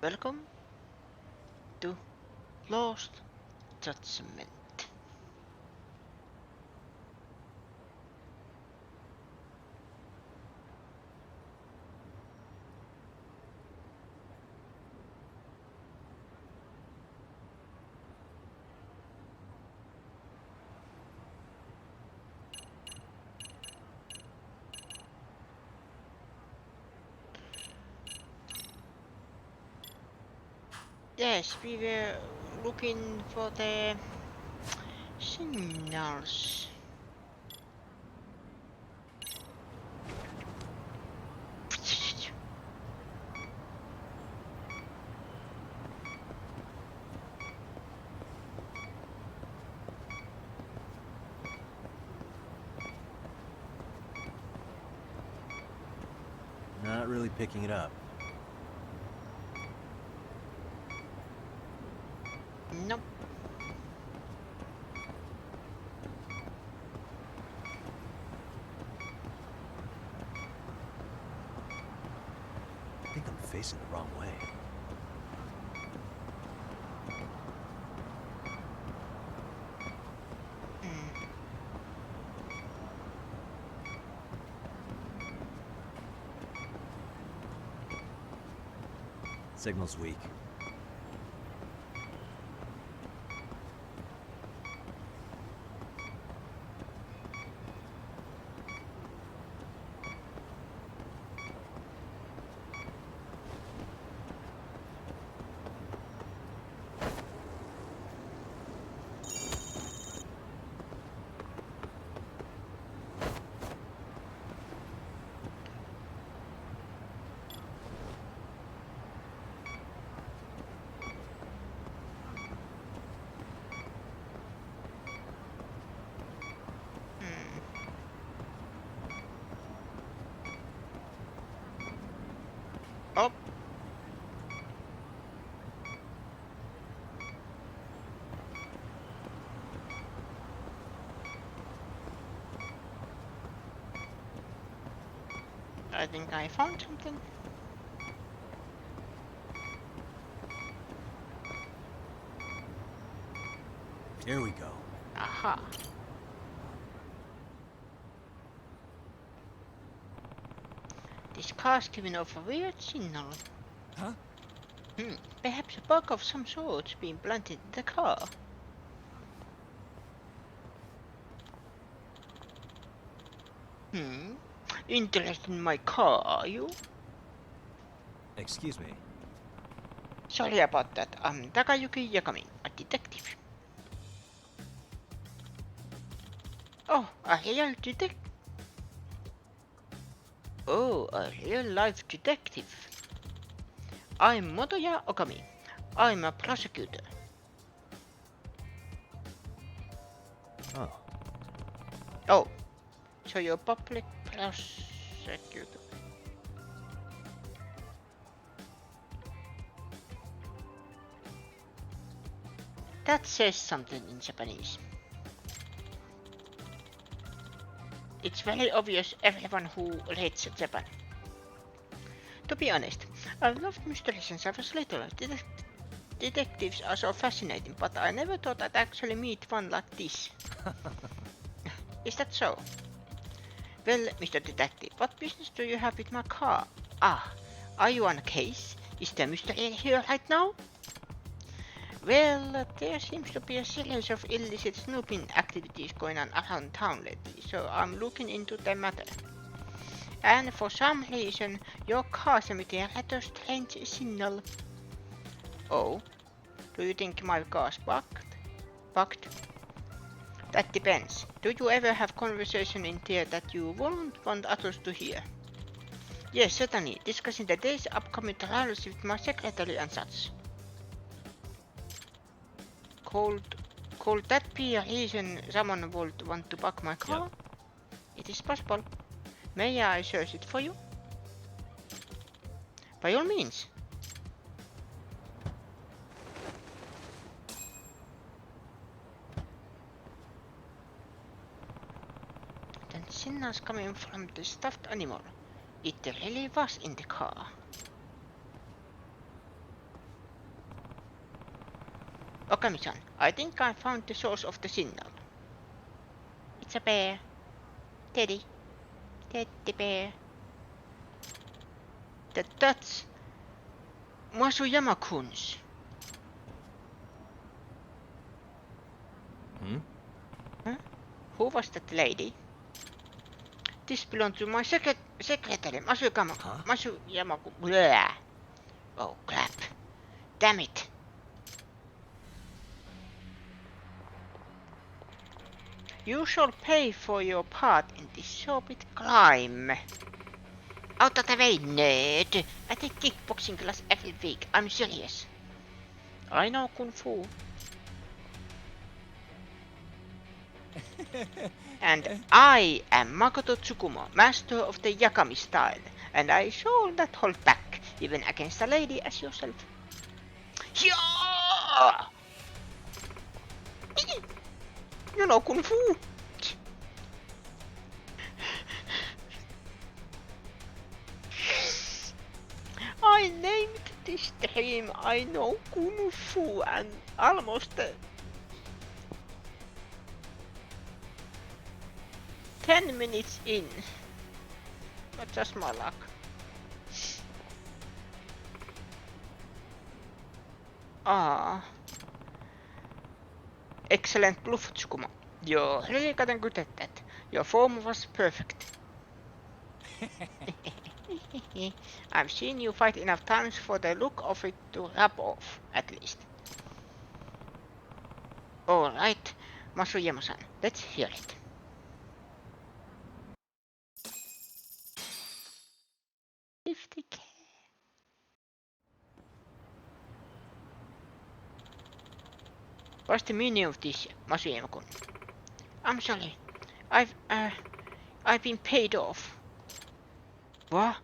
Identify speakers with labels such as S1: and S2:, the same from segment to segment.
S1: Welcome to Lost Judgment. Yes, we were looking for the signals.
S2: Not really picking it up.
S1: Nope.
S2: I think I'm facing the wrong way.
S1: Hmm.
S2: Signal's weak.
S1: Hmm. Oh, I think I found something.
S2: Here we go.
S1: Aha. This car's giving off a weird signal.
S2: Huh?
S1: Perhaps a bug of some sort being planted in the car. Hmm. Interested in my car, are you?
S2: Excuse me.
S1: Sorry about that. I'm Takayuki Yakami, a detective. Oh, a real detective. Oh, a real-life detective. I'm Motoya Okami. I'm a prosecutor.
S2: Oh,
S1: Oh, so you're a public prosecutor. That says something in Japanese. It's very obvious everyone who reads Japan. To be honest, I've loved mysteries since I was little. Detectives are so fascinating, but I never thought I'd actually meet one like this. Is that so? Well, Mr. Detective, what business do you have with my car? Ah, are you on a case? Is the mystery here right now? Well, there seems to be a series of illicit snooping activities going on around town lately, so I'm looking into the matter. And for some reason, your car's emitting a rather strange signal. Oh, do you think my car's bugged? Bugged? That depends. Do you ever have conversation in there that you won't want others to hear? Yes, certainly. Discussing the day's upcoming trials with my secretary and such. Could, could that be a reason someone would want to bug my
S2: yep.
S1: car? It is possible. May I search it for you? By all means. The signal's coming from the stuffed animal. It really was in the car. Okami-san, I think I found the source of the signal. It's a bear. Teddy. Teddy bear. That's Masuyama-kun's.
S2: Hmm?
S1: Huh? Who was that lady? This belonged to my secretary, Masuyama.
S2: Huh?
S1: Masuyama-kun. Blah. Oh crap. Damn it. You shall pay for your part in this stupid crime. Out of the way, nerd. I take kickboxing class every week. I'm serious. I know Kung Fu. And I am Makoto Tsukumo, master of the Yakami style. And I shall not hold back, even against a lady as yourself. Yeah! You know Kung Fu. I named this stream I know Kung Fu and almost 10 minutes in. But just my luck. Excellent bluff, Tsukumo. You're really gotten good at that. Your form was perfect. I've seen you fight enough times for the look of it to rub off, at least. Alright, Masuyama-san, let's hear it. $50K. What's the meaning of this, Masuyama-kun? I'm sorry. I've been paid off. What?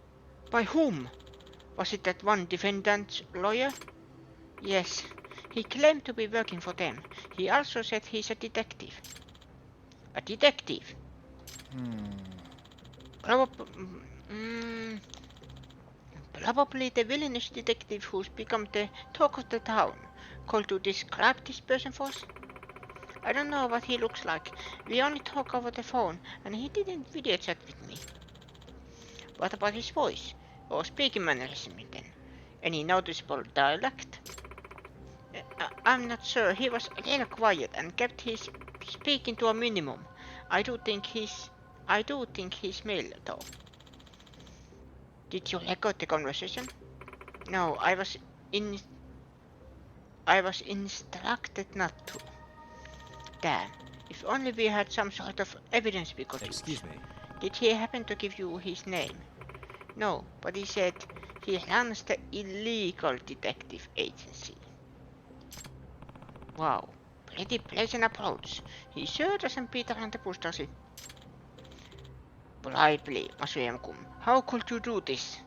S1: By whom? Was it that one defendant's lawyer? Yes. He claimed to be working for them. He also said he's a detective. A detective? Probably the villainous detective who's become the talk of the town. Call to describe this person for us? I don't know what he looks like. We only talk over the phone, and he didn't video chat with me. What about his voice? Or speaking mannerism then? Any noticeable dialect? I'm not sure. He was real quiet and kept his speaking to a minimum. I do think he's male though. Did you record the conversation? No, I was instructed not to. Damn. If only we had some sort of evidence we could use.
S2: Excuse me.
S1: Did he happen to give you his name? No, but he said he runs the illegal detective agency. Wow, pretty pleasant approach. He sure doesn't beat around the bush, does he? Politely, Masuyama-kun, how could you do this?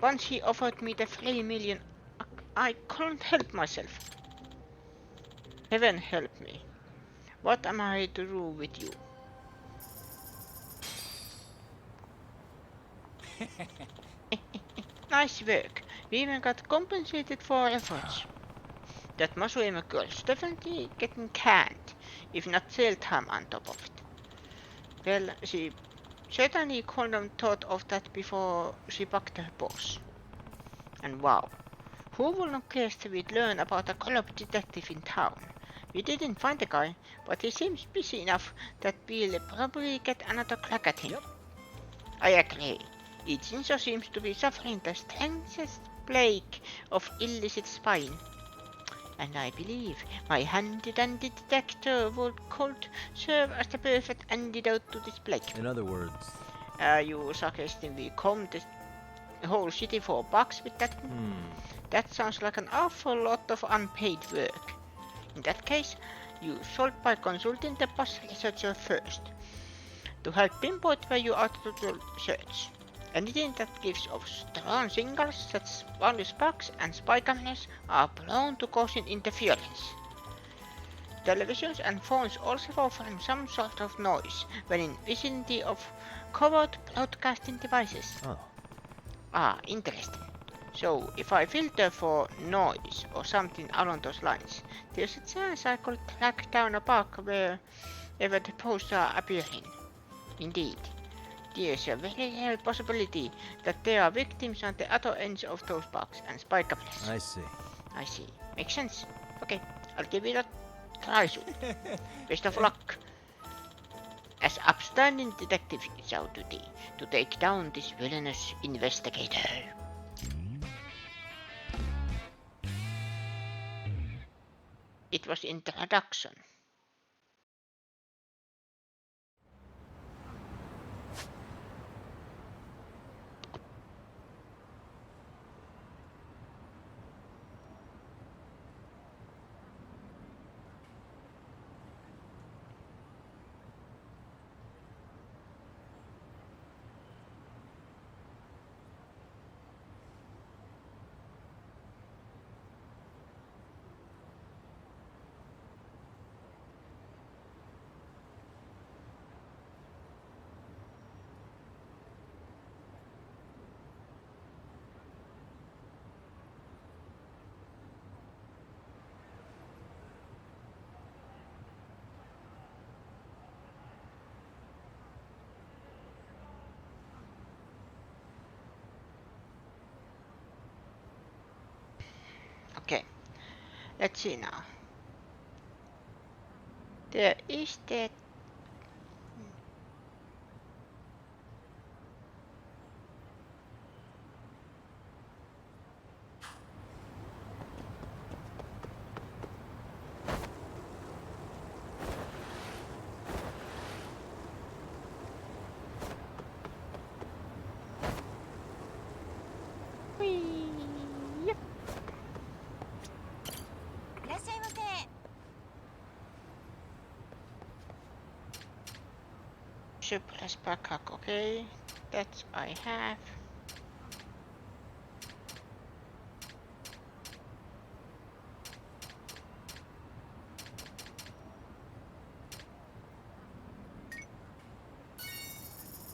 S1: Once he offered me the 3 million, I couldn't help myself. Heaven help me. What am I to do with you? Nice work. We even got compensated for our efforts. That Masuyama girl's definitely getting canned, if not jail time on top of it. Well, she certainly couldn't have thought of that before she bucked her boss. And wow, who would not guess we'd learn about a corrupt detective in town? We didn't find the guy, but he seems busy enough that we'll probably get another crack at him. Yep. I agree. Ichinso seems to be suffering the strangest plague of illicit spying. And I believe my handy-dandy detector could serve as the perfect antidote to this plague.
S2: In other words...
S1: You suggesting we comb the whole city for bucks with that? That sounds like an awful lot of unpaid work. In that case, you should by consulting the boss researcher first, to help pinpoint where you are to do search. Anything that gives off strong signals such as value sparks and spy cameras are prone to causing interference. Televisions and phones also offer some sort of noise when in vicinity of covert broadcasting devices.
S2: Oh.
S1: Ah, interesting. So if I filter for noise or something along those lines, there's a chance I could track down a bug wherever the posts are appearing. Indeed, there's a very real possibility that there are victims on the other ends of those bugs and spy cameras.
S2: I see.
S1: I see. Makes sense. Okay, I'll give it a try soon. Best of luck. As upstanding detective, it's our duty to take down this villainous investigator. It was introduction. Okay, let's see now. There is that. Whee! Suppress backhack, okay. That I have.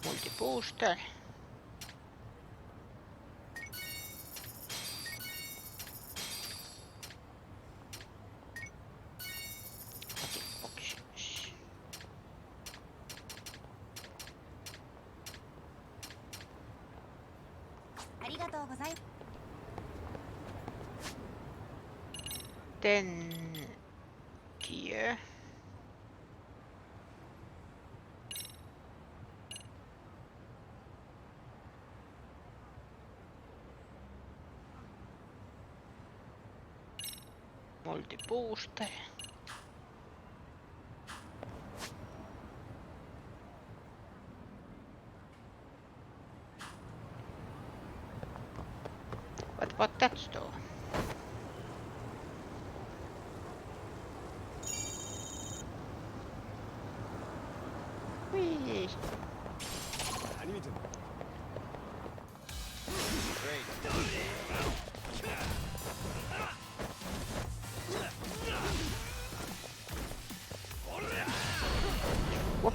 S1: Multi-booster. Options. Then gear. Multi-booster. What about that store? Whee! Whoop.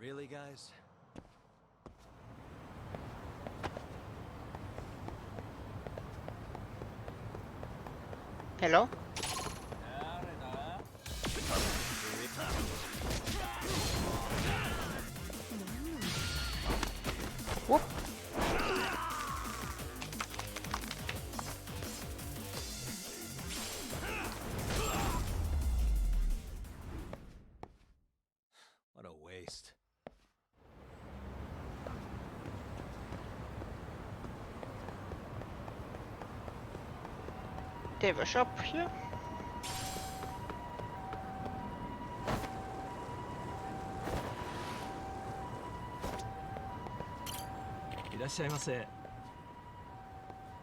S2: Really, guys?
S1: Hello? Whoop.
S2: What a waste.
S1: There was up here.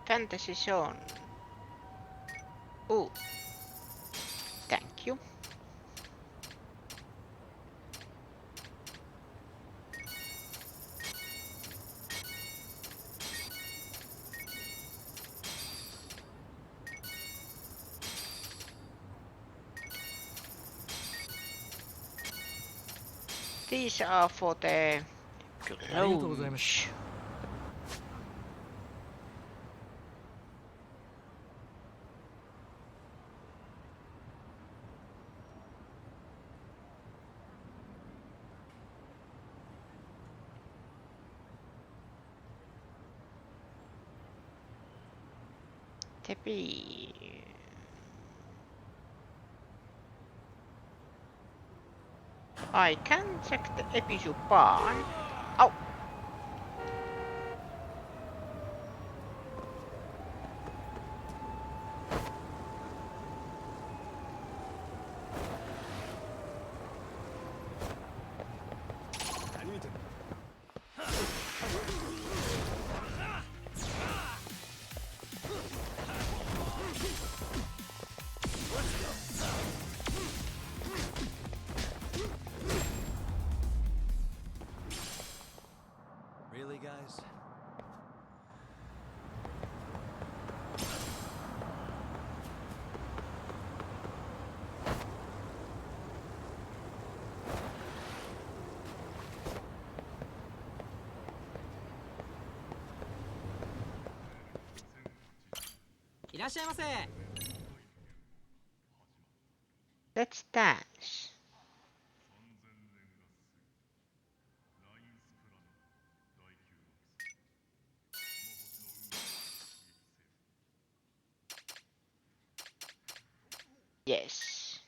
S1: Fantasy zone. Ooh. Thank you. These are for the
S3: ありがとうございまし
S1: clothes. Tepi. I can check the episode barn. Oh.
S2: Really, guys?
S1: Let's dance. Yes.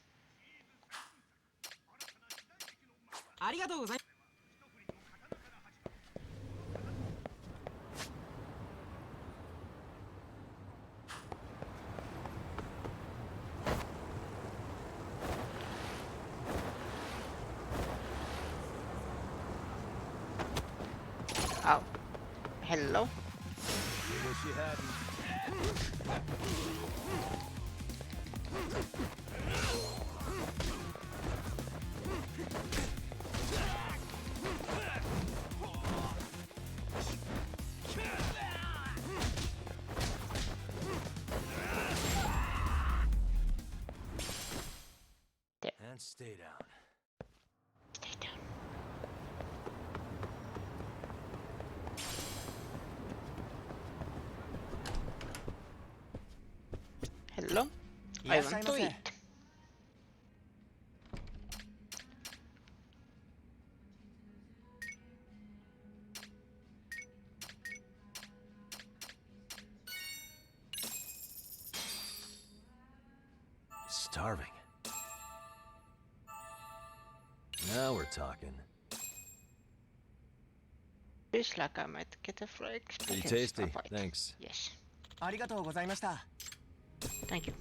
S3: ありがとうござい
S1: Oh. Hello.
S2: Wish you hadn't. And stay down.
S1: Stay down. Hello. I want to eat.
S2: Starving. Now we're talking.
S1: Feels like I might get a free
S2: Pretty
S1: experience.
S2: tasty.
S1: Fight.
S2: Thanks.
S1: Yes.
S3: ありがとうございました
S1: Thank you.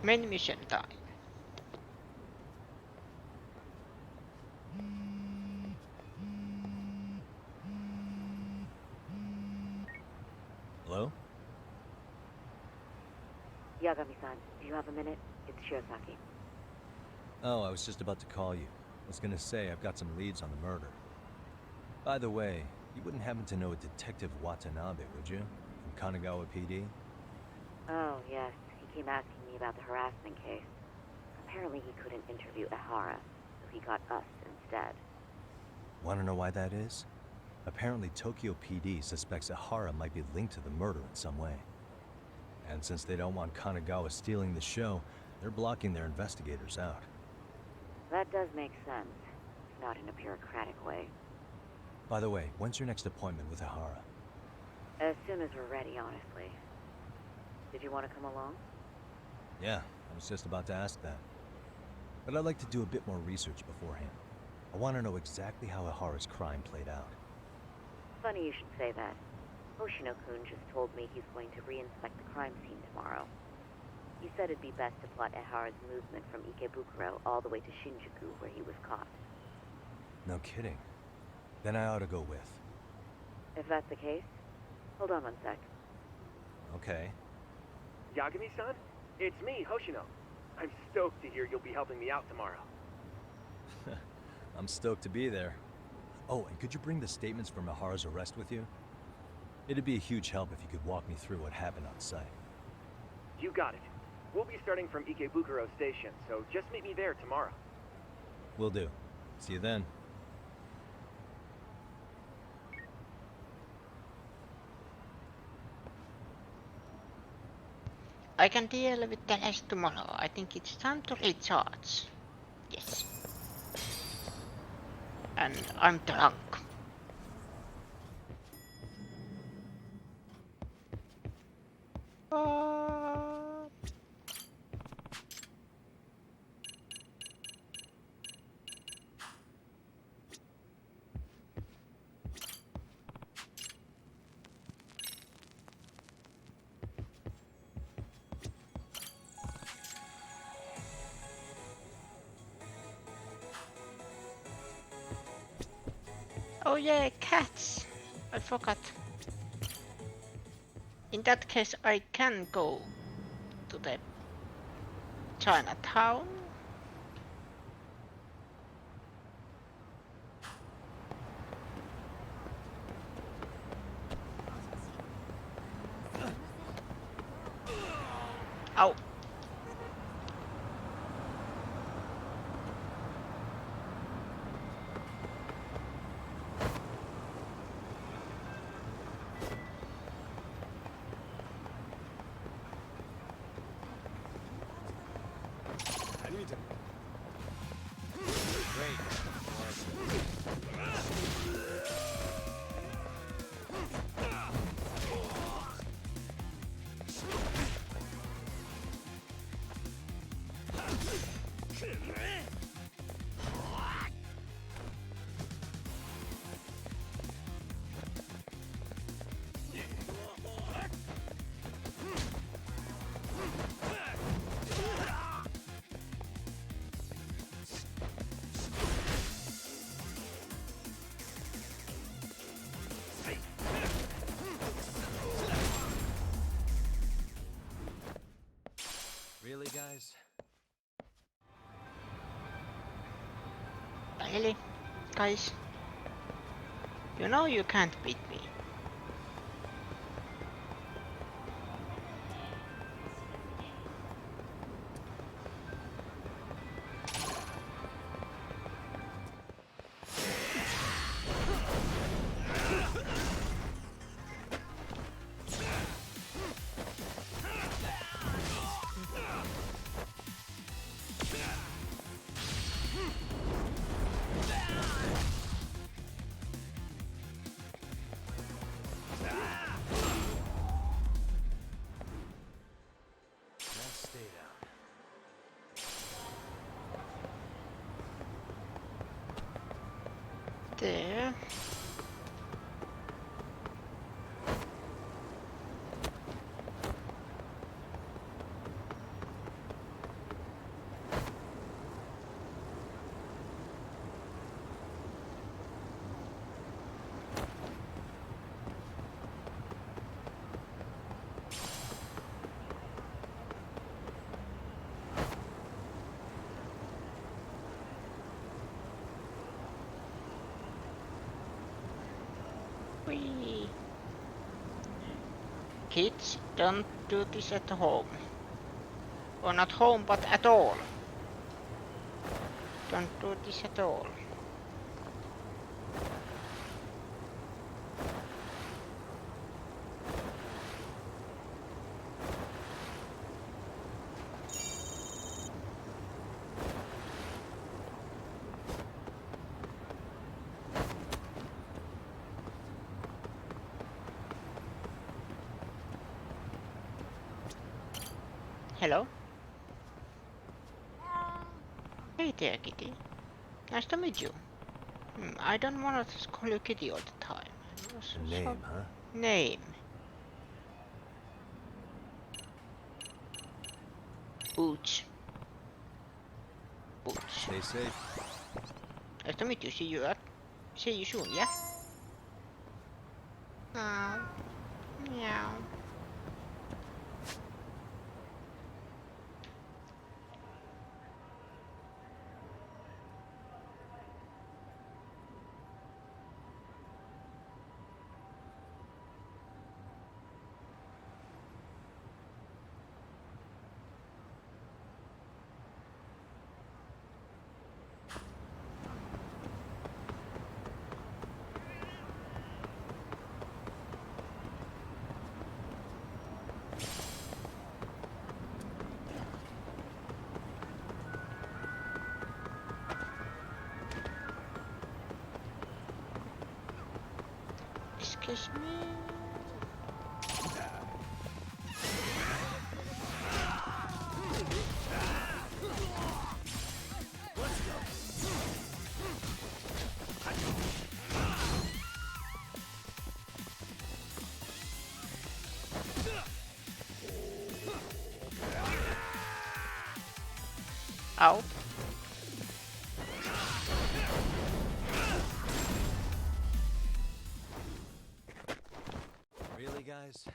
S1: Main mission time.
S2: Hello?
S4: Yagami-san, do you have a minute? It's Shiosaki.
S2: Oh, I was just about to call you. I was gonna say I've got some leads on the murder. By the way, you wouldn't happen to know a Detective Watanabe, would you? From Kanagawa PD?
S4: Oh, yes. He came asking me about the harassment case. Apparently he couldn't interview Ehara, so he got us instead.
S2: Wanna know why that is? Apparently Tokyo PD suspects Ehara might be linked to the murder in some way. And since they don't want Kanagawa stealing the show, they're blocking their investigators out.
S4: That does make sense. Not in a bureaucratic way.
S2: By the way, when's your next appointment with Ehara?
S4: As soon as we're ready, honestly. Did you want to come along?
S2: Yeah, I was just about to ask that. But I'd like to do a bit more research beforehand. I want to know exactly how Ihara's crime played out.
S4: Funny you should say that. Hoshino-kun just told me he's going to re-inspect the crime scene tomorrow. He said it'd be best to plot Ihara's movement from Ikebukuro all the way to Shinjuku, where he was caught.
S2: No kidding. Then I ought to go with.
S4: If that's the case, hold on one sec.
S2: Okay.
S5: Yagami-san? It's me, Hoshino. I'm stoked to hear you'll be helping me out tomorrow.
S2: I'm stoked to be there. Oh, and could you bring the statements from Ihara's arrest with you? It'd be a huge help if you could walk me through what happened on site.
S5: You got it. We'll be starting from Ikebukuro Station, so just meet me there tomorrow.
S2: Will do. See you then.
S1: I can deal with the rest tomorrow. I think it's time to recharge. Yes. And I'm drunk. Oh yeah, cats! I forgot. In that case, I can go to the Chinatown. Ow!
S2: Really, guys?
S1: Really? Guys? You know you can't beat me.
S2: Let's stay down.
S1: There. Whee. Kids, don't do this at home. Or not home, but at all. Don't do this at all. Hello? Hey there, kitty. Nice to meet you. I don't want to call you Kitty all the time.
S2: A name, huh?
S1: Name. Boots. Boots.
S2: Stay safe.
S1: Nice to meet you. See you soon, yeah? Meow. Meow. Excuse me. Ow.
S2: Really, guys?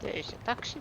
S1: There is a taxi.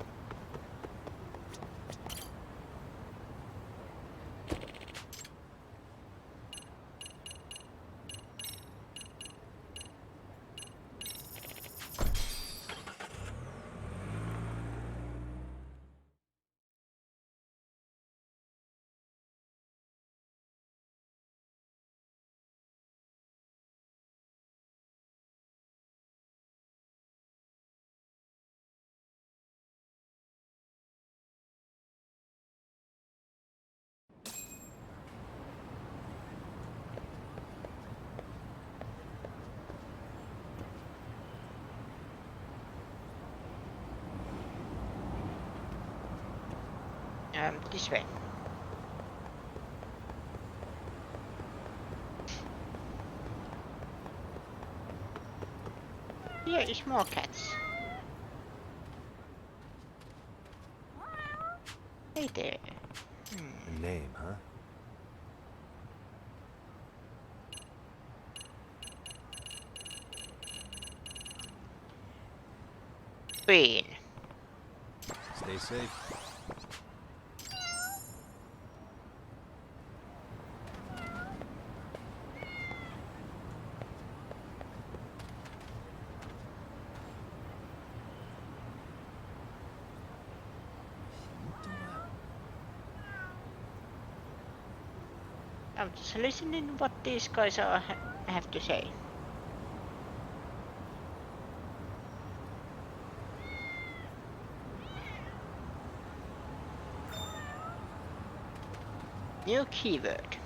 S1: This way. Here is more cats. Hey there.
S2: A name, huh?
S1: Green.
S2: Stay safe.
S1: I'm just listening what these guys have to say. New keyword.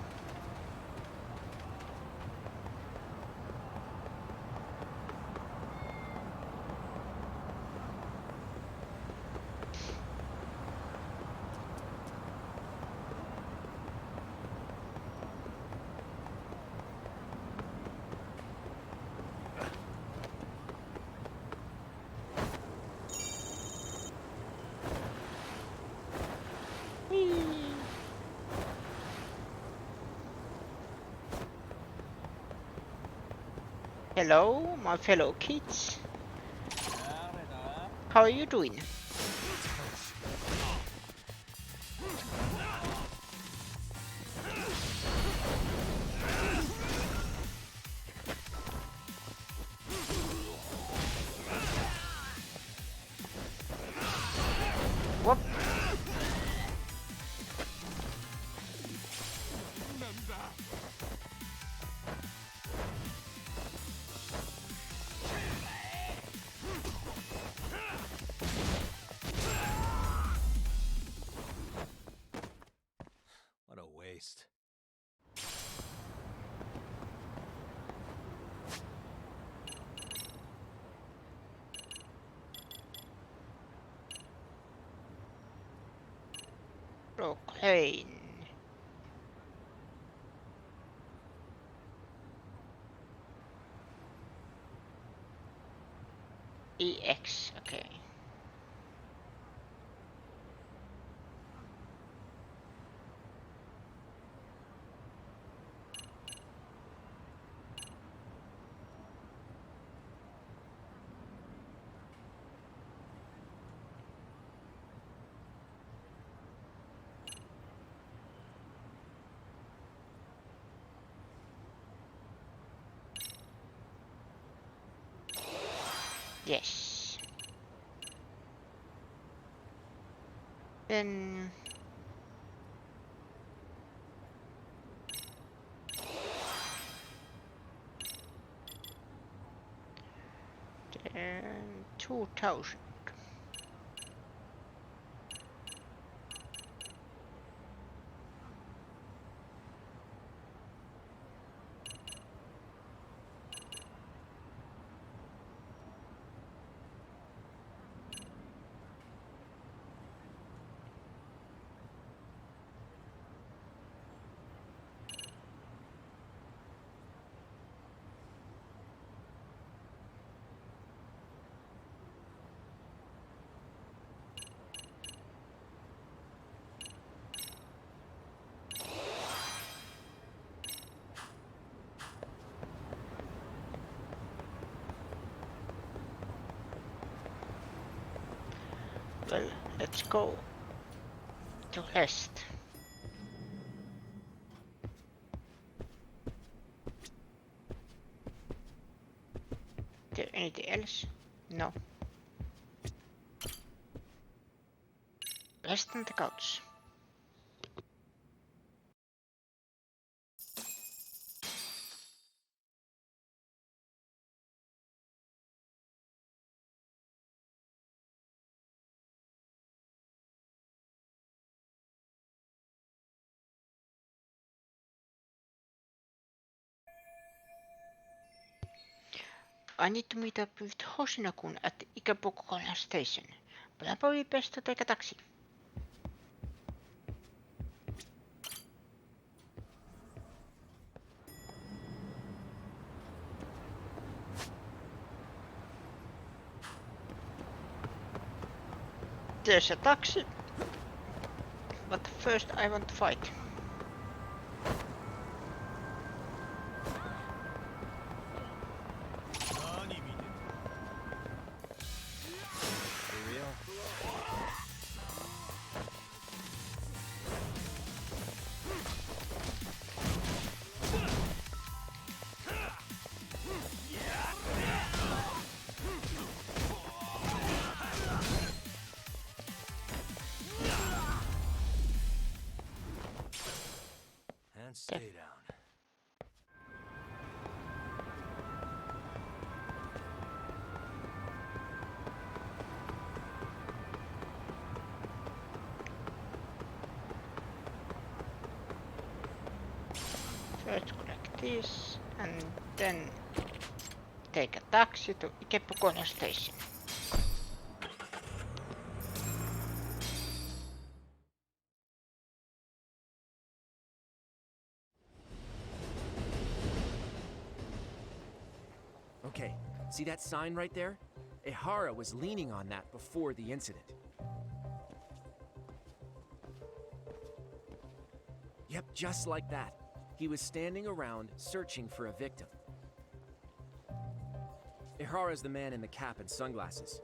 S1: Hello, my fellow kids. How are you doing? Whoop.
S2: What a waste.
S1: So Crane. EX, okay. Yes. Then then 2000. Well, let's go to rest. Is there anything else? No. Rest on the couch. I need to meet up with Hoshino-kun at Ikebukuro station. Probably best to take a taxi. There's a taxi. But first I want to fight.
S2: And stay down.
S1: First collect this and then take a taxi to Ikebukuro station.
S3: Okay, see that sign right there? Ehara was leaning on that before the incident. Yep, just like that. He was standing around searching for a victim. Ehara's the man in the cap and sunglasses.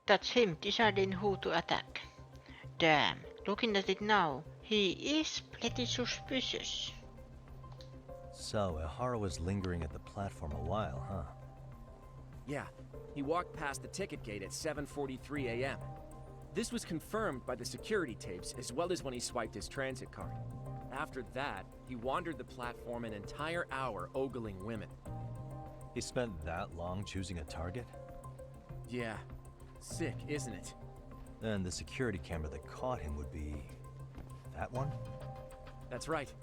S1: That's him deciding who to attack. Damn, looking at it now, he is pretty suspicious.
S2: So, Ehara was lingering at the platform a while, huh?
S3: Yeah, he walked past the ticket gate at 7:43 a.m. This was confirmed by the security tapes as well as when he swiped his transit card. After that, he wandered the platform an entire hour ogling women.
S2: He spent that long choosing a target?
S3: Yeah, sick, isn't it?
S2: Then the security camera that caught him would be... that one?
S3: That's right.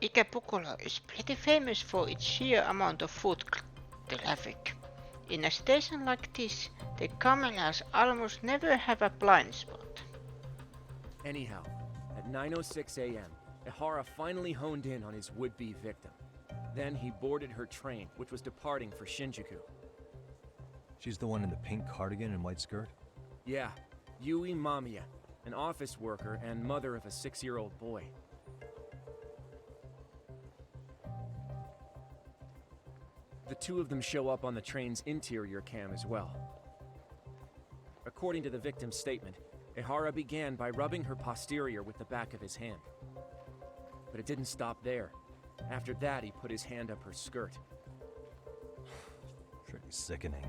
S1: Ikebukuro is pretty famous for its sheer amount of foot traffic. In a station like this, the cameras almost never have a blind spot.
S3: Anyhow, at 9:06 a.m., Ihara finally honed in on his would-be victim. Then he boarded her train, which was departing for Shinjuku.
S2: She's the one in the pink cardigan and white skirt?
S3: Yeah, Yui Mamiya, an office worker and mother of a 6-year-old boy. The two of them show up on the train's interior cam as well. According to the victim's statement, Ihara began by rubbing her posterior with the back of his hand. But it didn't stop there. After that, he put his hand up her skirt.
S2: Pretty sickening.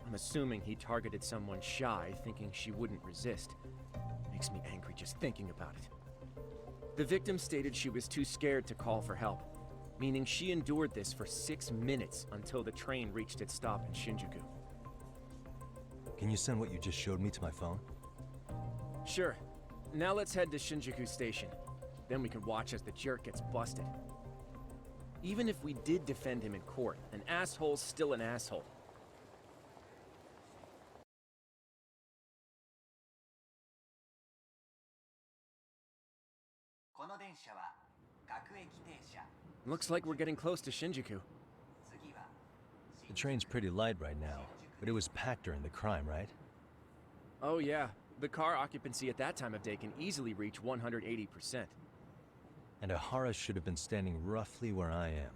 S3: I'm assuming he targeted someone shy, thinking she wouldn't resist. Makes me angry just thinking about it. The victim stated she was too scared to call for help, meaning she endured this for 6 minutes until the train reached its stop in Shinjuku.
S2: Can you send what you just showed me to my phone?
S3: Sure. Now let's head to Shinjuku Station. Then we can watch as the jerk gets busted. Even if we did defend him in court, an asshole's still an asshole. Looks like we're getting close to Shinjuku.
S2: The train's pretty light right now, but it was packed during the crime, right?
S3: Oh yeah, the car occupancy at that time of day can easily reach 180%.
S2: And Ihara should have been standing roughly where I am.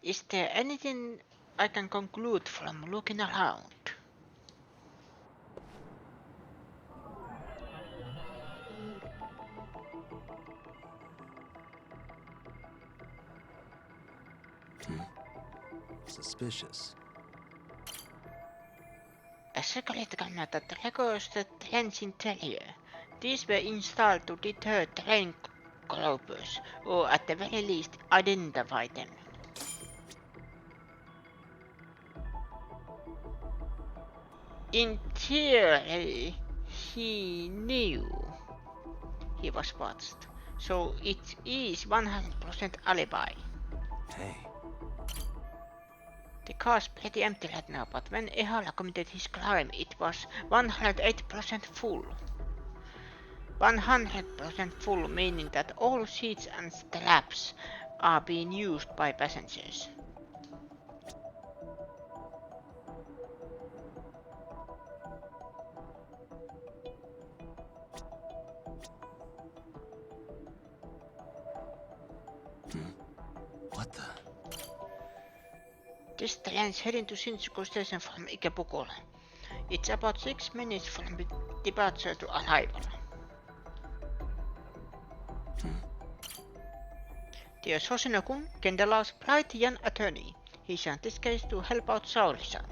S1: Is there anything I can conclude from looking around?
S2: Suspicious.
S1: A security camera that records the train's interior. These were installed to deter train robbers, or at the very least identify them. In theory, he knew he was watched, so it is 100% alibi.
S2: Hey.
S1: The car's pretty empty right now, but when Ihara committed his crime, it was 108% full. 100% full, meaning that all seats and straps are being used by passengers.
S2: What the?
S1: This train's heading to Shinjuku Station from Ikebukuro. It's about 6 minutes from departure to arrival. There's Hoshino-kun, Kendala's bright young attorney. He sent this case to help out Saori-san.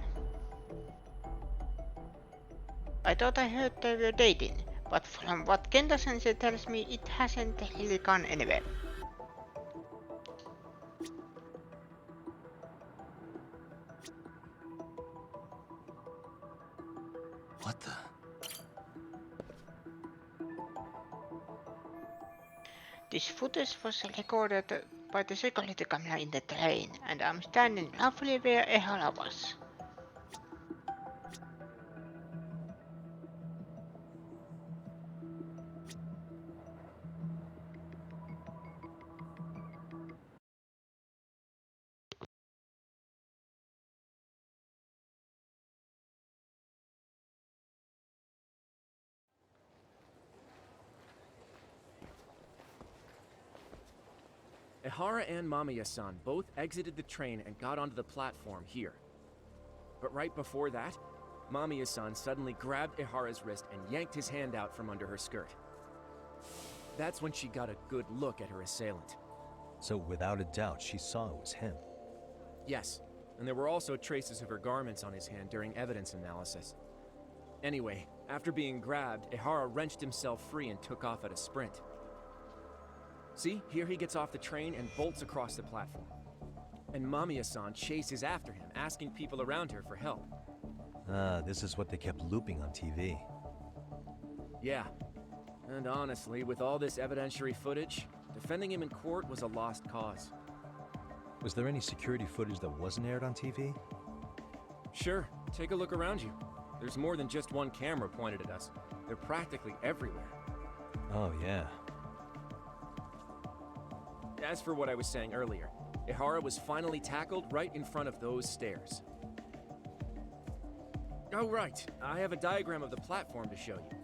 S1: I thought I heard they were dating, but from what Kenda-sensei tells me, it hasn't really gone anywhere.
S2: What the?
S1: This footage was recorded by the security camera in the train, and I'm standing roughly where Ihara was.
S3: Ihara and Mamiya-san both exited the train and got onto the platform here. But right before that, Mamiya-san suddenly grabbed Ihara's wrist and yanked his hand out from under her skirt. That's when she got a good look at her assailant.
S2: So without a doubt, she saw it was him.
S3: Yes, and there were also traces of her garments on his hand during evidence analysis. Anyway, after being grabbed, Ihara wrenched himself free and took off at a sprint. See, here he gets off the train and bolts across the platform. And Mamiya-san chases after him, asking people around her for help.
S2: This is what they kept looping on TV.
S3: Yeah. And honestly, with all this evidentiary footage, defending him in court was a lost cause.
S2: Was there any security footage that wasn't aired on TV?
S3: Sure, take a look around you. There's more than just one camera pointed at us. They're practically everywhere.
S2: Oh, yeah.
S3: As for what I was saying earlier, Ihara was finally tackled right in front of those stairs. Oh, right. I have a diagram of the platform to show you.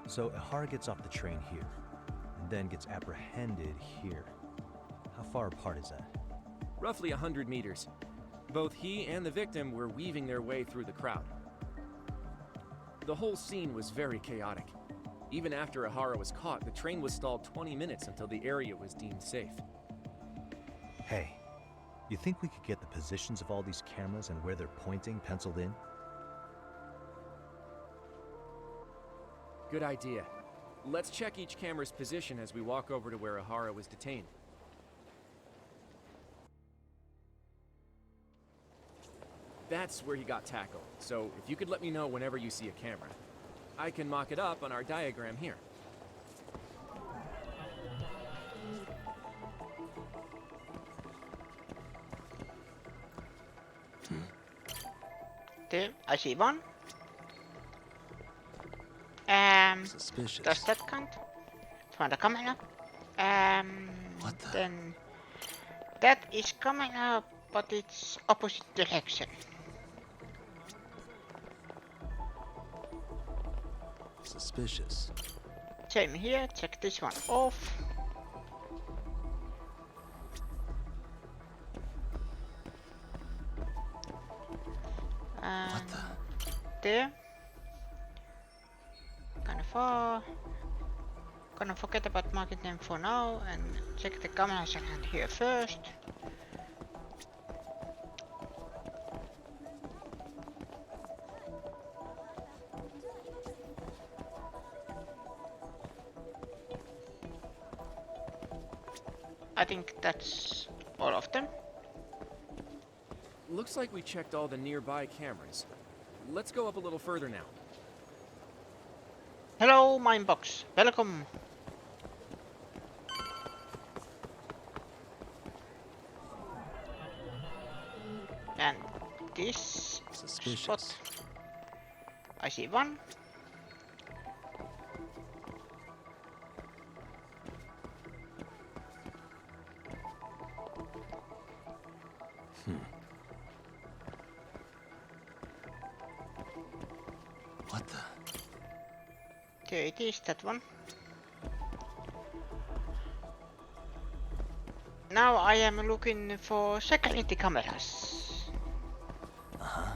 S2: So Ihara gets off the train here, and then gets apprehended here. How far apart is that?
S3: Roughly 100 meters. Both he and the victim were weaving their way through the crowd. The whole scene was very chaotic. Even after Ihara was caught, the train was stalled 20 minutes until the area was deemed safe.
S2: Hey, you think we could get the positions of all these cameras and where they're pointing penciled in?
S3: Good idea. Let's check each camera's position as we walk over to where Ihara was detained. That's where he got tackled, so if you could let me know whenever you see a camera. I can mock it up on our diagram here.
S1: There, I see one.
S2: Suspicious.
S1: Does that count? From the camera.
S2: What the?
S1: Then that is camera, but it's opposite direction.
S2: Suspicious.
S1: Same here. Check this one off.
S2: What the?
S1: There. Kind of far. Gonna forget about market name for now and check the cameras around here first. I think that's all of them.
S3: Looks like we checked all the nearby cameras. Let's go up a little further now.
S1: Hello, Mindbox. Welcome. And this
S2: Suspicious.
S1: spot. I see one.
S2: What the?
S1: There it is, that one. Now I am looking for security cameras.
S2: Uh-huh.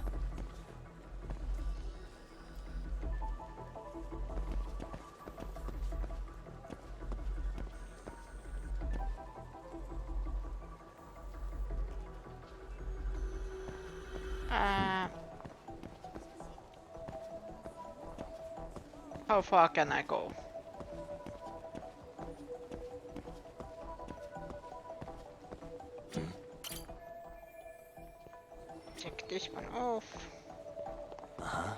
S1: How far can I go? Check this one off.
S2: Uh-huh.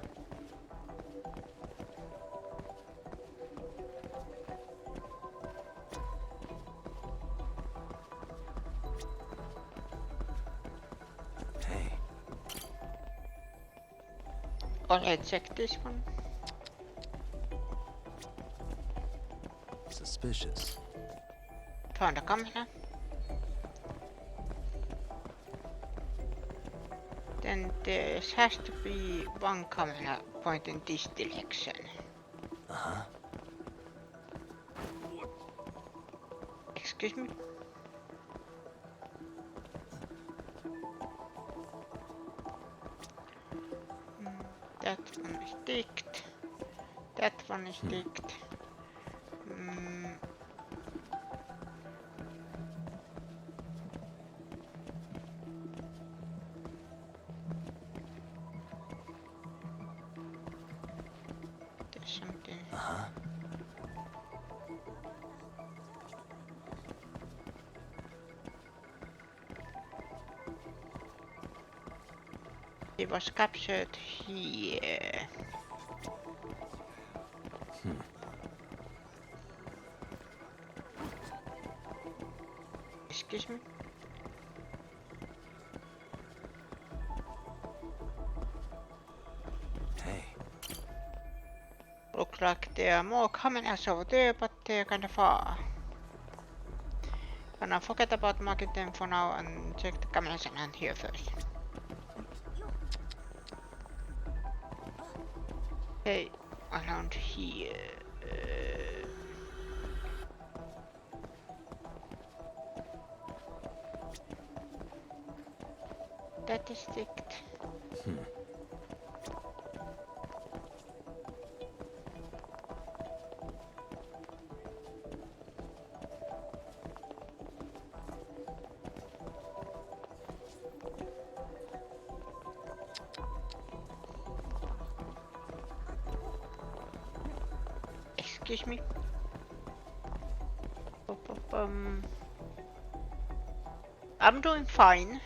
S2: Hey.
S1: Alright, check this one.
S2: Suspicious.
S1: Found a camera. Then there has to be one camera pointing this direction.
S2: Uh-huh.
S1: Excuse me? That one is ticked. That one is ticked. There's something.
S2: Uh-huh.
S1: He was captured here. Excuse me?
S2: Hey,
S1: Look like there are more cameras over there, but they're kinda far. Gonna forget about marking them for now and check the cameras around here first. Hey, around here. That is ticked. Excuse me. I'm doing fine.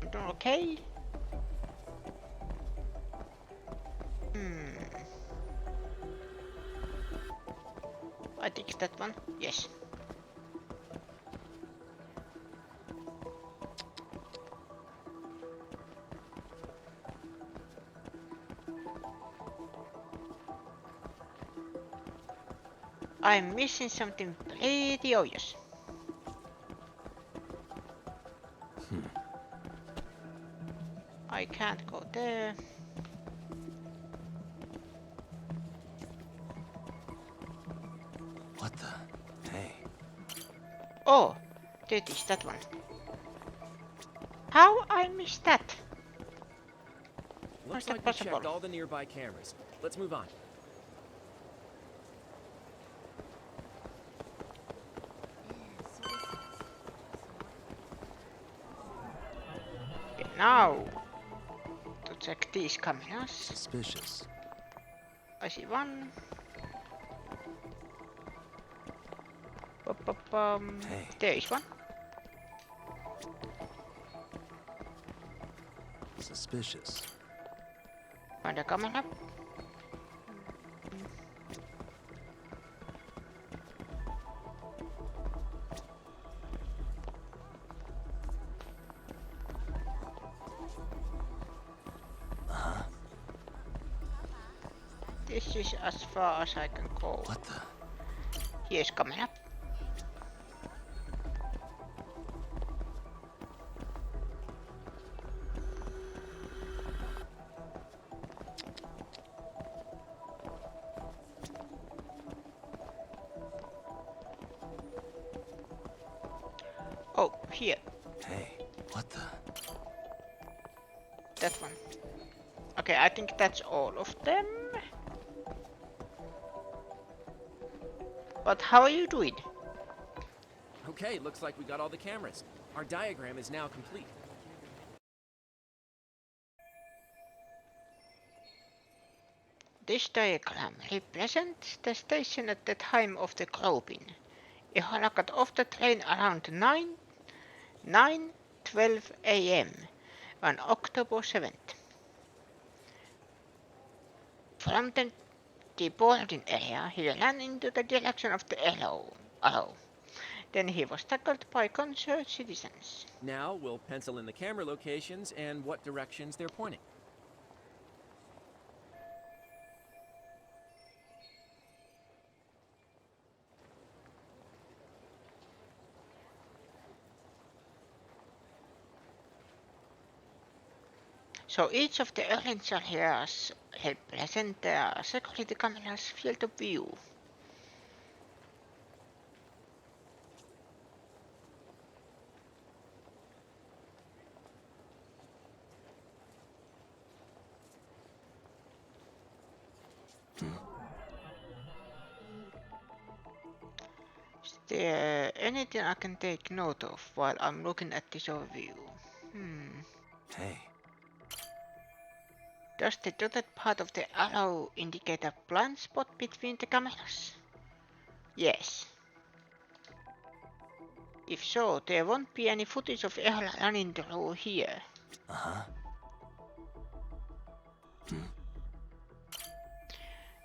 S1: I'm doing okay. I think that one. Yes. I'm missing something pretty obvious. I can't go there.
S2: what the? Hey,
S1: Oh, that is that one. How I missed that?
S3: Looks
S1: that
S3: like we
S1: possible?
S3: checked all the nearby cameras. Let's move on.
S1: Okay, now to check these cameras.
S2: suspicious.
S1: I see one.
S2: Hey.
S1: There is one.
S2: Suspicious.
S1: Find a camera. This is as far as I can go.
S2: What the?
S1: Here's camera. Oh, here.
S2: Hey, what the?
S1: That one. Okay, I think that's all of them. But how are you doing?
S3: Okay, looks like we got all the cameras. Our diagram is now complete.
S1: This diagram represents the station at the time of the groping. Ihara got off the train around 9:12 a.m. on October 7th. From the boarding area, he ran into the direction of the arrow. Then he was tackled by concerned citizens.
S3: Now we'll pencil in the camera locations and what directions they're pointing.
S1: So each of the orange areas represent the security camera's field of view. Is there anything I can take note of while I'm looking at this overview?
S2: Hey,
S1: Does the dotted part of the arrow indicate a blind spot between the cameras? Yes. If so, there won't be any footage of Ehara running through here.
S2: Uh-huh.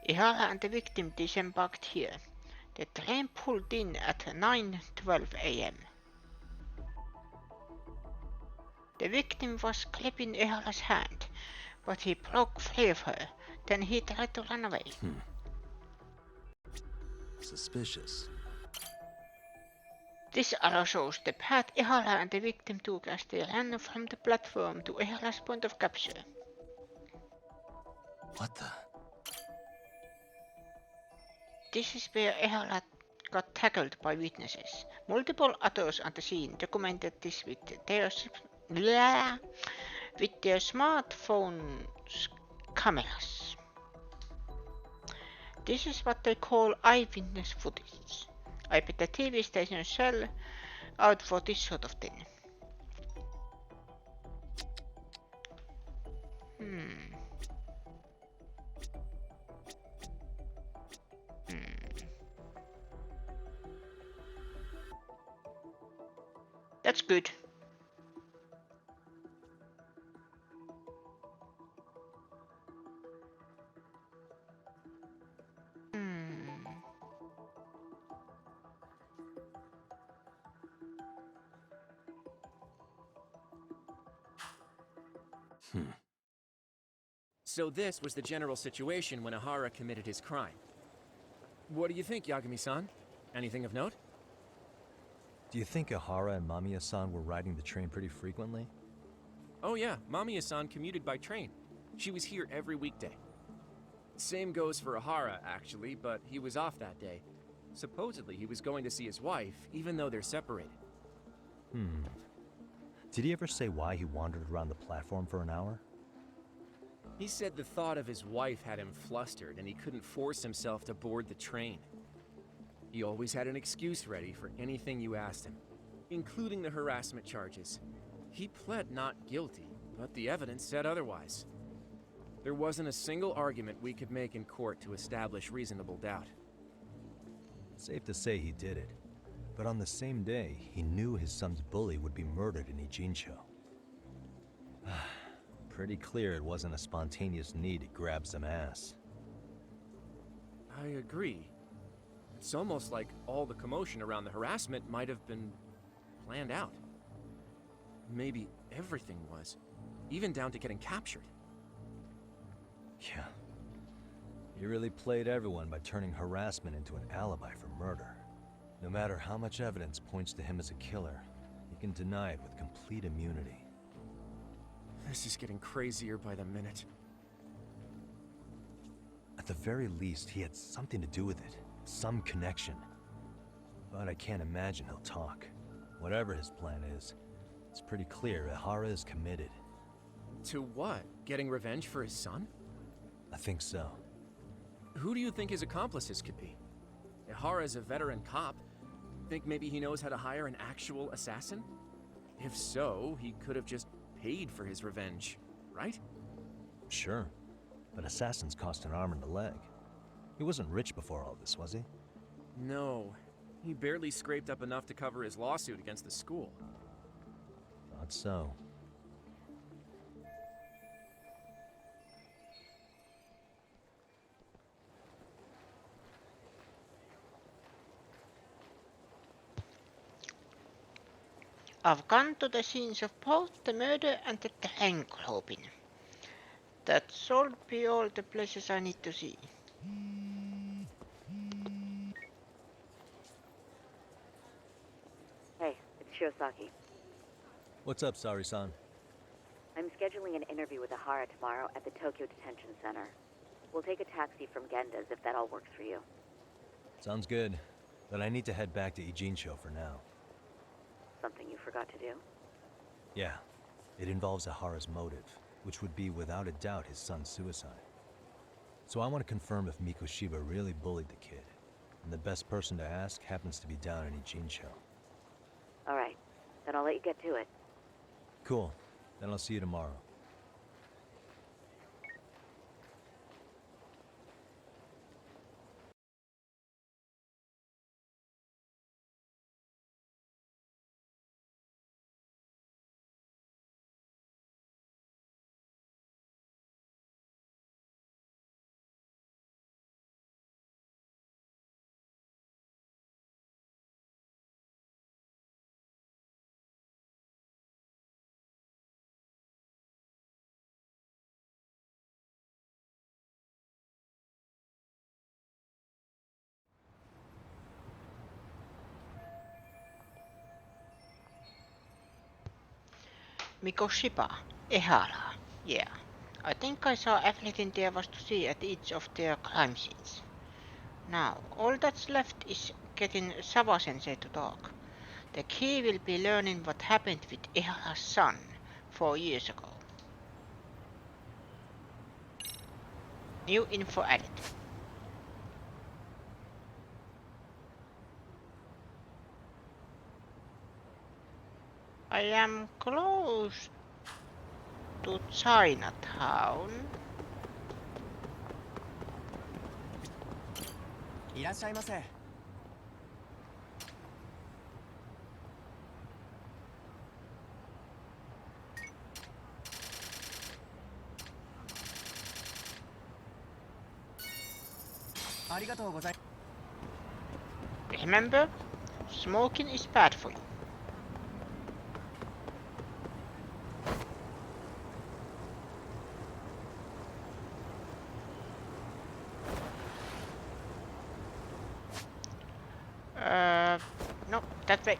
S1: Ehara and the victim disembarked here. The train pulled in at 9:12 a.m. The victim was gripping Ehara's hand, but he broke free of her. Then he tried to run away.
S2: Suspicious.
S1: This arrow shows the path Ehara and the victim took as they ran from the platform to Ehara's point of capture.
S2: What the?
S1: This is where Ehara got tackled by witnesses. Multiple others on the scene documented this with their smartphones' cameras. This is what they call eyewitness footage. I bet the TV stations sell out for this sort of thing. That's good.
S3: So this was the general situation when Ehara committed his crime. What do you think, Yagami-san? Anything of note?
S2: Do you think Ehara and Mamiya-san were riding the train pretty frequently?
S3: Oh yeah, Mamiya-san commuted by train. She was here every weekday. Same goes for Ehara, actually, but he was off that day. Supposedly, he was going to see his wife, even though they're separated.
S2: Did he ever say why he wandered around the platform for an hour?
S3: He said the thought of his wife had him flustered and he couldn't force himself to board the train. He always had an excuse ready for anything you asked him, including the harassment charges. He pled not guilty, but the evidence said otherwise. There wasn't a single argument we could make in court to establish reasonable doubt.
S2: Safe to say he did it. But on the same day, he knew his son's bully would be murdered in Ijincho. Pretty clear it wasn't a spontaneous need to grab some ass.
S3: I agree. It's almost like all the commotion around the harassment might have been planned out. Maybe everything was, even down to getting captured.
S2: Yeah. He really played everyone by turning harassment into an alibi for murder. No matter how much evidence points to him as a killer, he can deny it with complete immunity.
S3: This is getting crazier by the minute.
S2: At the very least, he had something to do with it. Some connection. But I can't imagine he'll talk. Whatever his plan is, it's pretty clear Ehara is committed.
S3: To what? Getting revenge for his son?
S2: I think so.
S3: Who do you think his accomplices could be? Ehara's a veteran cop. Think maybe he knows how to hire an actual assassin? If so, he could have just paid for his revenge, right?
S2: Sure. But assassins cost an arm and a leg. He wasn't rich before all this, was he?
S3: No. He barely scraped up enough to cover his lawsuit against the school.
S2: Thought so.
S1: I've gone to the scenes of both the murder and the train groping. That should be all the places I need to see.
S4: Hey, it's Shirosaki.
S2: What's up, Sari-san?
S4: I'm scheduling an interview with Ehara tomorrow at the Tokyo Detention Center. We'll take a taxi from Genda's if that all works for you.
S2: Sounds good. But I need to head back to Ijincho for now.
S4: Something you forgot to do?
S2: Yeah. It involves Ehara's motive, which would be without a doubt his son's suicide. So I want to confirm if Mikoshiba really bullied the kid. And the best person to ask happens to be down in Ijincho.
S4: Alright, then I'll let you get to it.
S2: Cool. Then I'll see you tomorrow.
S1: Mikoshiba, Ehara. Yeah. I think I saw everything there was to see at each of their crime scenes. Now, all that's left is getting Sawa-sensei to talk. The key will be learning what happened with Ehara's son 4 years ago. New info added. I am close to Chinatown.
S6: いらっしゃいませ。ありがとうございます。
S1: Remember, smoking is bad for you. No, that way.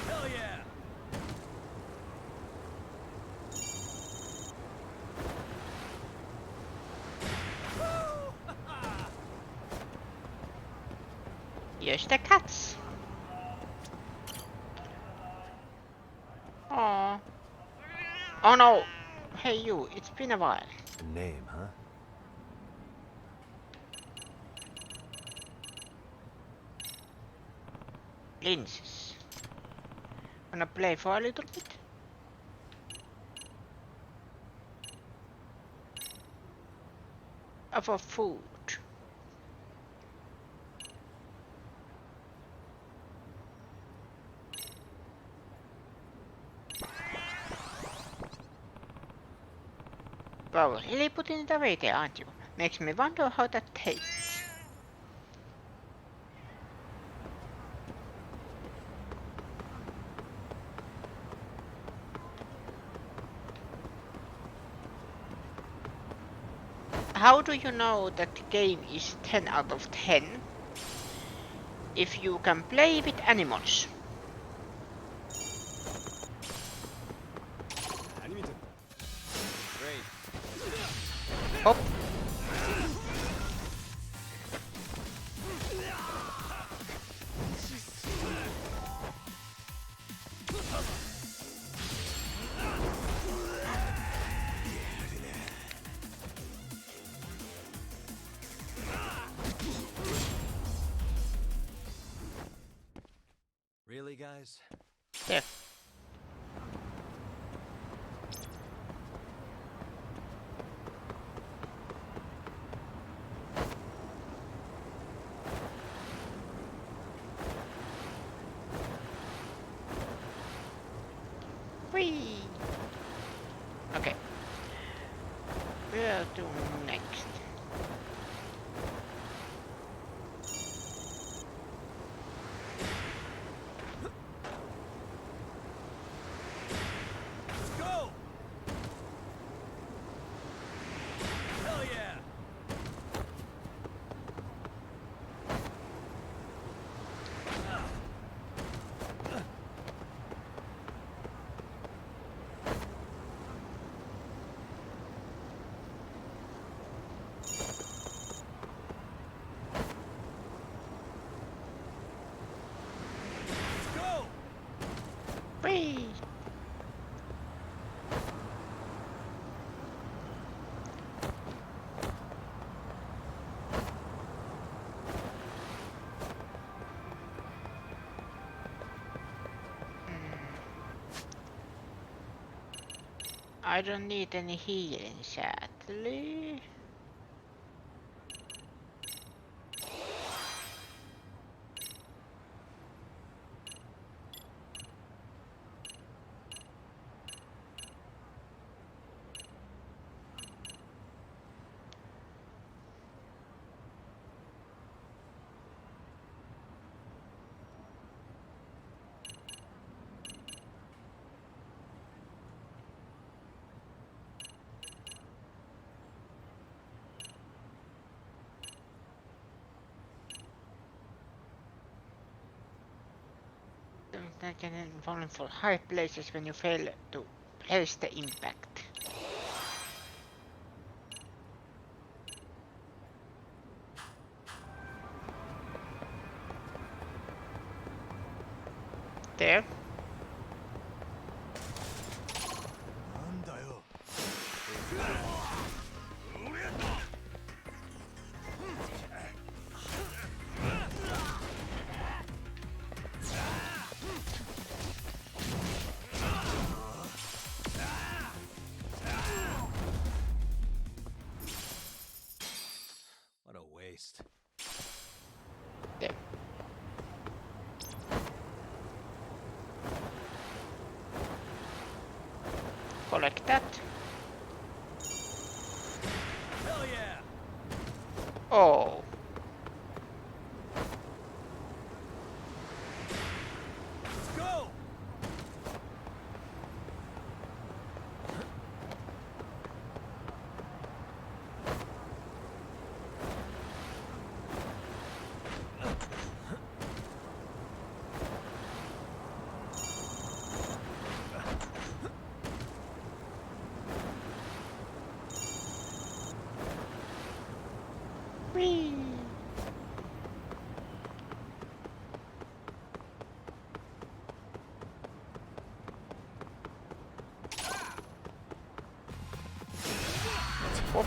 S6: Hell yeah!
S1: Here's the cats. Aww. Oh no! Hey you, it's been a while.
S2: A name, huh?
S1: Linses. Wanna play for a little bit? For food. Wow, really putting it away there, aren't you? Makes me wonder how that tastes. How do you know that the game is 10 out of 10? If you can play with animals.
S6: Great.
S1: Oh.
S2: Really, guys?
S1: There. Whee! Okay. Where to next?
S6: Let's go! Hell yeah! Let's go!
S1: Whee! I don't need any healing, sadly. again falling for high places when you fail to place the impact. There.
S6: なんだよ。
S2: What a waste.
S1: There. Collect that.
S6: Hell yeah.
S1: Oh.
S6: Let's go.
S1: Whee. Whoop.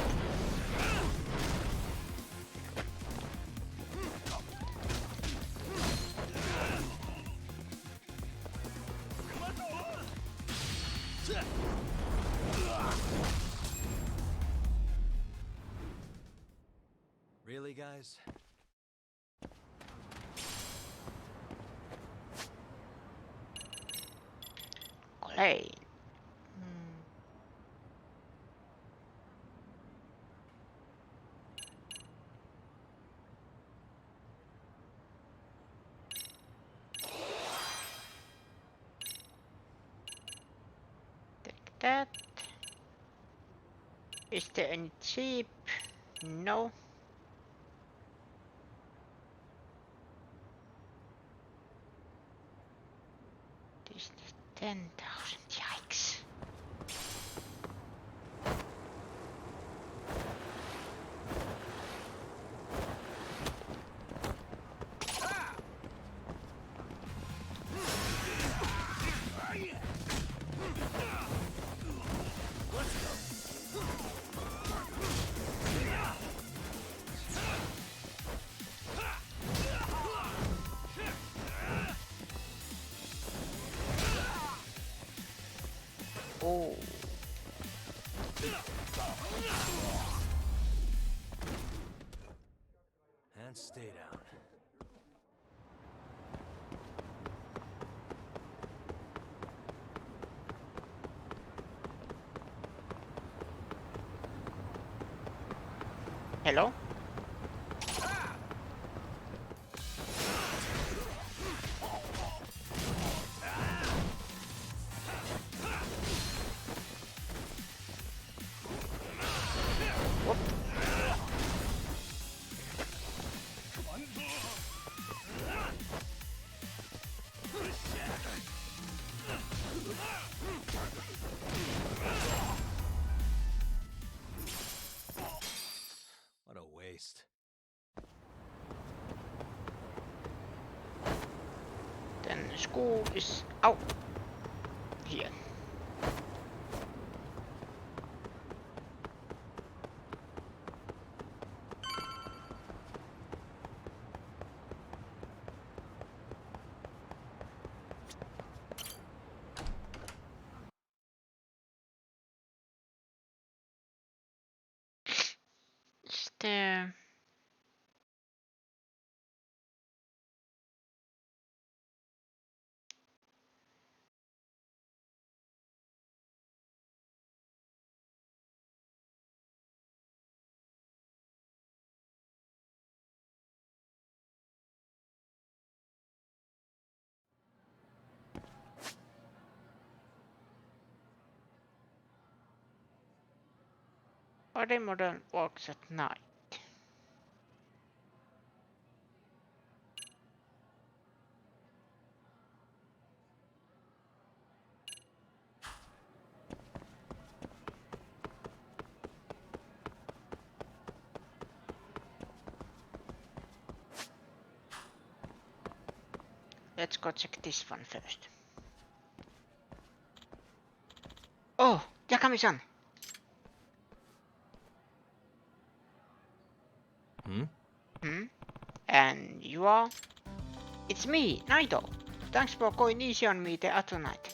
S2: Really, guys?
S1: Clay. Hmm. Take that. Is there any cheap? No. This is 10,000. Yikes. Oh.
S2: And stay down.
S1: Hello? Whoop.
S2: What a waste.
S1: Then school is out. Here. Is there... Body model works at night. let's go check this one first. Oh, Yakami-san. And you are? It's me, Naito. Thanks for going easy on me the other night.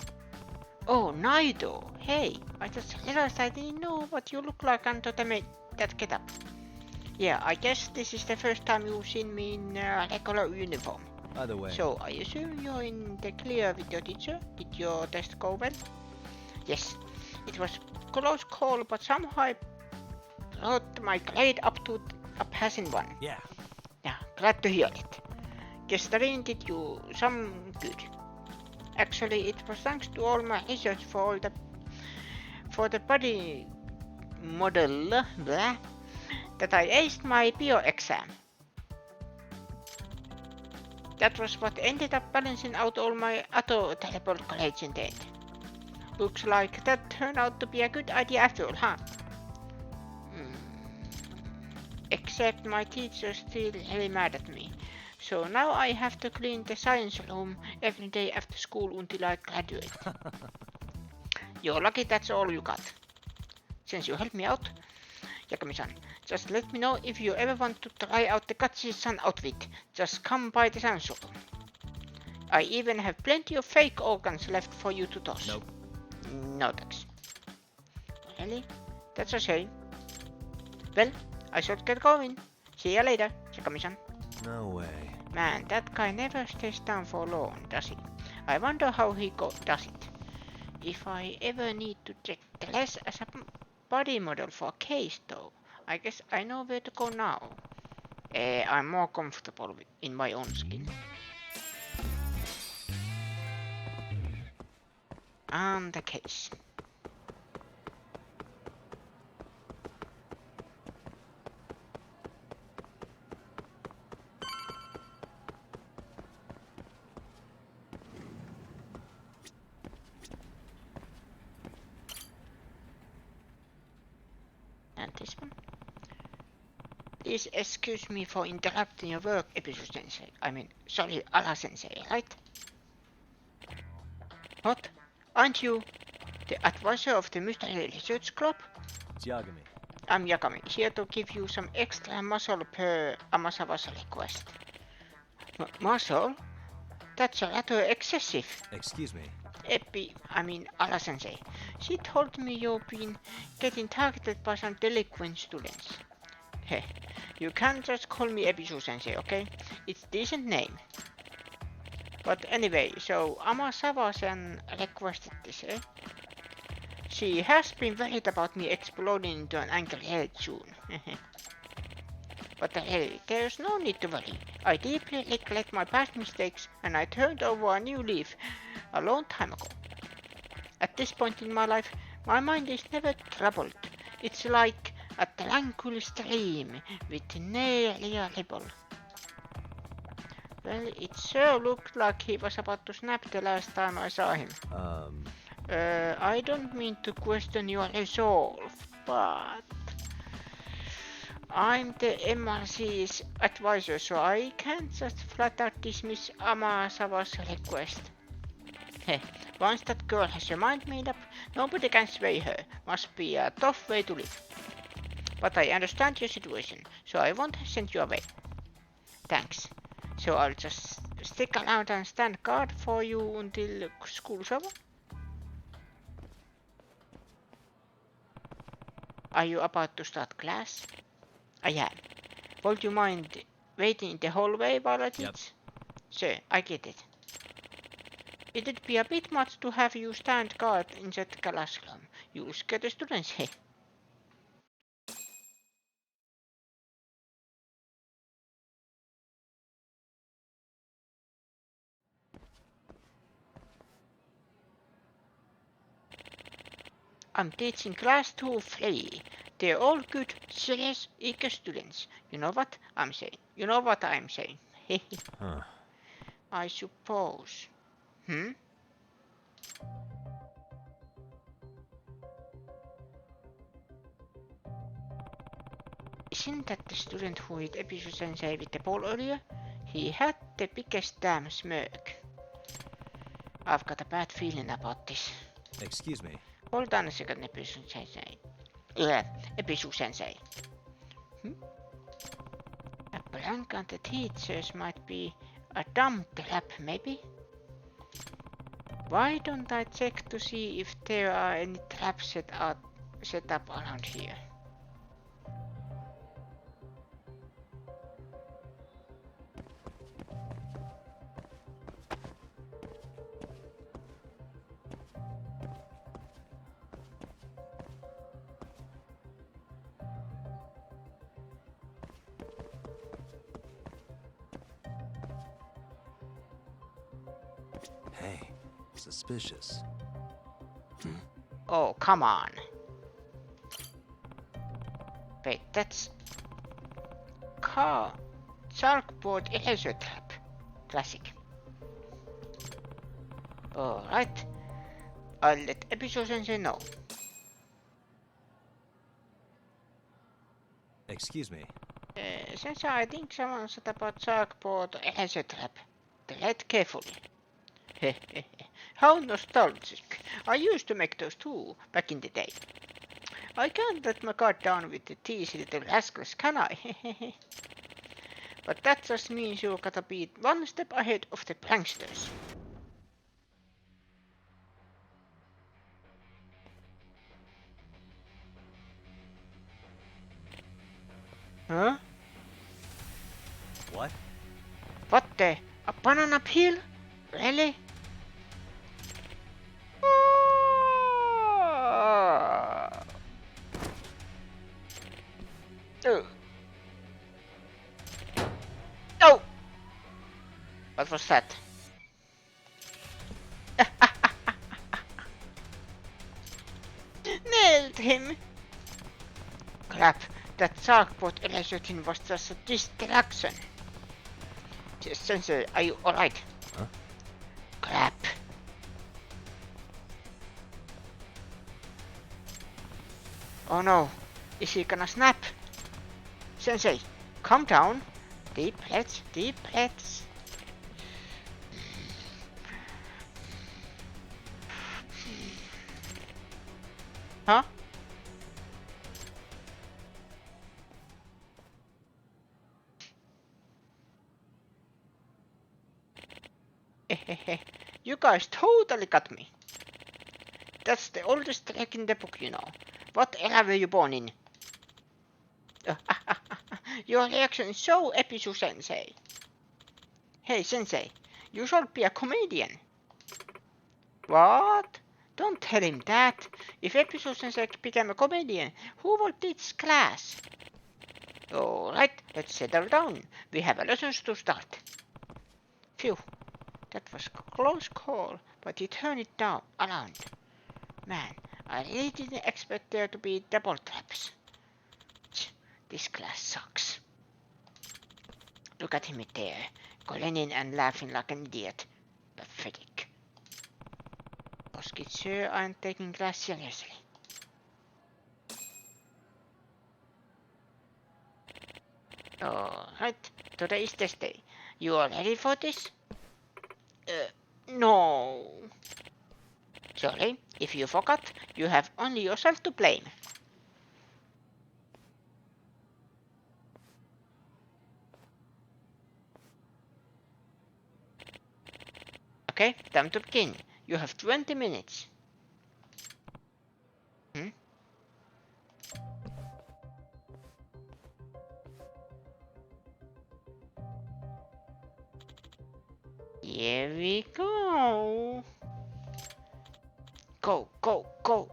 S1: Oh, Naito. Hey, I just realized I didn't know what you look like under that getup. Yeah, I guess this is the first time you've seen me in a regular uniform.
S2: By the way,
S1: So, I assume you're in the clear with your teacher? Did your test go well? Yes, it was a close call, but somehow I brought my grade up to a passing one.
S6: Yeah.
S1: Yeah, glad to hear it. Guess the rain did you some good. Actually, it was thanks to all my research for the body model blah, that I aced my bio exam. That was what ended up balancing out all my other terrible grades in the end. Looks like that turned out to be a good idea after all, huh? Except my teacher's still really mad at me. So now I have to clean the science room every day after school until I graduate. You're lucky that's all you got. Since you helped me out, Yakami-san, just let me know if you ever want to try out the Katsushi-san outfit. Just come by the science room. I even have plenty of fake organs left for you to toss.
S2: Nope.
S1: No thanks. Really? That's a shame. Well, I should get going. See you later, Yakami-san.
S2: No way.
S1: Man, that guy never stays down for long, does he? I wonder how he does it. If I ever need to check the dress as a body model for a case though, I guess I know where to go now. I'm more comfortable in my own skin. And the case. And this one. Please excuse me for interrupting your work, Ebisu-sensei. Sorry, Ala-sensei, right? What? Aren't you the advisor of the Mystery Research Club?
S2: It's Yagami.
S1: I'm Yakami, here to give you some extra muscle per Amasawa's request. Muscle? That's rather excessive.
S2: Excuse me.
S1: Ala-sensei. She told me you've been getting targeted by some delinquent students. Hey, you can't just call me Ebisu-sensei, okay? It's a decent name. But anyway, so Amasawa-san requested this, eh? She has been worried about me exploding into an angry head soon. But hey, there's no need to worry. I deeply regret my past mistakes and I turned over a new leaf a long time ago. At this point in my life, my mind is never troubled. It's like a tranquil stream with no real ripple. Well, it sure looked like he was about to snap the last time I saw him. I don't mean to question your resolve, but I'm the MRC's advisor, so I can't just flat out dismiss Amasawa's request. Hey, once that girl has her mind made up, nobody can sway her. Must be a tough way to live. But I understand your situation, so I won't send you away. Thanks. So I'll just stick around and stand guard for you until school's over? Are you about to start class? I am. Would you mind waiting in the hallway while I teach?
S2: Yep.
S1: Sure, I get it. It'd be a bit much to have you stand guard in that classroom. You'll scare the students, hey. I'm teaching class 2-3. They're all good, serious, eager students. You know what I'm saying? You know what I'm saying?
S2: Huh.
S1: I suppose. Isn't that the student who hit Ebisu-sensei with the ball earlier? He had the biggest damn smirk. I've got a bad feeling about this.
S2: Excuse me.
S1: Hold on a second, Episu-sensei. Yeah, Episu-sensei. A prank on the teachers might be a dumb trap, maybe? Why don't I check to see if there are any traps set up around here?
S2: Hey, suspicious.
S1: Oh, come on. Wait, that's... Chalkboard eraser trap. Classic. Alright. I'll let Episu-sensei know.
S2: Excuse me.
S1: Sensei, I think someone said about chalkboard eraser trap. Tread carefully. How nostalgic. I used to make those too, back in the day. I can't let my guard down with these little rascals, can I? But that just means you gotta be one step ahead of the pranksters. Huh?
S2: What?
S1: What the? A banana peel? Really? Oh. No! What was that? Nailed him! Crap, that chalkboard eraser thing was just a distraction. Sensei, are you alright?
S2: Huh?
S1: Crap. Oh no, is he gonna snap? Sensei, calm down. Deep breaths, deep breaths. Huh? You guys totally got me. That's the oldest trick in the book, you know. What era were you born in? Your reaction is so Episu-sensei. Hey, Sensei, you should be a comedian. What? Don't tell him that. If Episu-sensei became a comedian, who would teach class? Alright, let's settle down. We have lessons to start. Phew, that was a close call, but he turned it down around. Man, I really didn't expect there to be double traps. This class sucks. Look at him there, grinning and laughing like an idiot. Pathetic. Those kids sure aren't taking class seriously. Alright, today is test day. You all ready for this? No. Sorry, if you forgot, you have only yourself to blame. Okay, time to begin. You have 20 minutes. Here we go. Go, go, go.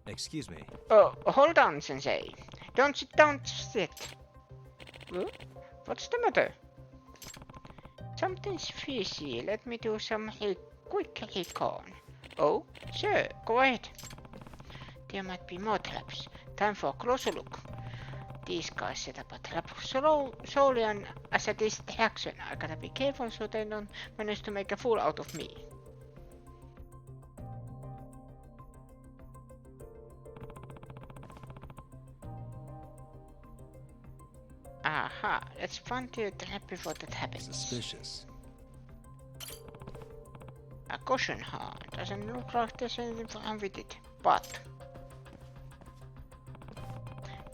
S2: Excuse me.
S1: Oh, hold on, Sensei. Don't sit down just yet. What's the matter? Something's fishy. Let me do some quick recon. Oh, sure, go ahead. There might be more traps. Time for a closer look. These guys set up a trap solely as a distraction. I gotta be careful so they don't manage to make a fool out of me. Aha, let's find the trap before that happens.
S2: Suspicious.
S1: A cushion, huh? Doesn't look like there's anything wrong with it, but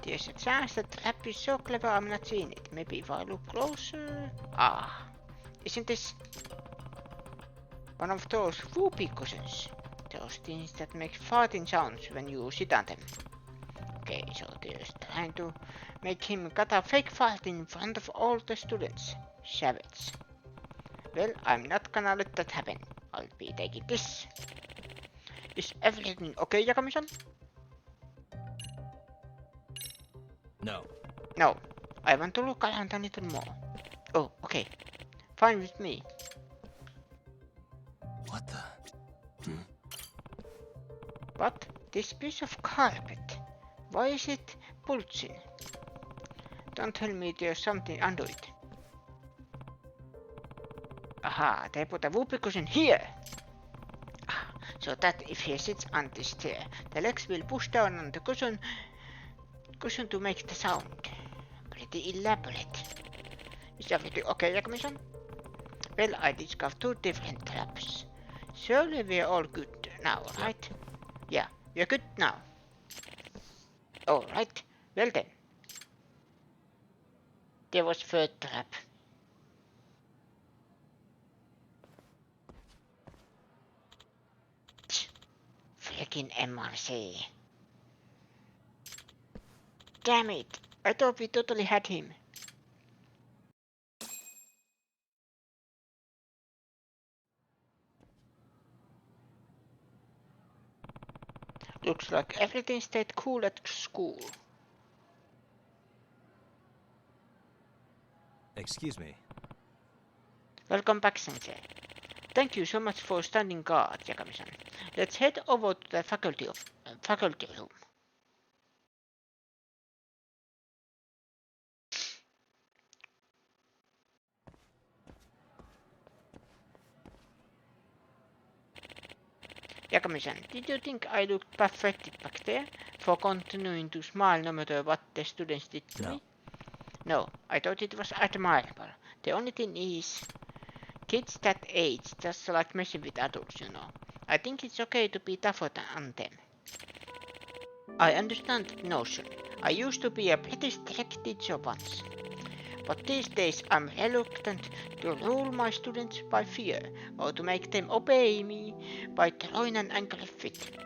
S1: there's a chance that the trap is so clever I'm not seeing it. Maybe if I look closer. Ah, isn't this one of those whoopee cushions? Those things that make farting sounds when you sit on them. Okay, so there's trying to make him cut a fake fart in front of all the students. Savage. Well, I'm not gonna let that happen. I'll be taking this. Is everything okay, Yakami-san?
S2: No.
S1: No. I want to look around a little more. Oh, okay. Fine with me.
S2: What the?
S1: But this piece of carpet, why is it bulging? Don't tell me there's something under it. Aha, they put a whoopee cushion here. So that if he sits on this chair, the legs will push down on the cushion to make the sound. Pretty elaborate. Is everything okay, Yakami-san? Well, I discovered 2 different traps. Surely we're all good now, right? Yeah, we're good now. Alright, well then. There was 3rd trap. Freaking MRC. Damn it! I thought we totally had him. Looks like everything stayed cool at school.
S2: Excuse me.
S1: Welcome back, Sensei. Thank you so much for standing guard, Yakami-san. Let's head over to the faculty room. Yakami-san, did you think I looked pathetic back there for continuing to smile no matter what the students did to me? No, I thought it was admirable. The only thing is, kids that age just like messing with adults, you know. I think it's okay to be tougher on them. I understand that notion. I used to be a pretty strict teacher once. But these days I'm reluctant to rule my students by fear or to make them obey me by throwing an angry fit.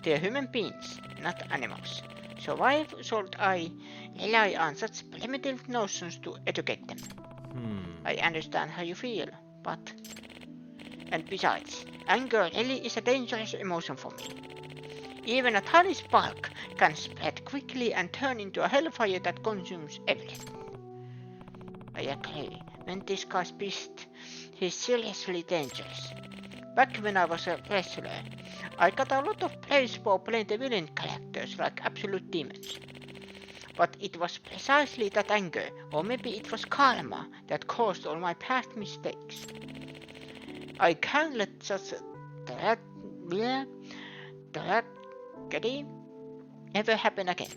S1: They're human beings, not animals. So why should I rely on such primitive notions to educate them? I understand how you feel, but... And besides, anger really is a dangerous emotion for me. Even a tiny spark can spread quickly and turn into a hellfire that consumes everything. I agree. When this guy's pissed, he's seriously dangerous. Back when I was a wrestler, I got a lot of praise for playing the villain characters like absolute demons. But it was precisely that anger, or maybe it was karma, that caused all my past mistakes. I can't let such a tragedy ever happen again.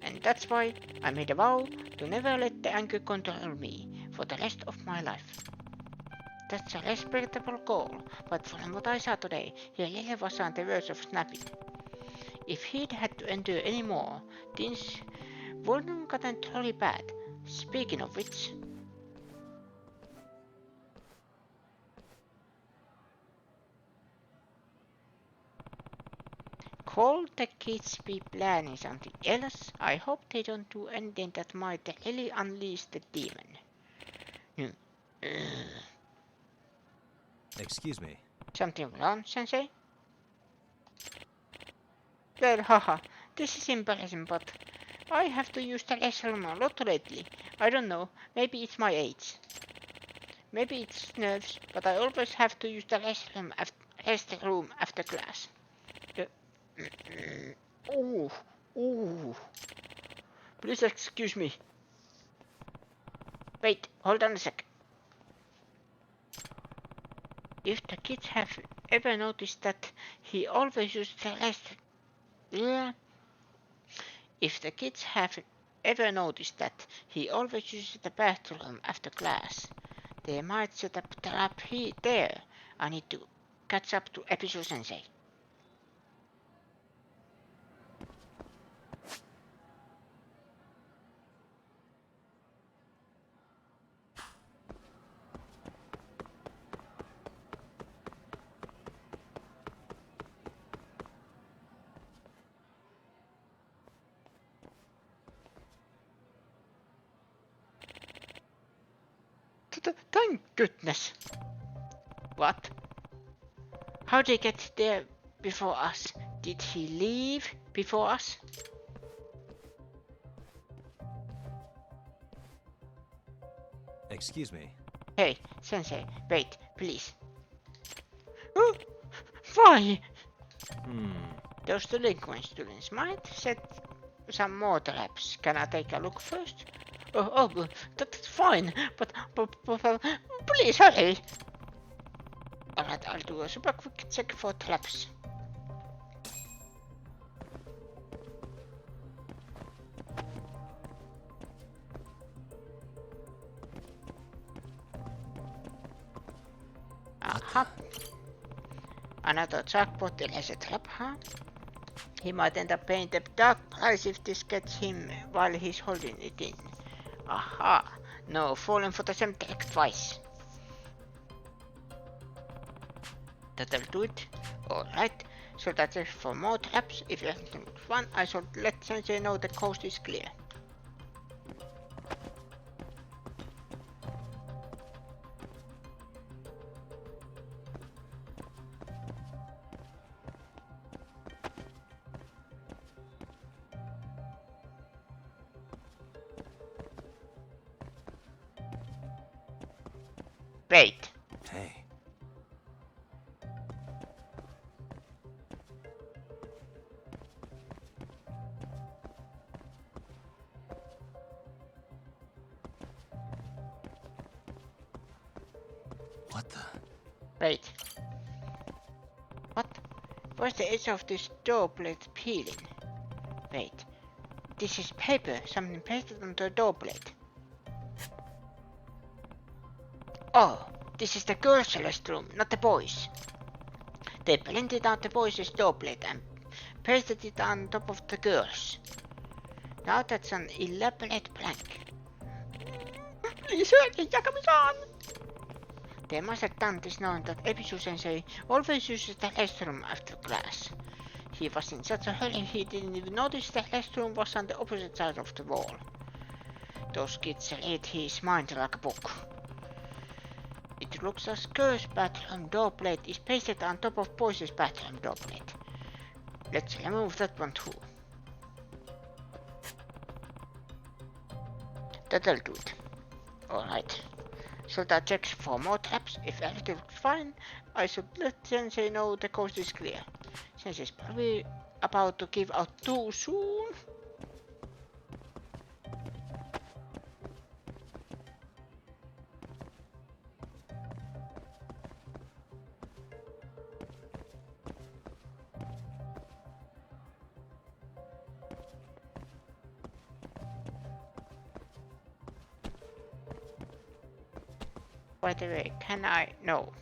S1: And that's why I made a vow to never let the anger control me for the rest of my life. That's a respectable goal, but from what I saw today, he really was on the verge of snapping. If he'd had to endure any more, things wouldn't gotten truly bad. Speaking of which... Call the kids be planning something else. I hope they don't do anything that might really unleash the demon.
S2: Excuse me.
S1: Something wrong, Sensei? Well, haha, this is embarrassing, but I have to use the restroom a lot lately. I don't know, maybe it's my age. Maybe it's nerves, but I always have to use the restroom after class. Ooh. Please excuse me. Wait, hold on a sec. If the kids have ever noticed that he always uses the restroom... If the kids have ever noticed that he always uses the bathroom after class, they might set up trap there. I need to catch up to Episu Sensei. Thank goodness. What? How did he get there before us? Did he leave before us?
S2: Excuse me.
S1: Hey, Sensei, wait, please. Oh, why? Those delinquent students might set some more traps. Can I take a look first? Oh, that's fine, but please hurry. Alright, I'll do a super quick check for traps. Aha. Another jackpot has a trap, huh? He might end up paying the dark price if this gets him while he's holding it in. Aha. No, falling for the same trick twice. That'll do it. Alright, so that's it for more traps. If everything looks fun, I should let Sensei know the coast is clear. Wait.
S2: Hey. What the?
S1: Wait. What? Where's the edge of this door plate peeling? Wait. This is paper. Something pasted onto a door plate. Oh, this is the girls' restroom, not the boys'. They blended out the boys' door plate and pasted it on top of the girls'. Now that's an elaborate prank. Please hurry, Yakami-san! They must have done this knowing that Episu Sensei always uses the restroom after class. He was in such a hurry he didn't even notice the restroom was on the opposite side of the wall. Those kids read his mind like a book. It looks as girls' bathroom door plate is pasted on top of boys' bathroom door plate. Let's remove that one too. That'll do it. Alright. So that checks for more traps. If everything looks fine, I should let Sensei know the coast is clear. Sensei's probably about to give out too soon. By the way, can I? No.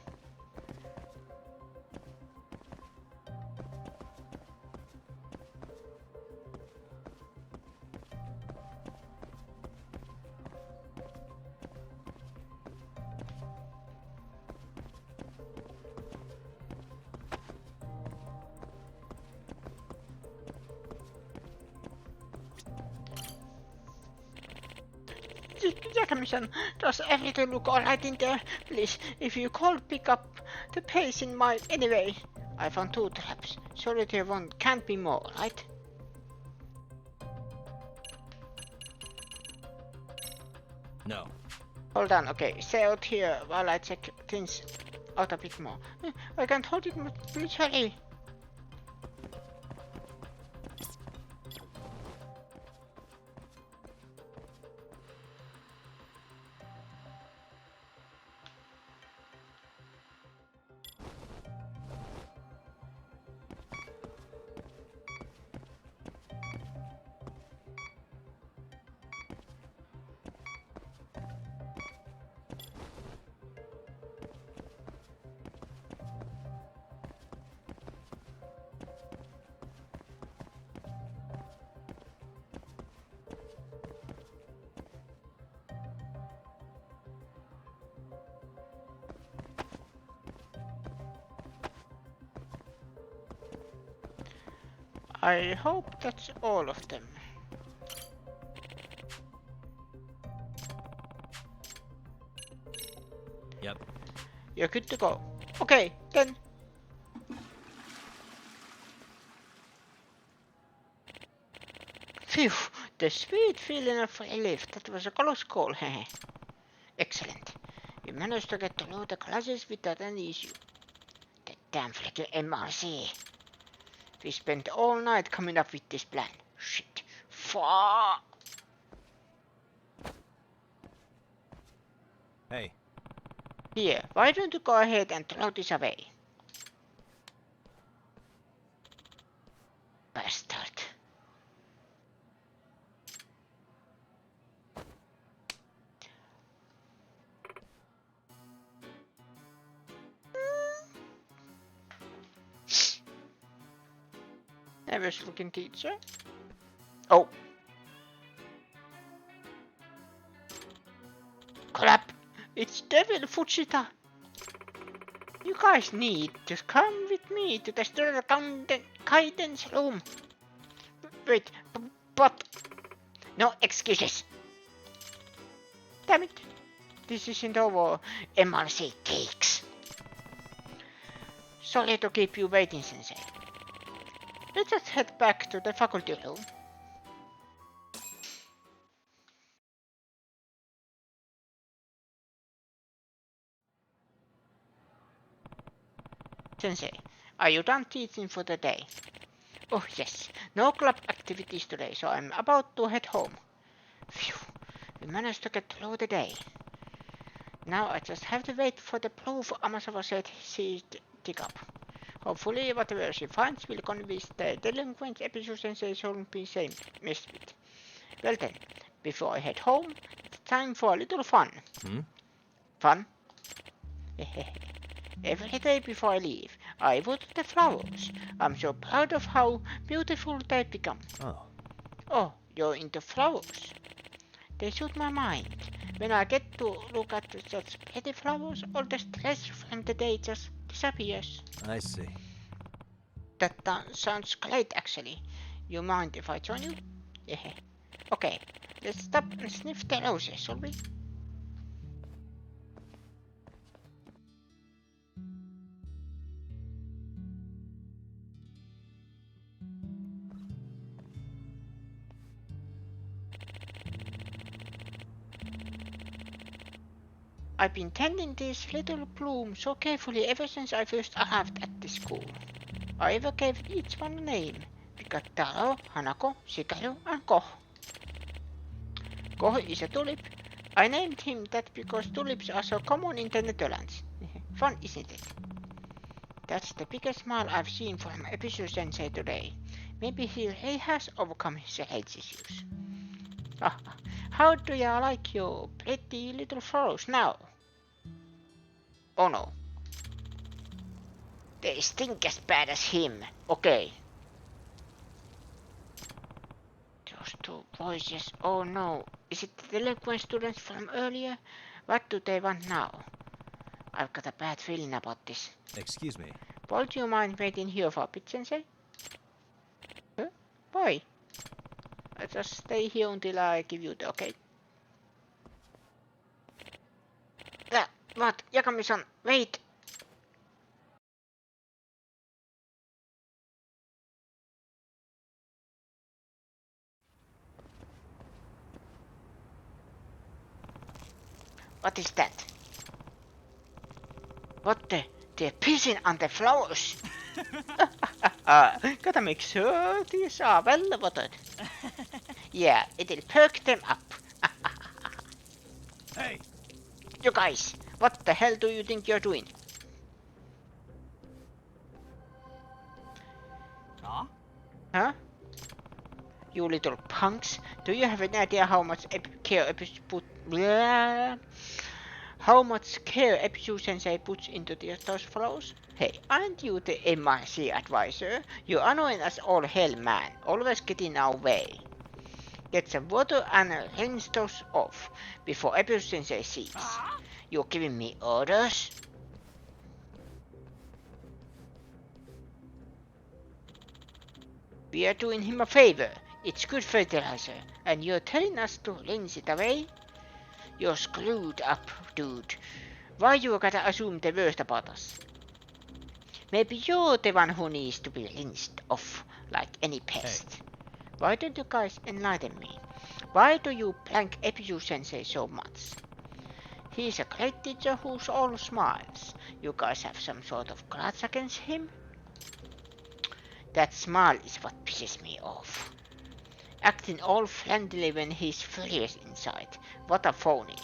S1: Yakami-san, does everything look alright in there? Please, if you could pick up the pace in my... Anyway, I found 2 traps. Solitaire one can't be more, right?
S2: No.
S1: Hold on, okay, stay out here while I check things out a bit more. I can't hold it much, please hurry. I hope that's all of them.
S2: Yep.
S1: You're good to go. Okay, then. Phew, the sweet feeling of relief. That was a close call, heh. Excellent. We managed to get through the classes without any issue. The damn flicker MRC. We spent all night coming up with this plan. Shit. Fuck.
S2: Hey,
S1: Here, why don't you go ahead and throw this away? Bastard. Nervous looking teacher. Oh. Crap! It's Devil Fujita! You guys need to come with me to the Stellar Guidance room. Wait, but... No excuses. Damn it. This isn't over, MRC geeks. Sorry to keep you waiting, Sensei. Let's just head back to the faculty room. Sensei, are you done teaching for the day? Oh yes, no club activities today, so I'm about to head home. Phew, we managed to get through the day. Now I just have to wait for the proof Amasawa said she'd dig up. Hopefully whatever she finds will convince the delinquent episode Sensei shouldn't be messed with. Well then, before I head home, it's time for a little fun. Fun? Every day before I leave, I water the flowers. I'm so proud of how beautiful they become.
S2: Oh.
S1: Oh, you're into flowers? They suit my mind. When I get to look at such pretty flowers, all the stress from the day just disappears.
S2: I see.
S1: That sounds great, actually. You mind if I join you? Yeah. Okay, let's stop and sniff the roses, shall we? I've been tending these little blooms so carefully ever since I first arrived at the school. I even gave each one a name. We got Taro, Hanako, Shikaru, and Koh. Koh is a tulip. I named him that because tulips are so common in the Netherlands. Fun, isn't it? That's the biggest smile I've seen from Episu Sensei today. Maybe he really has overcome his health issues. How do you like your pretty little flowers now? Oh no. They stink as bad as him. Okay. Those two voices. Oh no. Is it the delinquent students from earlier? What do they want now? I've got a bad feeling about this.
S2: Excuse me.
S1: Would you mind waiting here for a bit, Sensei? Huh? Why? I'll just stay here until I give you the okay. What? Yagami-san, wait! What is that? What the? They're pissing on the flowers! Gotta make sure these are well watered. Yeah, it'll perk them up.
S6: Hey!
S1: You guys, what the hell do you think you're doing?
S6: Huh?
S1: Huh? You little punks, do you have an idea how much care Episu Sensei puts into those flowers? Hey, aren't you the MRC advisor? You're annoying us all hell, man. Always get in our way. Get some water and rinse those off before Episu Sensei sees. You're giving me orders? We are doing him a favor. It's good fertilizer, and you're telling us to rinse it away? You're screwed up, dude. Why you gotta assume the worst about us? Maybe you're the one who needs to be rinsed off like any pest. Why don't you guys enlighten me? Why do you prank Episu-sensei so much? He's a great teacher who's all smiles. You guys have some sort of grudge against him? That smile is what pisses me off. Acting all friendly when he's furious inside. What a phony.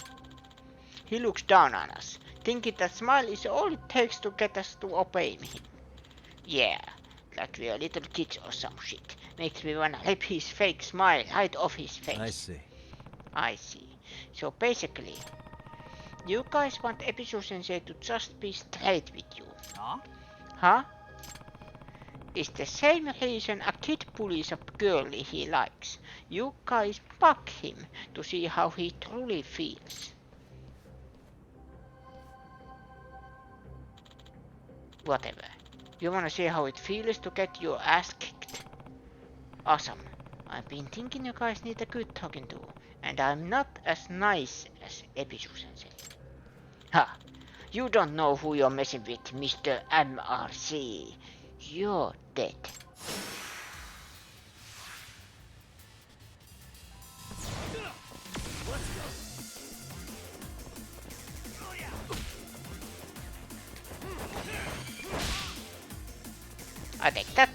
S1: He looks down on us, thinking that smile is all it takes to get us to obey him. Yeah, like we're little kids or some shit. Makes me wanna rip his fake smile right off his face. I see. So basically, you guys want Episu-sensei to just be straight with you. Huh? It's the same reason a kid bullies a girlie he likes. You guys bug him to see how he truly feels. Whatever. You wanna see how it feels to get your ass kicked? Awesome. I've been thinking you guys need a good talking to, and I'm not as nice as Episu-sensei. Ha! You don't know who you're messing with, Mr. MRC. You're dead. I take that.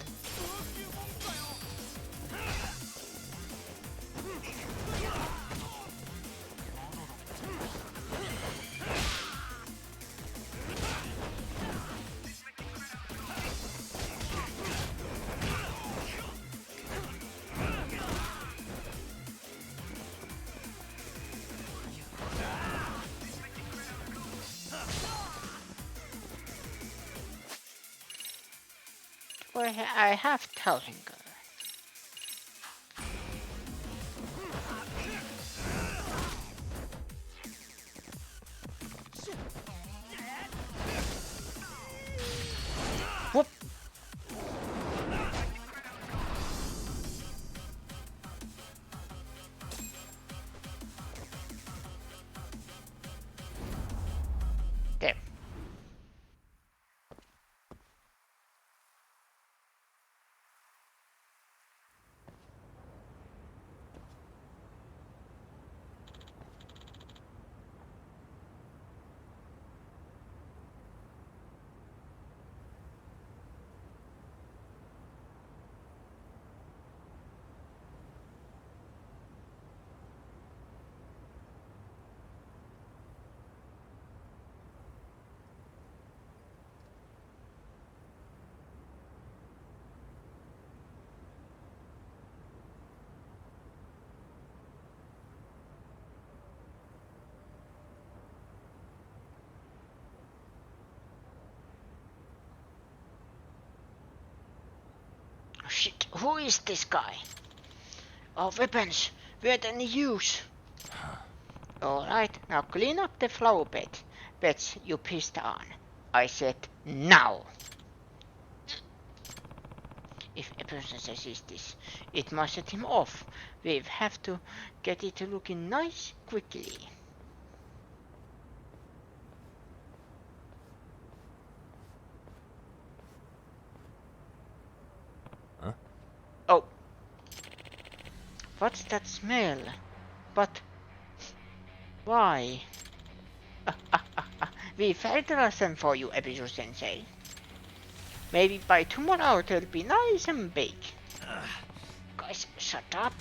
S1: Well, I have Tellinger. Whoop! There. Shit, who is this guy? Our weapons, weren't any use. Alright, now clean up the flower beds you pissed on. I said now. If a person says this, it must set him off. We have to get it looking nice quickly.
S2: Huh?
S1: Oh. What's that smell? But why? We fertilize them for you, Episu-sensei. Maybe by tomorrow they'll be nice and big. Guys, shut up.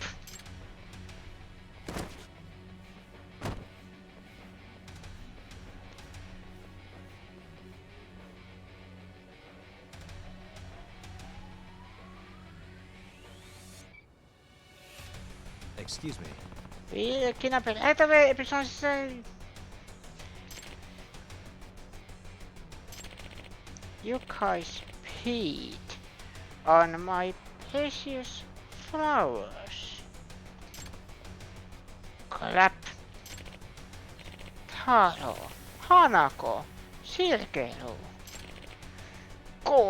S2: Excuse me.
S1: We can up right away, Episu-sensei. You guys peed on my precious flowers. Crap. Taro, Hanako, Shirgeru. Go.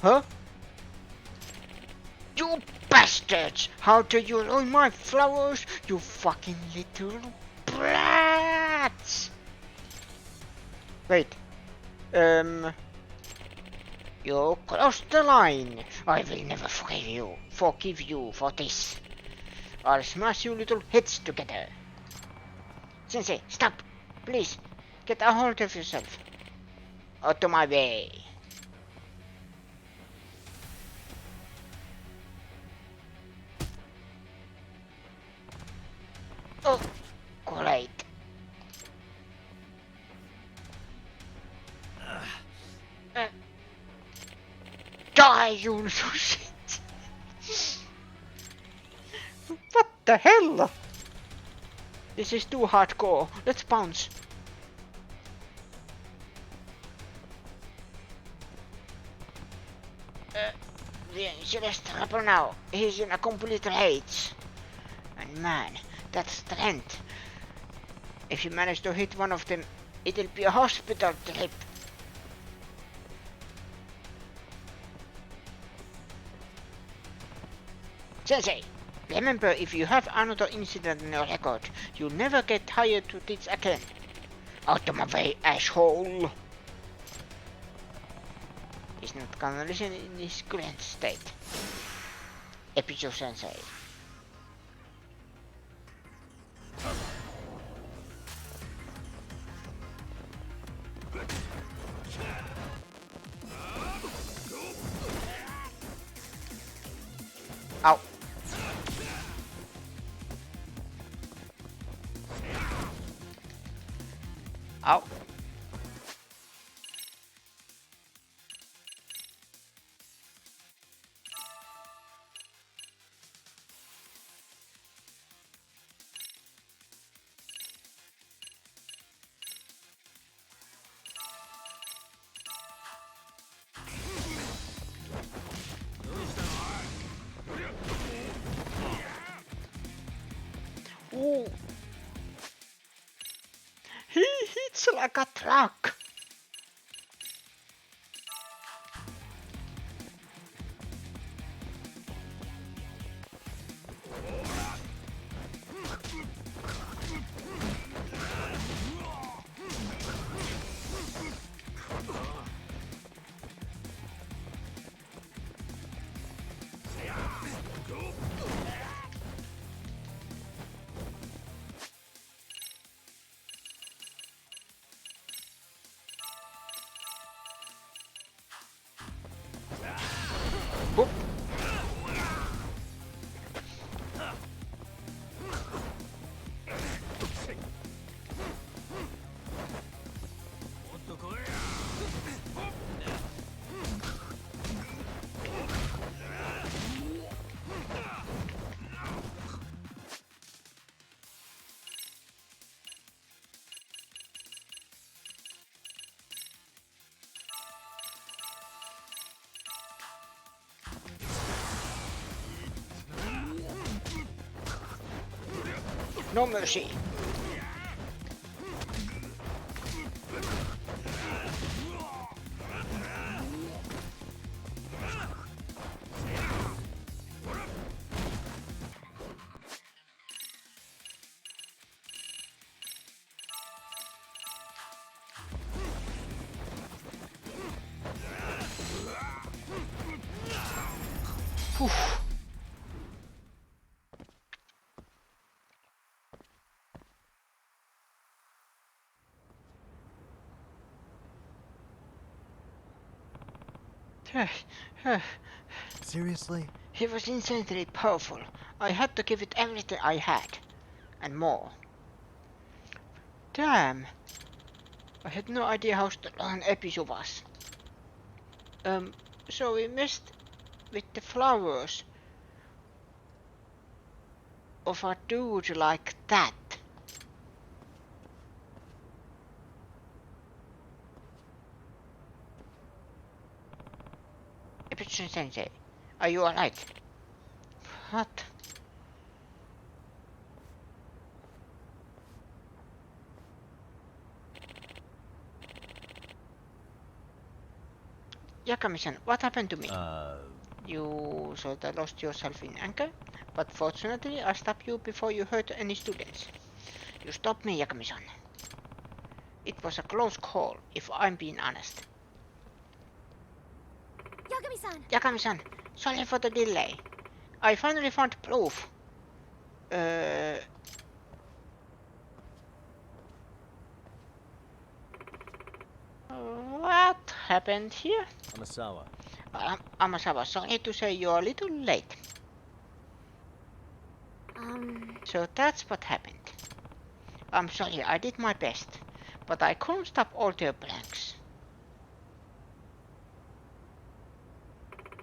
S1: Huh? You bastards! How dare you ruin my flowers, you fucking little brats! Wait. You crossed the line. I will never forgive you for this. I'll smash you little heads together. Sensei, stop! Please, get a hold of yourself. Out of my way. Oh, great. Die, you little shit! What the hell? This is too hardcore. Let's bounce. The Celeste Rapper now. He's in a complete rage. And man, that strength. If you manage to hit one of them, it'll be a hospital trip. Sensei, remember, if you have another incident in your record, you'll never get hired to teach again. Out of my way, asshole! He's not gonna listen in his current state. Episo Sensei. Ow. Ow. Ooh. He hits like a truck. Whoop. No mercy. Whew.
S2: Seriously?
S1: He was insanely powerful. I had to give it everything I had. And more. Damn. I had no idea how strong Episo was. So we messed with the flowers of a dude like that. Episo Sensei, are you alright? What? Yakami-san, what happened to me?
S2: Uh,
S1: You sort of lost yourself in anger, but fortunately I stopped you before you hurt any students. You stopped me, Yakami-san. It was a close call, if I'm being honest.
S7: Yagami-san!
S1: Yakami-san, sorry for the delay. I finally found proof. What happened here?
S2: Amasawa.
S1: Amasawa, sorry to say you're a little late. So that's what happened. I'm sorry, I did my best, but I couldn't stop all their pranks.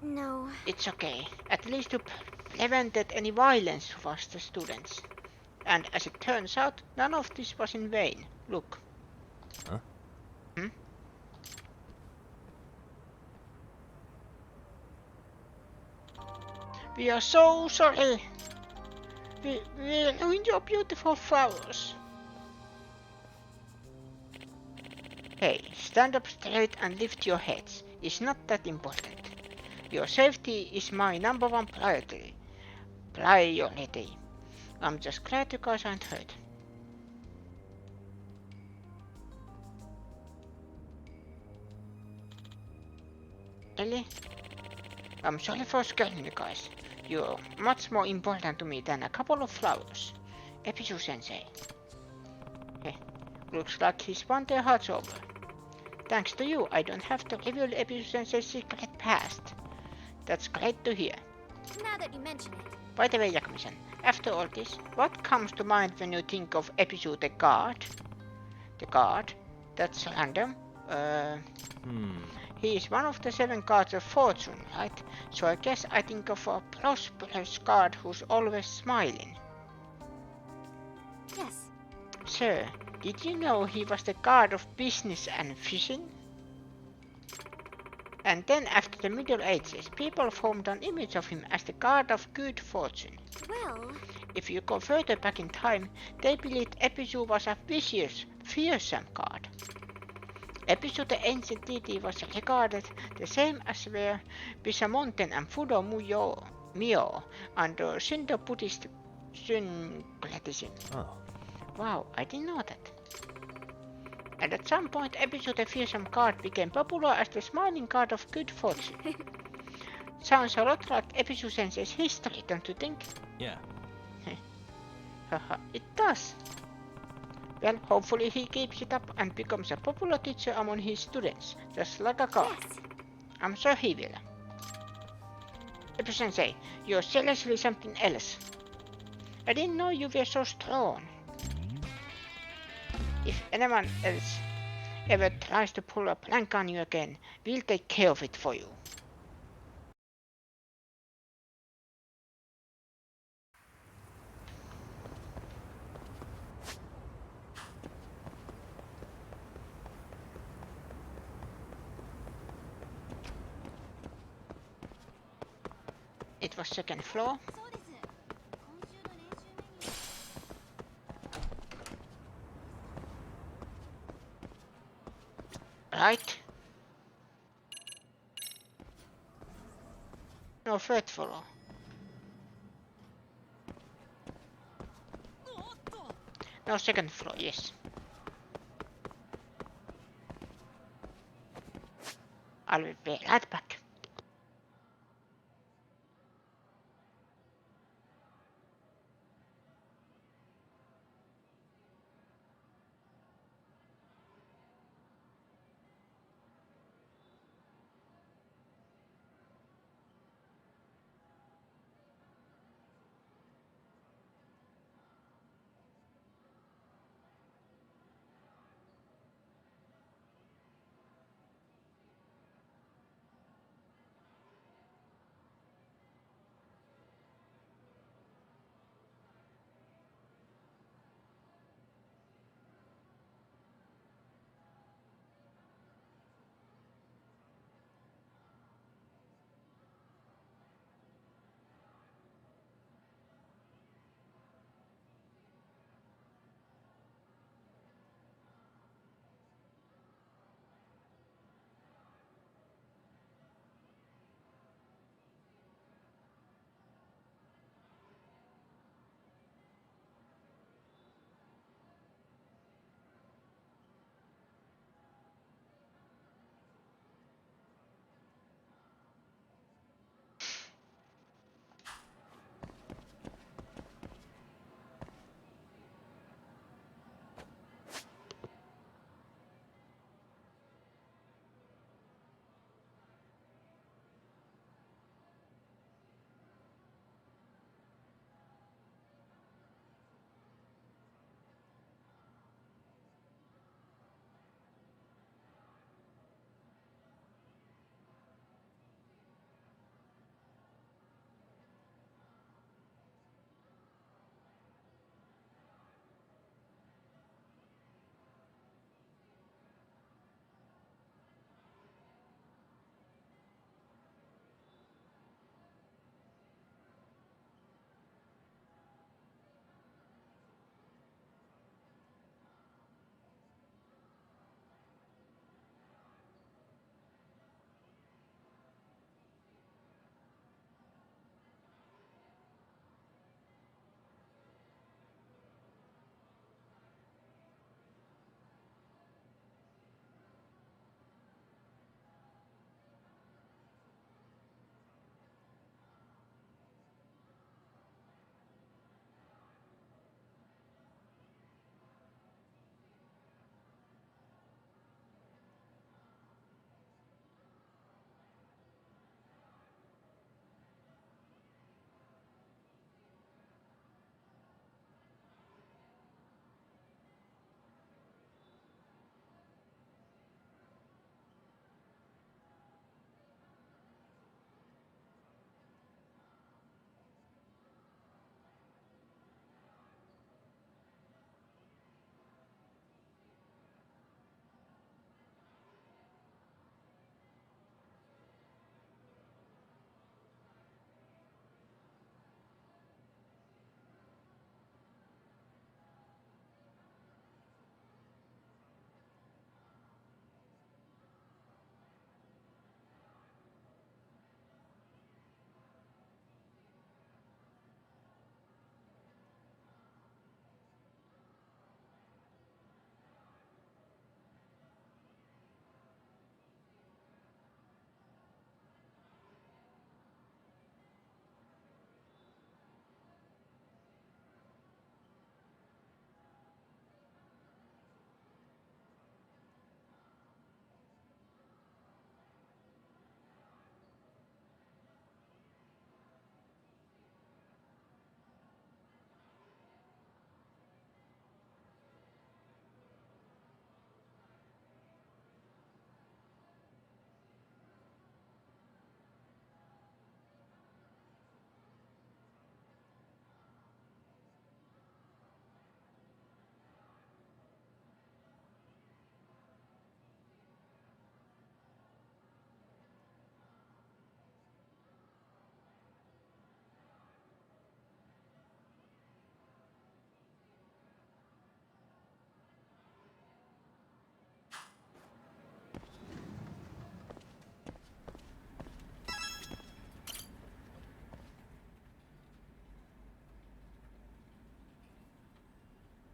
S7: No.
S1: It's okay. At least you prevented any violence towards the students. And as it turns out, none of this was in vain. Look.
S2: Huh?
S1: Hmm? We are so sorry. We ruined your beautiful flowers. Hey, stand up straight and lift your heads. It's not that important. Your safety is my number one priority. Priority. I'm just glad you guys aren't hurt. Really? I'm sorry for scaring you guys. You're much more important to me than a couple of flowers. Episu-sensei. Heh, looks like he's won their hearts over. Thanks to you, I don't have to reveal Episu-sensei's secret past. That's great to hear.
S7: Now that you mention it.
S1: By the way, Yakami-san, after all this, what comes to mind when you think of Episu the Guard? The Guard? That's random. He is one of the 7 guards of fortune, right? So I guess I think of a prosperous guard who's always smiling.
S7: Yes.
S1: Sir, did you know he was the guard of business and fishing? And then after the Middle Ages, people formed an image of him as the guard of good fortune.
S7: Well...
S1: If you go further back in time, they believed Episu was a vicious, fearsome god. Episu the ancient deity was regarded the same as were Bishamonten and Fudo Myo under Shinto-Buddhist syncretism.
S2: Oh.
S1: Wow, I didn't know that. And at some point, Episu the fearsome god became popular as the smiling god of good fortune. Sounds a lot like Episu-sensei's history, don't you think?
S2: Yeah.
S1: Haha, it does. Well, hopefully he keeps it up and becomes a popular teacher among his students, just like a god.
S7: Yes.
S1: I'm sure he will. Episu-sensei, you're seriously something else. I didn't know you were so strong. If anyone else ever tries to pull a prank on you again, we'll take care of it for you. It was second floor. Right? No, third floor. No, second floor, yes. I'll be right back.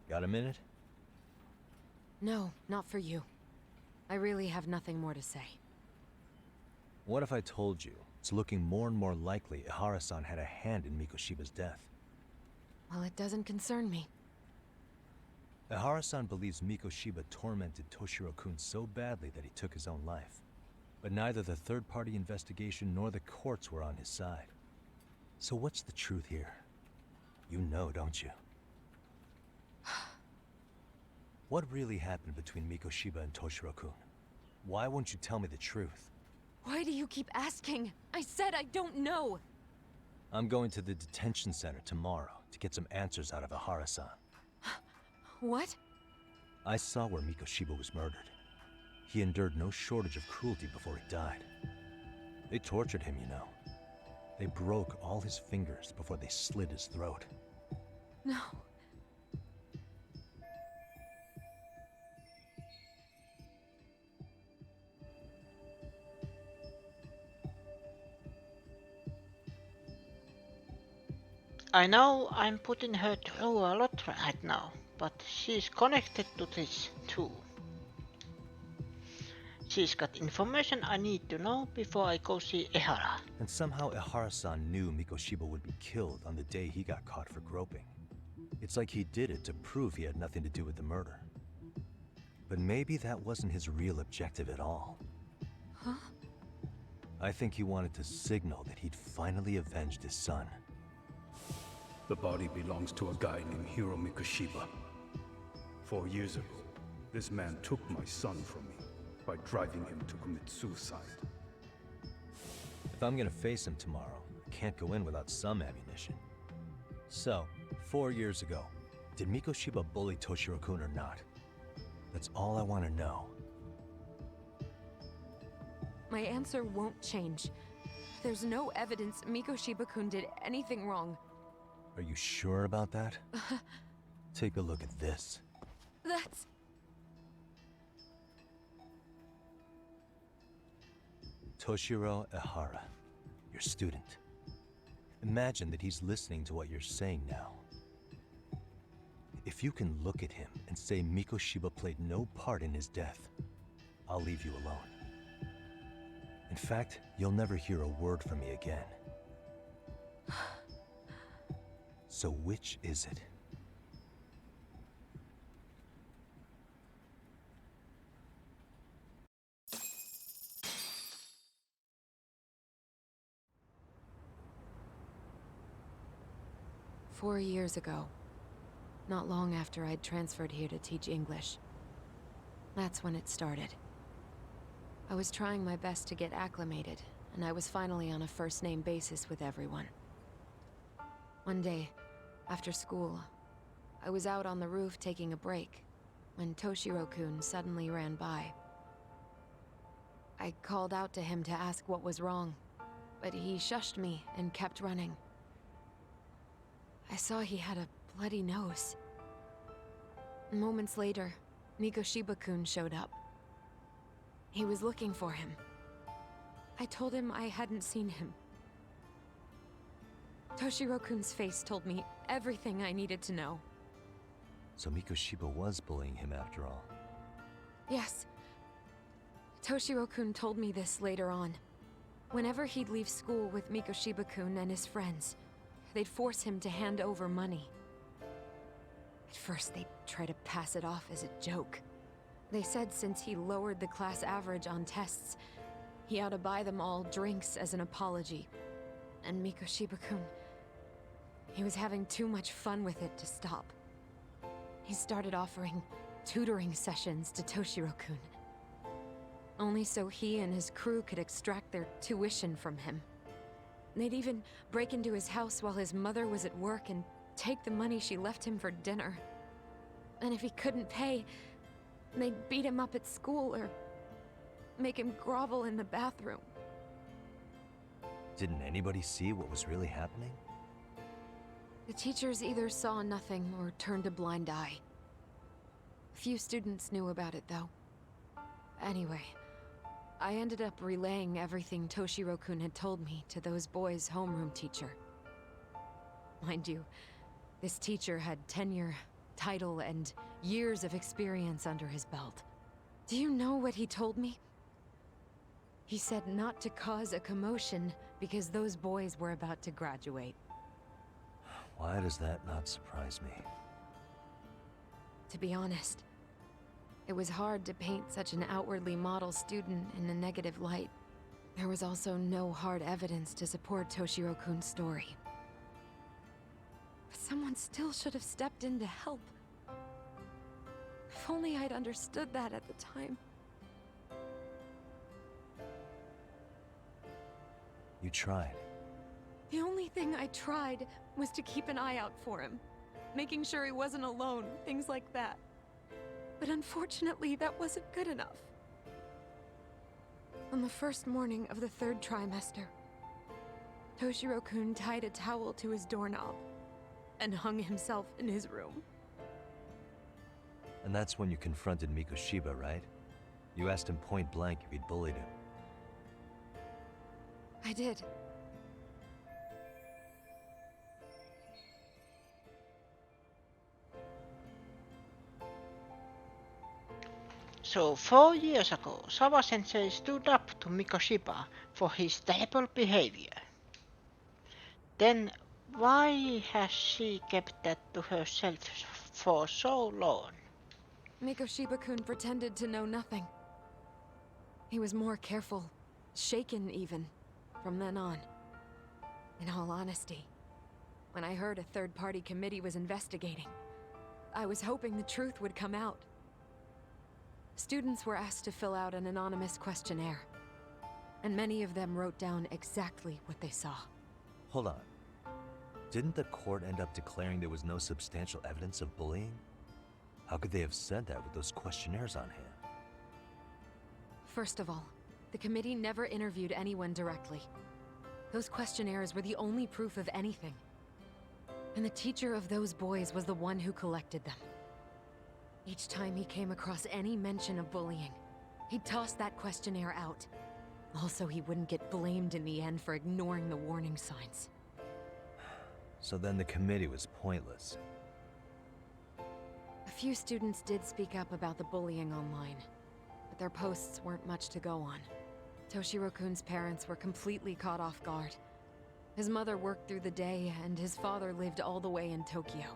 S2: Got a minute?
S8: No, not for you. I really have nothing more to say.
S2: What if I told you it's looking more and more likely Ihara-san had a hand in Mikoshiba's death?
S8: Well, it doesn't concern me.
S2: Ihara-san believes Mikoshiba tormented Toshiro-kun so badly that he took his own life. But neither the third-party investigation nor the courts were on his side. So what's the truth here? You know, don't you? What really happened between Mikoshiba and Toshiro-kun? Why won't you tell me the truth?
S8: Why do you keep asking? I said I don't know!
S2: I'm going to the detention center tomorrow to get some answers out of Ihara-san.
S8: What?
S2: I saw where Mikoshiba was murdered. He endured no shortage of cruelty before he died. They tortured him, you know. They broke all his fingers before they slit his throat.
S8: No.
S1: I know I'm putting her through a lot right now, but she's connected to this too. She's got information I need to know before I go see Ehara.
S2: And somehow Ihara-san knew Mikoshiba would be killed on the day he got caught for groping. It's like he did it to prove he had nothing to do with the murder. But maybe that wasn't his real objective at all.
S8: Huh?
S2: I think he wanted to signal that he'd finally avenged his son.
S6: The body belongs to a guy named Hiro Mikoshiba. 4 years ago, this man took my son from me by driving him to commit suicide.
S2: If I'm gonna face him tomorrow, I can't go in without some ammunition. So, 4 years ago, did Mikoshiba bully Toshiro-kun or not? That's all I want to know.
S8: My answer won't change. There's no evidence Mikoshiba-kun did anything wrong.
S2: Are you sure about that? Take a look at this.
S8: That's...
S2: Toshiro Ehara, your student. Imagine that he's listening to what you're saying now. If you can look at him and say Mikoshiba played no part in his death, I'll leave you alone. In fact, you'll never hear a word from me again. So which is it?
S8: "4 years ago, not long after I'd transferred here to teach English. That's when it started. I was trying my best to get acclimated, and I was finally on a first-name basis with everyone. One day, after school, I was out on the roof taking a break, when Toshiro-kun suddenly ran by. I called out to him to ask what was wrong, but he shushed me and kept running. I saw he had a bloody nose. Moments later, Mikoshiba-kun showed up. He was looking for him. I told him I hadn't seen him. Toshiro-kun's face told me everything I needed to know.
S2: So Mikoshiba was bullying him after all.
S8: Yes. Toshiro-kun told me this later on. Whenever he'd leave school with Mikoshiba-kun and his friends, they'd force him to hand over money. At first, they'd try to pass it off as a joke. They said since he lowered the class average on tests, he ought to buy them all drinks as an apology. And Mikoshiba-kun, he was having too much fun with it to stop. He started offering tutoring sessions to Toshiro-kun. Only so he and his crew could extract their tuition from him. They'd even break into his house while his mother was at work and take the money she left him for dinner. And if he couldn't pay, they'd beat him up at school or make him grovel in the bathroom.
S2: Didn't anybody see what was really happening?
S8: The teachers either saw nothing or turned a blind eye. Few students knew about it, though. Anyway, I ended up relaying everything Toshiro-kun had told me to those boys' homeroom teacher. Mind you, this teacher had tenure title and years of experience under his belt. Do you know what he told me? He said not to cause a commotion because those boys were about to graduate.
S2: Why does that not surprise me?
S8: To be honest, it was hard to paint such an outwardly model student in a negative light. There was also no hard evidence to support Toshiro-kun's story. But someone still should have stepped in to help. If only I'd understood that at the time.
S2: You tried.
S8: The only thing I tried was to keep an eye out for him, making sure he wasn't alone, things like that. But unfortunately, that wasn't good enough. On the first morning of the 3rd trimester, Toshiro-kun tied a towel to his doorknob and hung himself in his room.
S2: And that's when you confronted Mikoshiba, right? You asked him point blank if he'd bullied him.
S8: I did.
S1: So 4 years ago, Sawa-sensei stood up to Mikoshiba for his terrible behavior. Then why has she kept that to herself for so long?
S8: Mikoshiba-kun pretended to know nothing. He was more careful, shaken even, from then on. In all honesty, when I heard a third-party committee was investigating, I was hoping the truth would come out. Students were asked to fill out an anonymous questionnaire, and many of them wrote down exactly what they saw.
S2: Hold on. Didn't the court end up declaring there was no substantial evidence of bullying? How could they have said that with those questionnaires on hand?
S8: First of all, the committee never interviewed anyone directly. Those questionnaires were the only proof of anything. And the teacher of those boys was the one who collected them. Each time he came across any mention of bullying, he'd toss that questionnaire out. Also, he wouldn't get blamed in the end for ignoring the warning signs.
S2: So then the committee was pointless.
S8: A few students did speak up about the bullying online, but their posts weren't much to go on. Toshiro-kun's parents were completely caught off guard. His mother worked through the day, and his father lived all the way in Tokyo.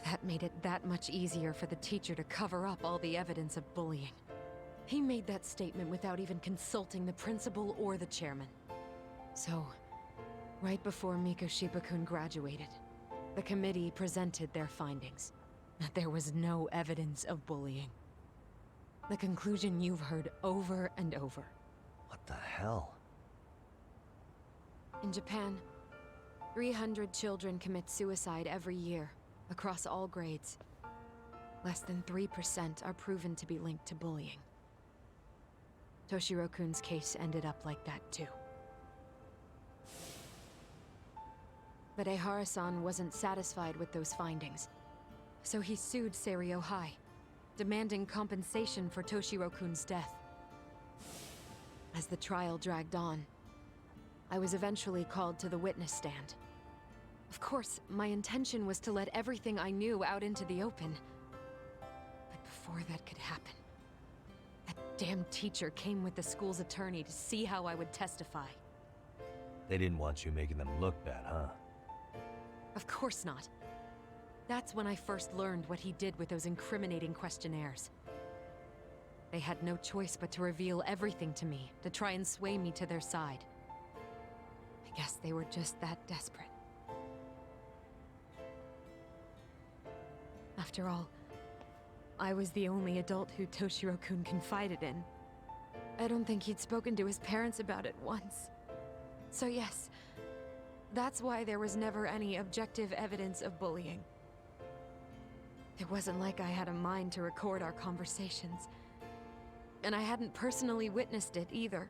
S8: That made it that much easier for the teacher to cover up all the evidence of bullying. He made that statement without even consulting the principal or the chairman. So, right before Mikoshiba-kun graduated, the committee presented their findings. That there was no evidence of bullying. The conclusion you've heard over and over.
S2: What the hell?
S8: In Japan, 300 children commit suicide every year, across all grades. Less than 3% are proven to be linked to bullying. Toshiro-kun's case ended up like that too. But Ehara-san wasn't satisfied with those findings, so he sued Seiryo High, demanding compensation for Toshiro-kun's death. As the trial dragged on, I was eventually called to the witness stand. Of course, my intention was to let everything I knew out into the open. But before that could happen, that damn teacher came with the school's attorney to see how I would testify.
S2: They didn't want you making them look bad, huh?
S8: Of course not. That's when I first learned what he did with those incriminating questionnaires. They had no choice but to reveal everything to me, to try and sway me to their side. I guess they were just that desperate. After all, I was the only adult who Toshiro-kun confided in. I don't think he'd spoken to his parents about it once. So yes, that's why there was never any objective evidence of bullying. It wasn't like I had a mind to record our conversations. And I hadn't personally witnessed it either.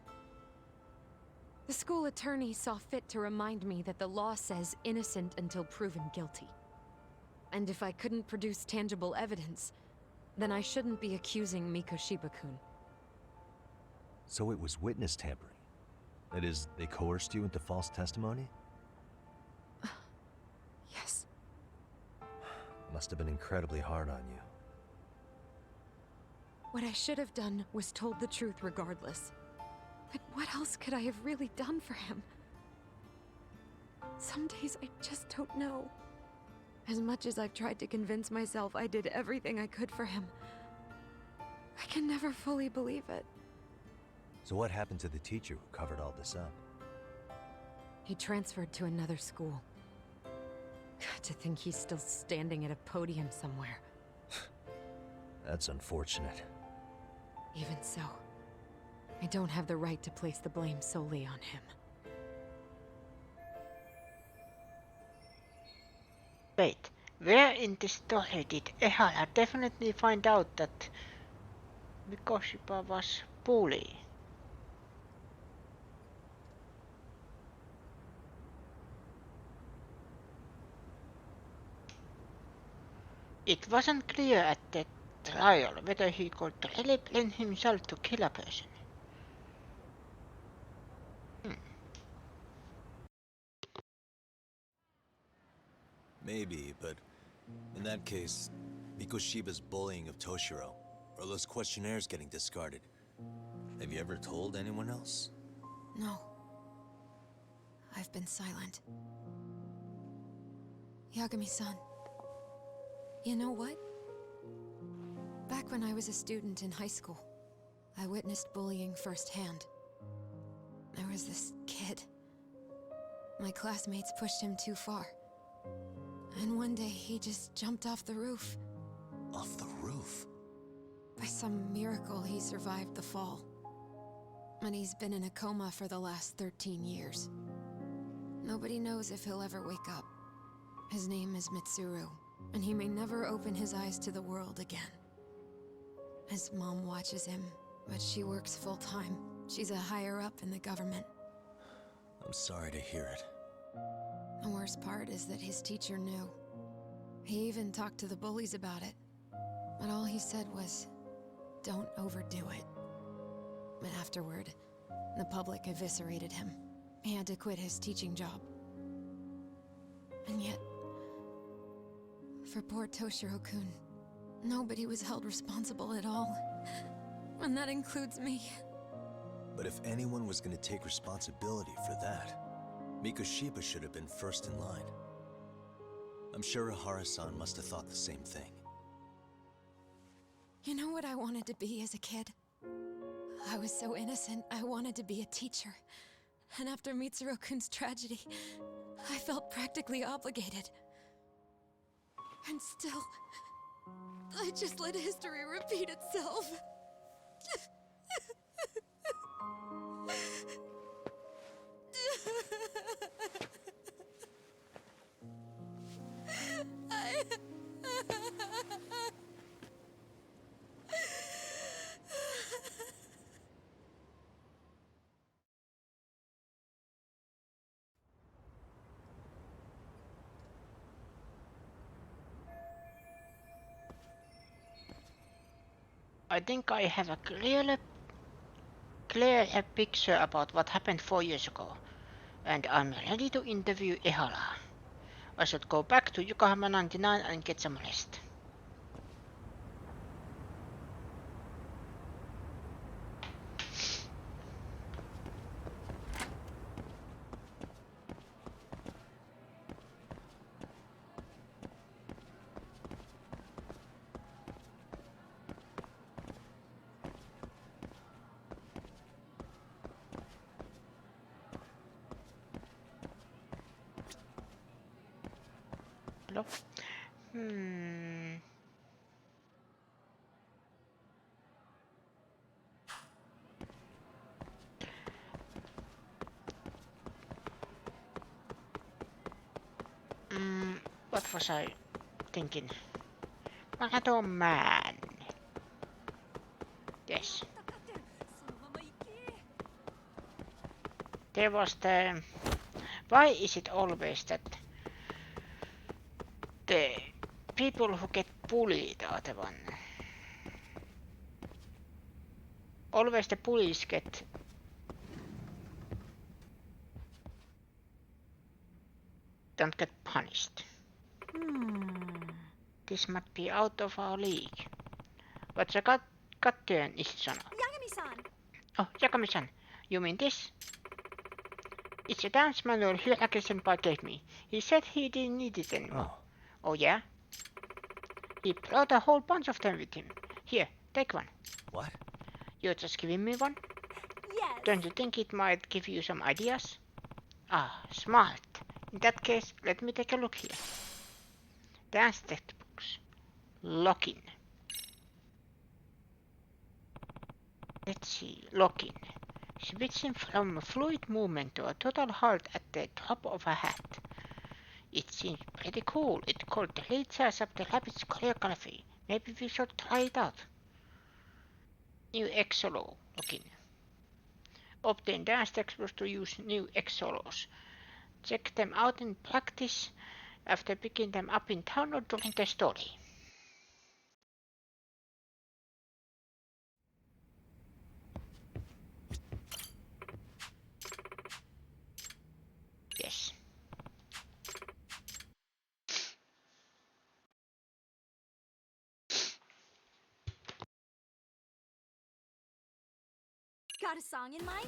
S8: The school attorney saw fit to remind me that the law says innocent until proven guilty. And if I couldn't produce tangible evidence, then I shouldn't be accusing Mikoshiba-kun.
S2: So it was witness tampering. That is, they coerced you into false testimony?
S8: Yes.
S2: Must have been incredibly hard on you.
S8: What I should have done was told the truth regardless. But what else could I have really done for him? Some days I just don't know. As much as I've tried to convince myself I did everything I could for him, I can never fully believe it.
S2: So what happened to the teacher who covered all this up?
S8: He transferred to another school. God, to think he's still standing at a podium somewhere.
S2: That's unfortunate.
S8: Even so, I don't have the right to place the blame solely on him.
S1: Wait, where in this story did Ehara definitely find out that Mikoshiba was bully? It wasn't clear at the trial whether he could really bring himself to kill a person.
S2: Maybe, but in that case, Mikoshiba's bullying of Toshiro, or those questionnaires getting discarded. Have you ever told anyone else?
S8: No. I've been silent. Yagami-san. You know what? Back when I was a student in high school, I witnessed bullying firsthand. There was this kid. My classmates pushed him too far. And one day he just jumped off the roof.
S2: Off the roof?
S8: By some miracle, he survived the fall. And he's been in a coma for the last 13 years. Nobody knows if he'll ever wake up. His name is Mitsuru, and he may never open his eyes to the world again. His mom watches him, but she works full-time. She's a higher-up in the government.
S2: I'm sorry to hear it.
S8: The worst part is that his teacher knew. He even talked to the bullies about it. But all he said was, don't overdo it. But afterward, the public eviscerated him. He had to quit his teaching job. And yet, for poor Toshiro-kun, nobody was held responsible at all. And that includes me.
S2: But if anyone was going to take responsibility for that, Mikoshiba should have been first in line. I'm sure Ehara-san must have thought the same thing.
S8: You know what I wanted to be as a kid? I was so innocent, I wanted to be a teacher. And after Mitsuru-kun's tragedy, I felt practically obligated. And still, I just let history repeat itself.
S1: I think I have a clearer picture about what happened 4 years ago, and I'm ready to interview Ehara. I should go back to Yokohama 99 and get some rest. Hello? What was I thinking? Marathon Man. Yes. There was the... Why is it always that the people who get bullied are the one? Always the bullies don't get punished. This might be out of our league. What's a kattojen isti sanoo?
S7: Yagami-san!
S1: Oh, Yagami-san, you mean this? It's a dance manual Hirake-senpai gave me. He said he didn't need it anymore. Oh yeah? He brought a whole bunch of them with him. Here, take one.
S2: What?
S1: You're just giving me one?
S7: Yes!
S1: Don't you think it might give you some ideas? Ah, smart. In that case, let me take a look here. Dance textbooks. Lock-in. Let's see, lock-in. Switching from a fluid movement to a total halt at the drop of a hat. It seems pretty cool. It could recharge up the rabbit's choreography. Maybe we should try it out. New X solo lock-in. Obtain dance textbooks to use new X solos. Check them out in practice after picking them up in town or during the story. Yes.
S7: Got a song in mind?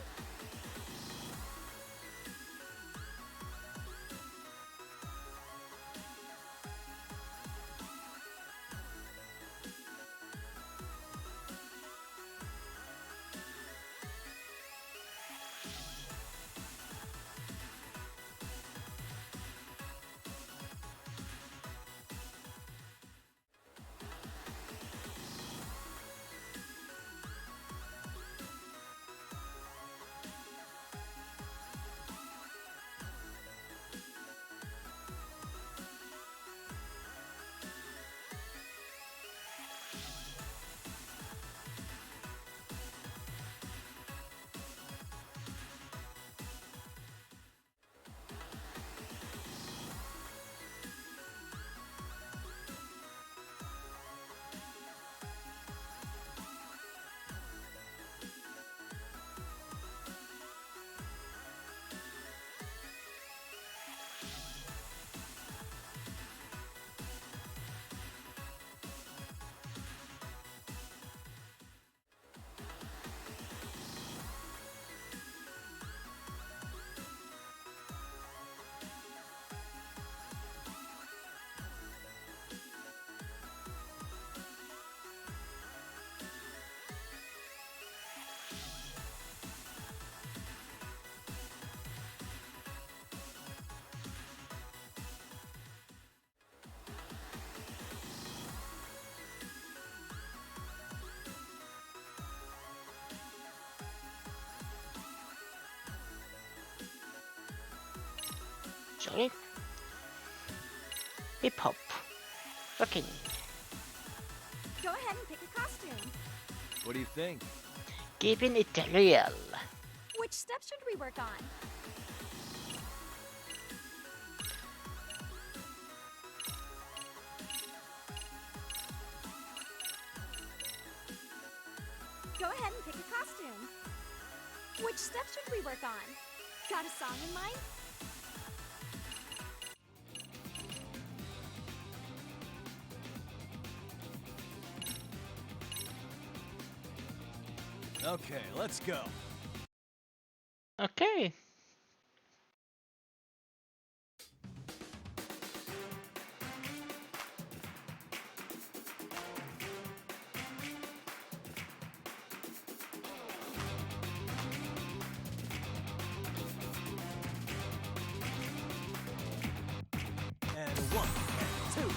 S1: Sorry. Hip hop. Looking.
S7: Go ahead and pick a costume.
S2: What do you think?
S1: Keeping it real.
S7: Which steps should we work on? Go ahead and pick a costume. Which steps should we work on? Got a song in mind?
S2: Okay, let's go.
S1: Okay.
S2: And a 1, and 2.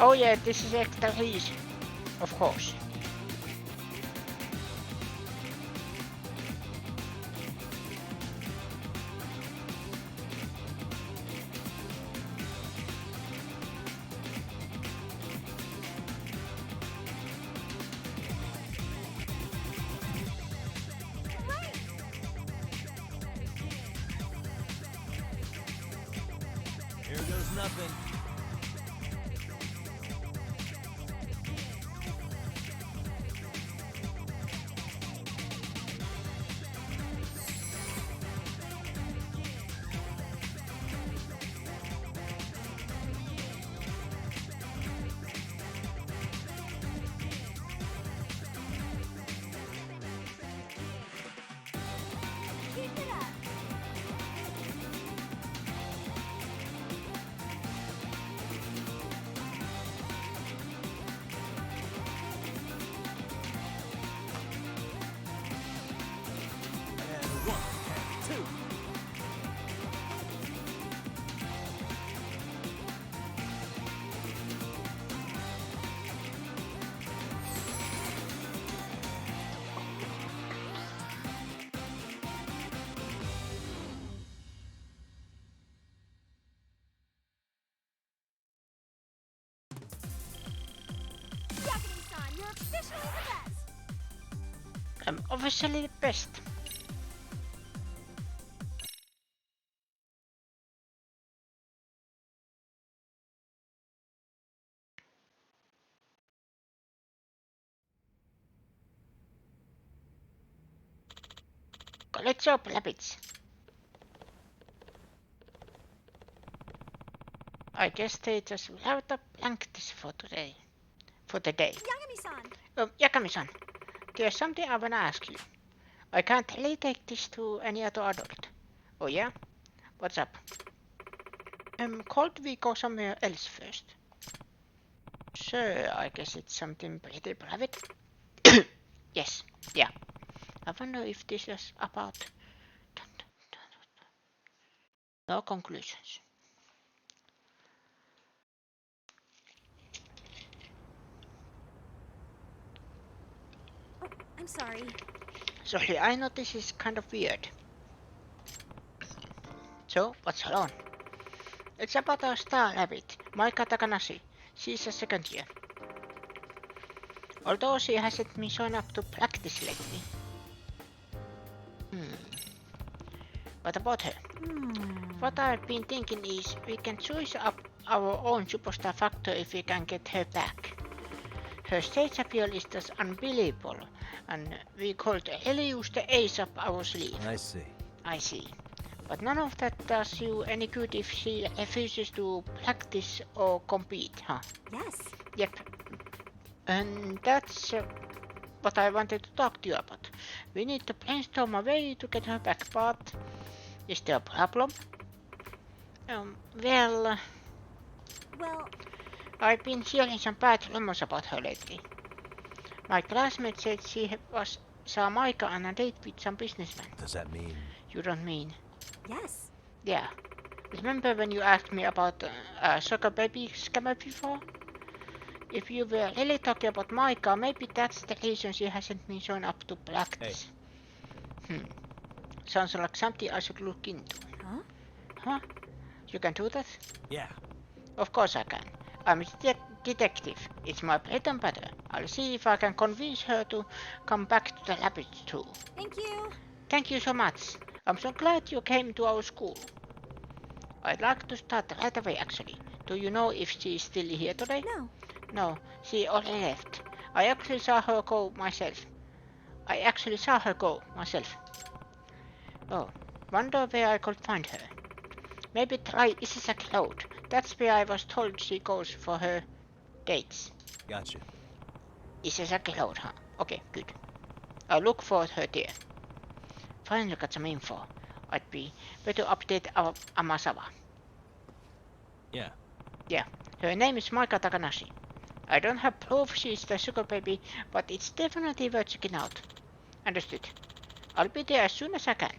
S1: Oh yeah, this is extra easy. Of course.
S2: Here goes nothing.
S7: officially the best.
S1: I'm officially the best. Let's open rabbits. I guess they just without a blank this for today. For the day.
S7: Yagami-san.
S1: Yagami-san, there's something I wanna ask you. I can't really take this to any other adult. Oh yeah? What's up? Can't we go somewhere else first? Sure, I guess it's something pretty private. Yes, yeah. I wonder if this is about... No conclusions.
S7: Oh, I'm sorry.
S1: Sorry, I know this is kind of weird. So, what's her on? It's about our star rabbit, Maika Takanashi. She's a second year. Although she hasn't been shown up to practice lately. What about her? What I've been thinking is we can choose up our own superstar factor if we can get her back. Her stage appeal is just unbelievable, and we could really use the ace up our sleeve.
S2: I see.
S1: But none of that does you any good if she refuses to practice or compete, huh?
S7: Yes.
S1: Yep. And that's what I wanted to talk to you about. We need to brainstorm a way to get her back, but is there a problem? Well, I've been hearing some bad rumors about her lately. My classmate said she saw Maika on a date with some businessman.
S2: Does that mean...
S1: You don't mean?
S7: Yes.
S1: Yeah. Remember when you asked me about Sugar Baby scammer before? If you were really talking about Maika, maybe that's the reason she hasn't been shown up to practice.
S2: Hey.
S1: Sounds like something I should look into. Huh? You can do that?
S2: Yeah.
S1: Of course I can. I'm a detective. It's my bread and butter. I'll see if I can convince her to come back to the rabbits too.
S7: Thank you.
S1: Thank you so much. I'm so glad you came to our school. I'd like to start right away actually. Do you know if she's still here today? No, she already left. I actually saw her go myself. Oh, wonder where I could find her. Maybe try Isesaki Road. That's where I was told she goes for her dates.
S2: Gotcha.
S1: Isesaki Road, huh? Okay, good. I'll look for her there. Finally got some info. I'd be better update our Amasawa.
S2: Yeah.
S1: Yeah, her name is Maika Takanashi. I don't have proof she's the Sugar Baby, but it's definitely worth checking out. Understood. I'll be there as soon as I can.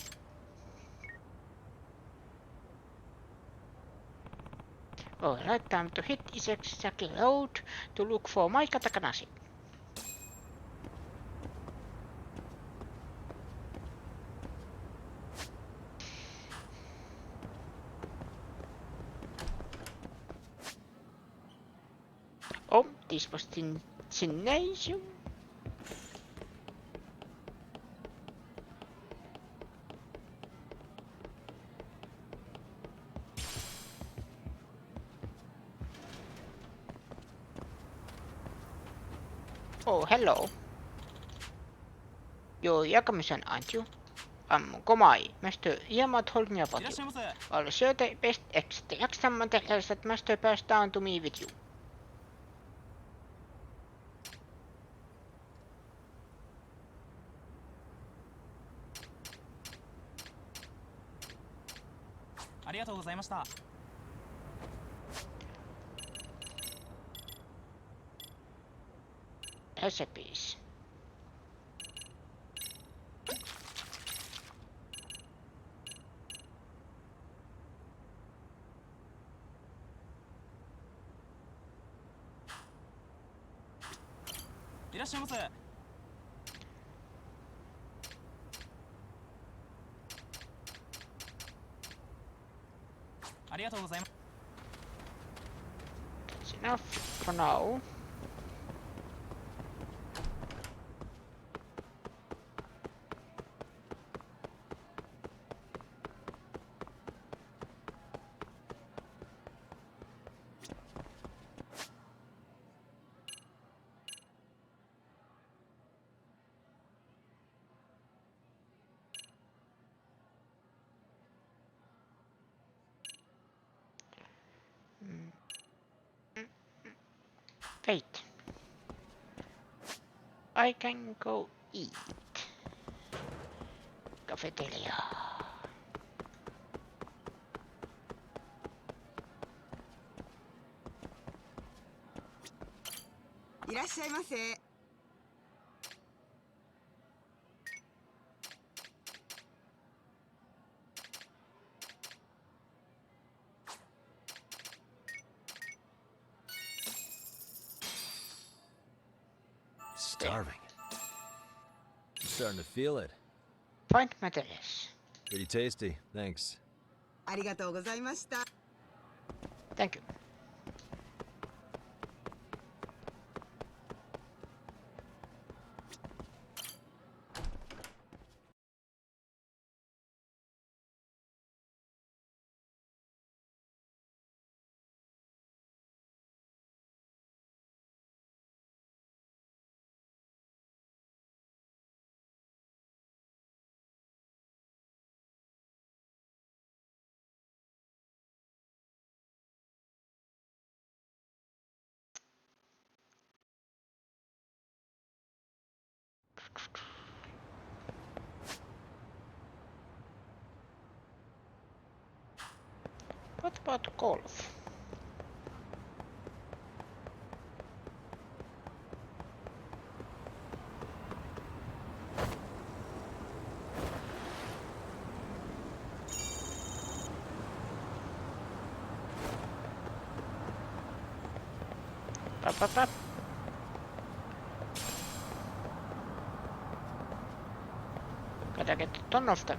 S1: Alright, time to hit Isesaki Road to look for Maika Takanashi. Oh, this was the gymnasium. Oh, hello. You're Yagami-san, aren't you? I'm Komai. Master Yama told me about you. I'll share the best extraction materials that Master passed down to me with you. Recipes. That's enough for now. Wait. I can go eat. Cafeteria.
S9: いらっしゃいませ。
S2: Starving. I'm starting to feel it.
S1: Find materials.
S2: Pretty tasty, thanks.
S9: ありがとうございました。
S1: Thank you. What about golf? Up. Gotta get a ton of them.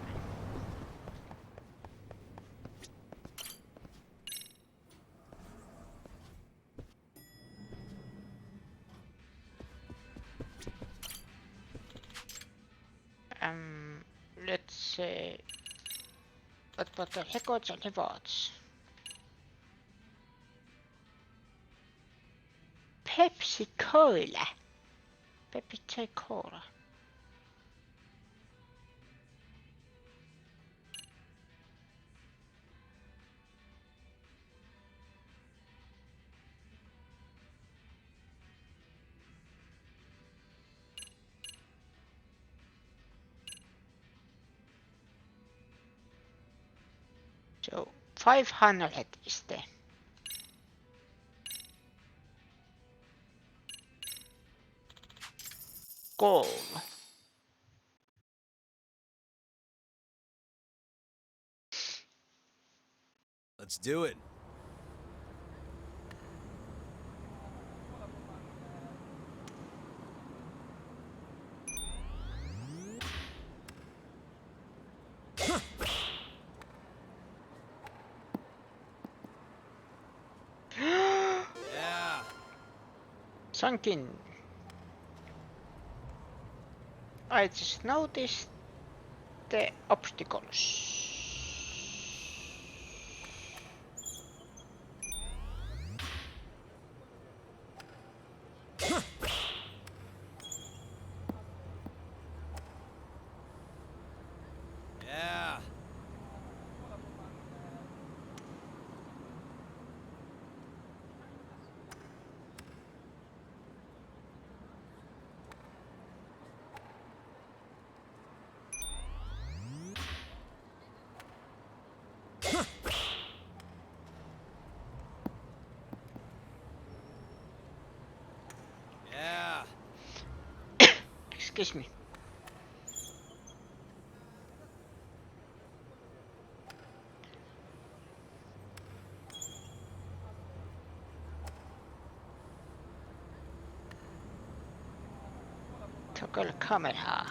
S1: Let's say, what about the records and rewards? Pepsi Cola. Pepsi Cola. So 500 is the goal.
S2: Let's do it. Yeah.
S1: Sunk in. I just noticed the obstacles.
S2: Yeah. Yeah.
S1: Excuse me. Toggle camera.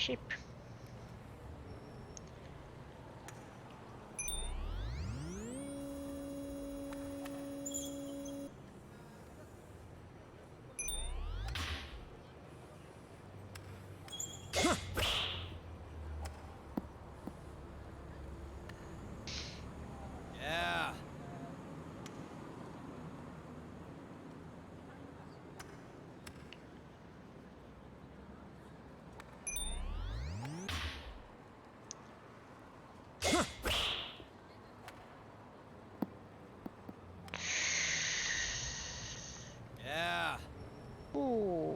S1: ship.
S2: Yeah. Yeah.
S1: Ooh.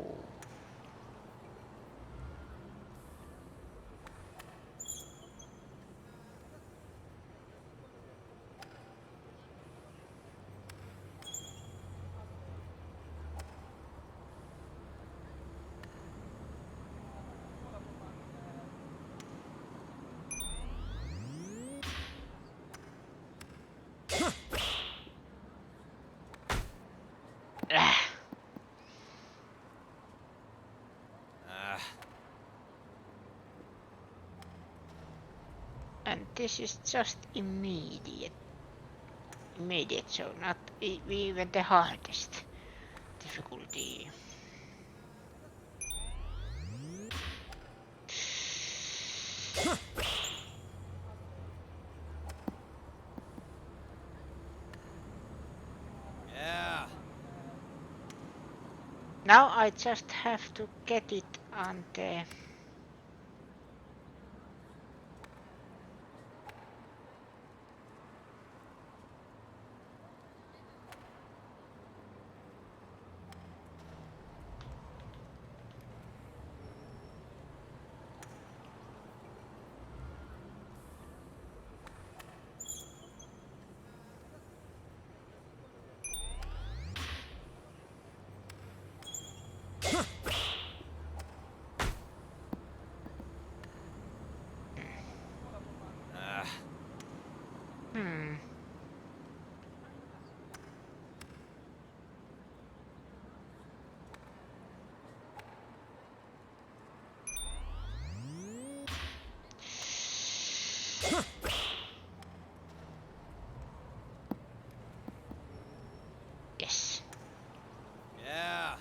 S1: Ah. And this is just immediate, so not even the hardest difficulty.
S2: Yeah.
S1: Now I just have to get it on the... Hmm. Yes.
S2: Yeah.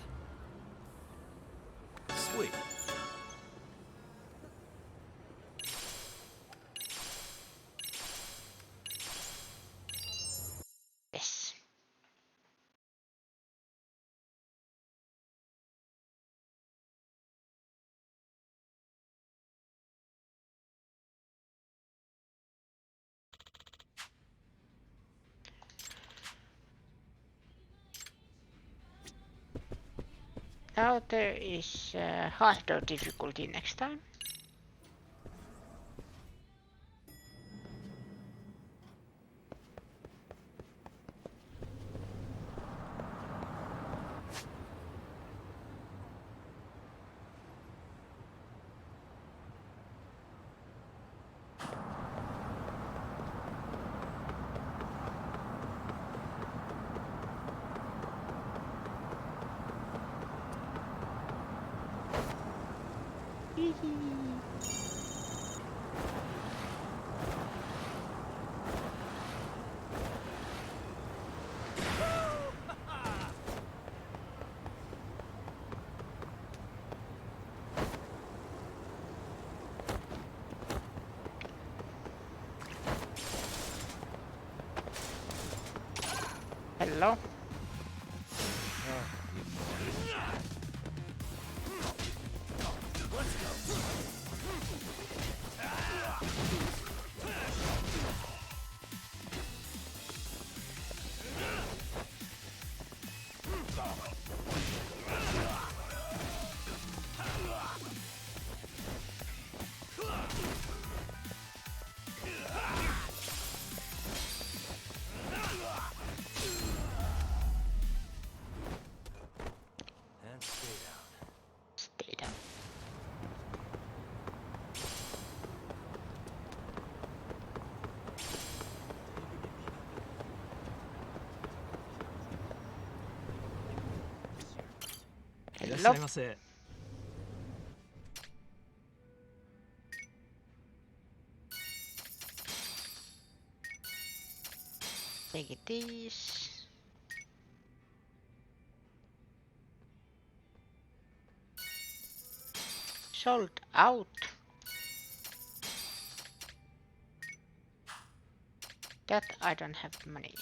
S2: Sweet.
S1: Yes. Now there is harder difficulty next time. Hello.
S2: And stay down.
S1: Stay down. Hello. Take these. Sold out. That I don't have money.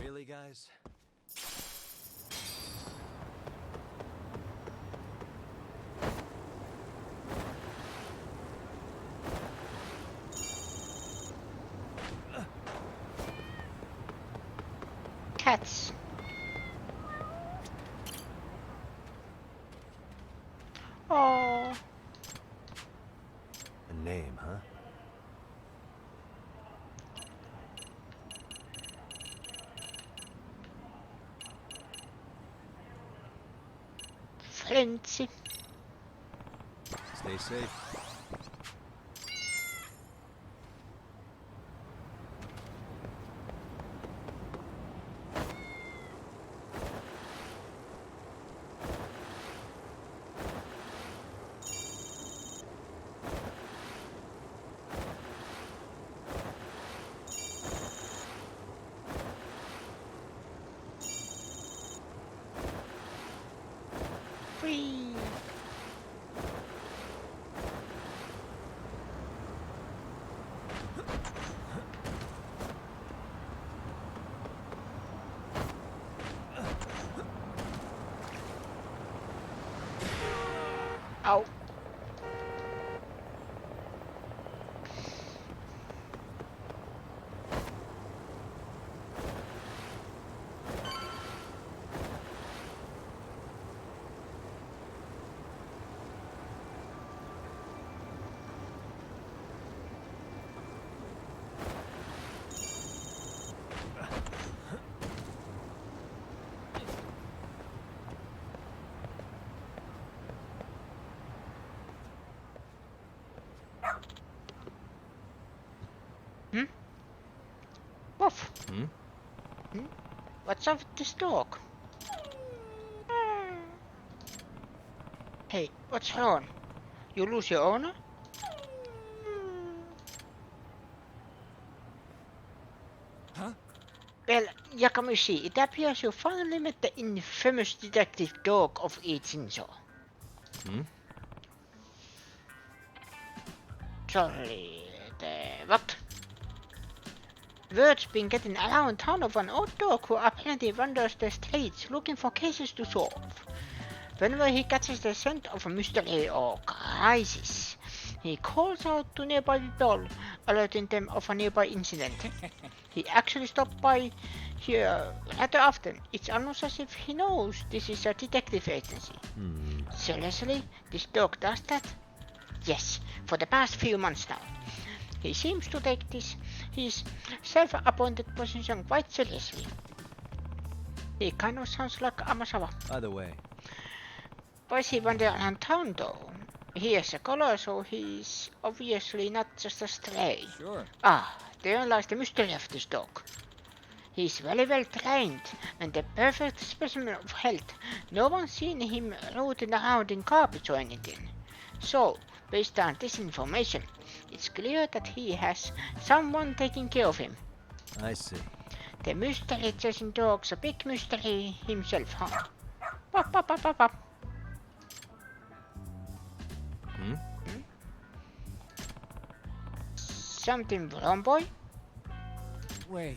S2: Really, guys?
S1: Cats. Oh.
S2: A name, huh?
S1: Flintsy.
S2: Stay safe.
S1: Free. Ow. Woof.
S2: Hmm?
S1: What's up with this dog? Hey, what's wrong? You lose your owner?
S3: Huh?
S1: Well, Yakamishi, it appears you finally met the infamous detective dog of Ichinzo.
S2: Hmm?
S1: Sorry, what? Word's been getting around town of an old dog who apparently wanders the streets looking for cases to solve. Whenever he catches the scent of a mystery or crisis, he calls out to nearby people, alerting them of a nearby incident. He actually stops by here rather often. It's almost as if he knows this is a detective agency. Seriously, this dog does that? Yes, for the past few months now. He seems to take his self-appointed position quite seriously. He kind of sounds like Amasawa.
S2: Either way,
S1: Why is he wandering around town though? He has a collar, so he's obviously not just a stray.
S3: Sure.
S1: Ah, therein lies the mystery of this dog. He's very well trained and a perfect specimen of health. No one's seen him rooting around in garbage or anything. So, based on this information, it's clear that he has someone taking care of him.
S2: I see.
S1: The mystery chasing dog's a big mystery himself, huh? Pop, pop, pop, pop, pop.
S2: Hmm?
S1: Something wrong, boy?
S3: Wait.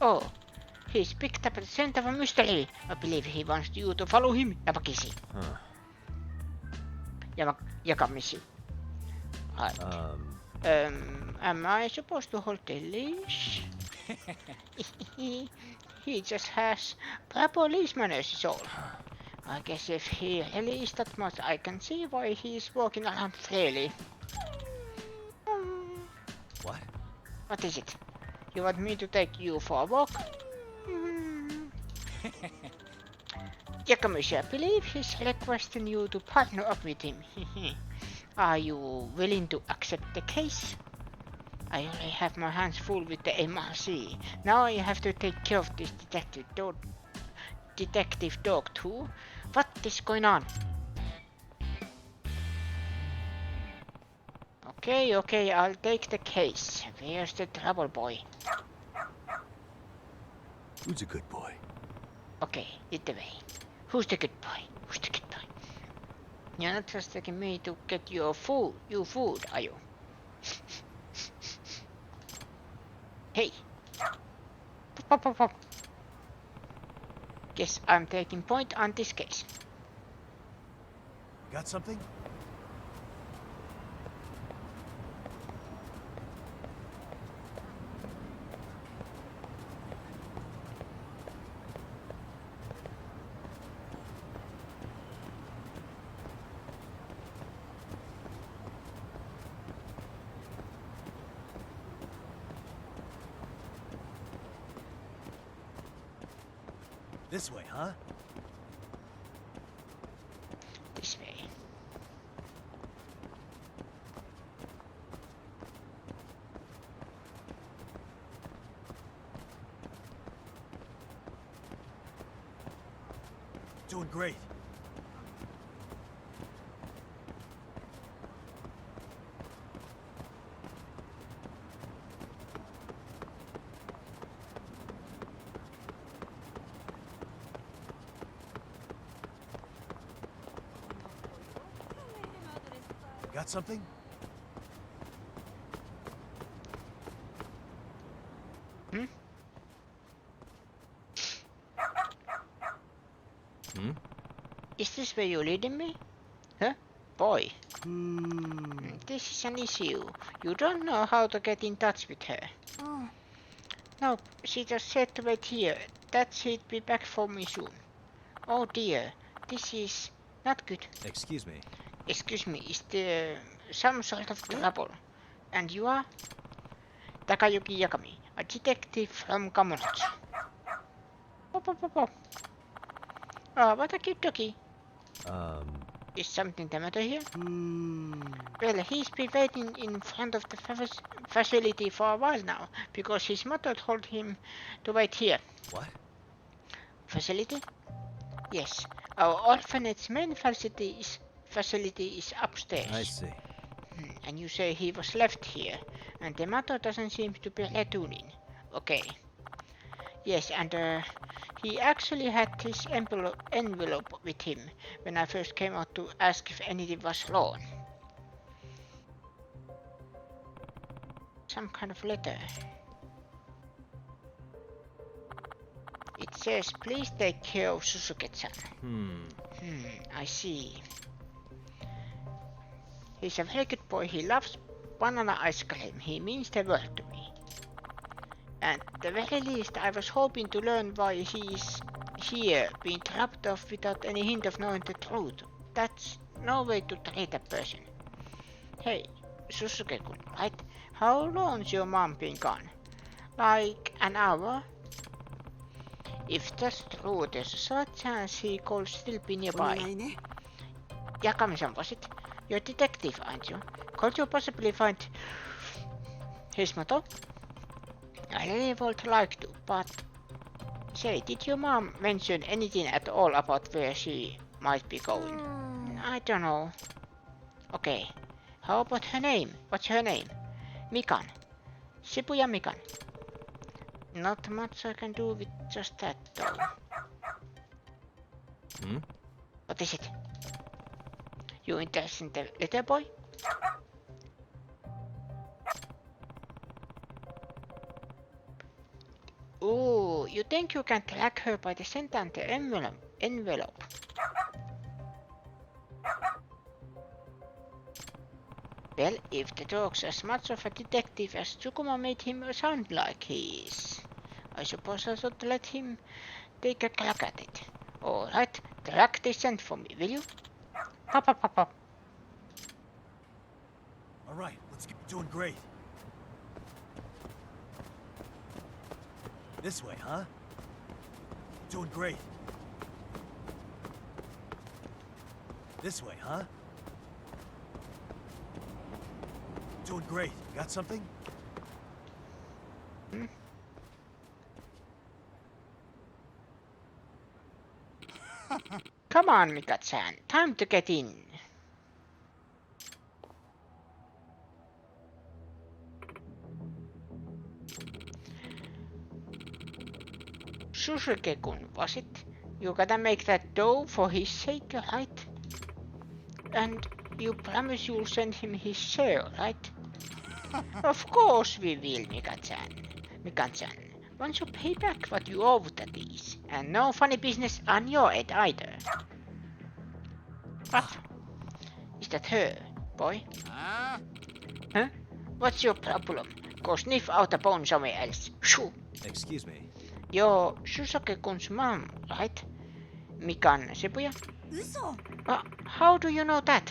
S1: Oh, he's picked up the scent of a mystery. I believe he wants you to follow him, Yamakisi.
S2: Huh.
S1: Yakamishi. Right. Am I supposed to hold the leash? He just has police manners is all. I guess if he really is that much, I can see why he's walking around freely.
S2: What?
S1: What is it? You want me to take you for a walk? Yakamishi, I believe he's requesting you to partner up with him. Are you willing to accept the case? I already have my hands full with the MRC. Now I have to take care of this detective dog too. What is going on? Okay, I'll take the case. Where's the trouble boy?
S2: Who's a good boy?
S1: Okay, lead the way. Who's the good boy? Who's the good boy? You're not just taking me to get your food, are you? Hey! Pop. Guess I'm taking point on this case.
S2: Got something? This way, huh?
S1: This way.
S2: Doing great. Got something?
S1: Is this where you're leading me? Huh? Boy. This is an issue. You don't know how to get in touch with her.
S7: Oh.
S1: No, she just said to wait here. That she'd be back for me soon. Oh dear, this is not good.
S2: Excuse me.
S1: Excuse me, is there some sort of trouble? And you are? Takayuki Yakami, a detective from Kamunotsu. Pop. Oh, what a cute doggy. Is something the matter here? Well, he's been waiting in front of the facility for a while now, because his mother told him to wait here.
S2: What?
S1: Facility? Yes, our orphanage main facility is upstairs.
S2: I see.
S1: And you say he was left here, and the mother doesn't seem to be returning. Okay. Yes, and he actually had his envelope with him when I first came out to ask if anything was wrong. Some kind of letter. It says, please take care of Susuke-chan. I see. He's a very good boy. He loves banana ice cream. He means the world to me. At the very least, I was hoping to learn why he is here, being dropped off without any hint of knowing the truth. That's no way to treat a person. Hey, Susuke-kun, right? How long's your mom been gone? Like an hour? If that's true, there's a slight chance he could still be nearby. Yakami-san, was it? You're a detective, aren't you? Could you possibly find his motto? I really would like to, but... Say, did your mom mention anything at all about where she might be going? I don't know. Okay, how about her name? What's her name? Mikan. Shibuya Mikan. Not much I can do with just that, though. What is it? You interested in the little boy? Ooh, you think you can track her by the scent and the envelope? Well, if the dog's as much of a detective as Tsukuma made him sound like he is, I suppose I should let him take a crack at it. Alright, track this scent for me, will you? Pop, pop, pop, pop.
S2: Alright, let's get doing great. This way, huh? Doing great. This way, huh? Doing great. Got something?
S1: Come on, Mika-chan, time to get in. Susuke-kun, was it? You gotta make that dough for his sake, right? And you promise you'll send him his share, right? Of course we will, Mika-chan. Mika-chan, once you pay back what you owe to these. And no funny business on your end either. What? Is that her, boy? Huh? What's your problem? Go sniff out a bone somewhere else. Shoo!
S2: Excuse me.
S1: You're Susuke-kun's mom, right? Mikan Shibuya?
S7: Uso!
S1: How do you know that?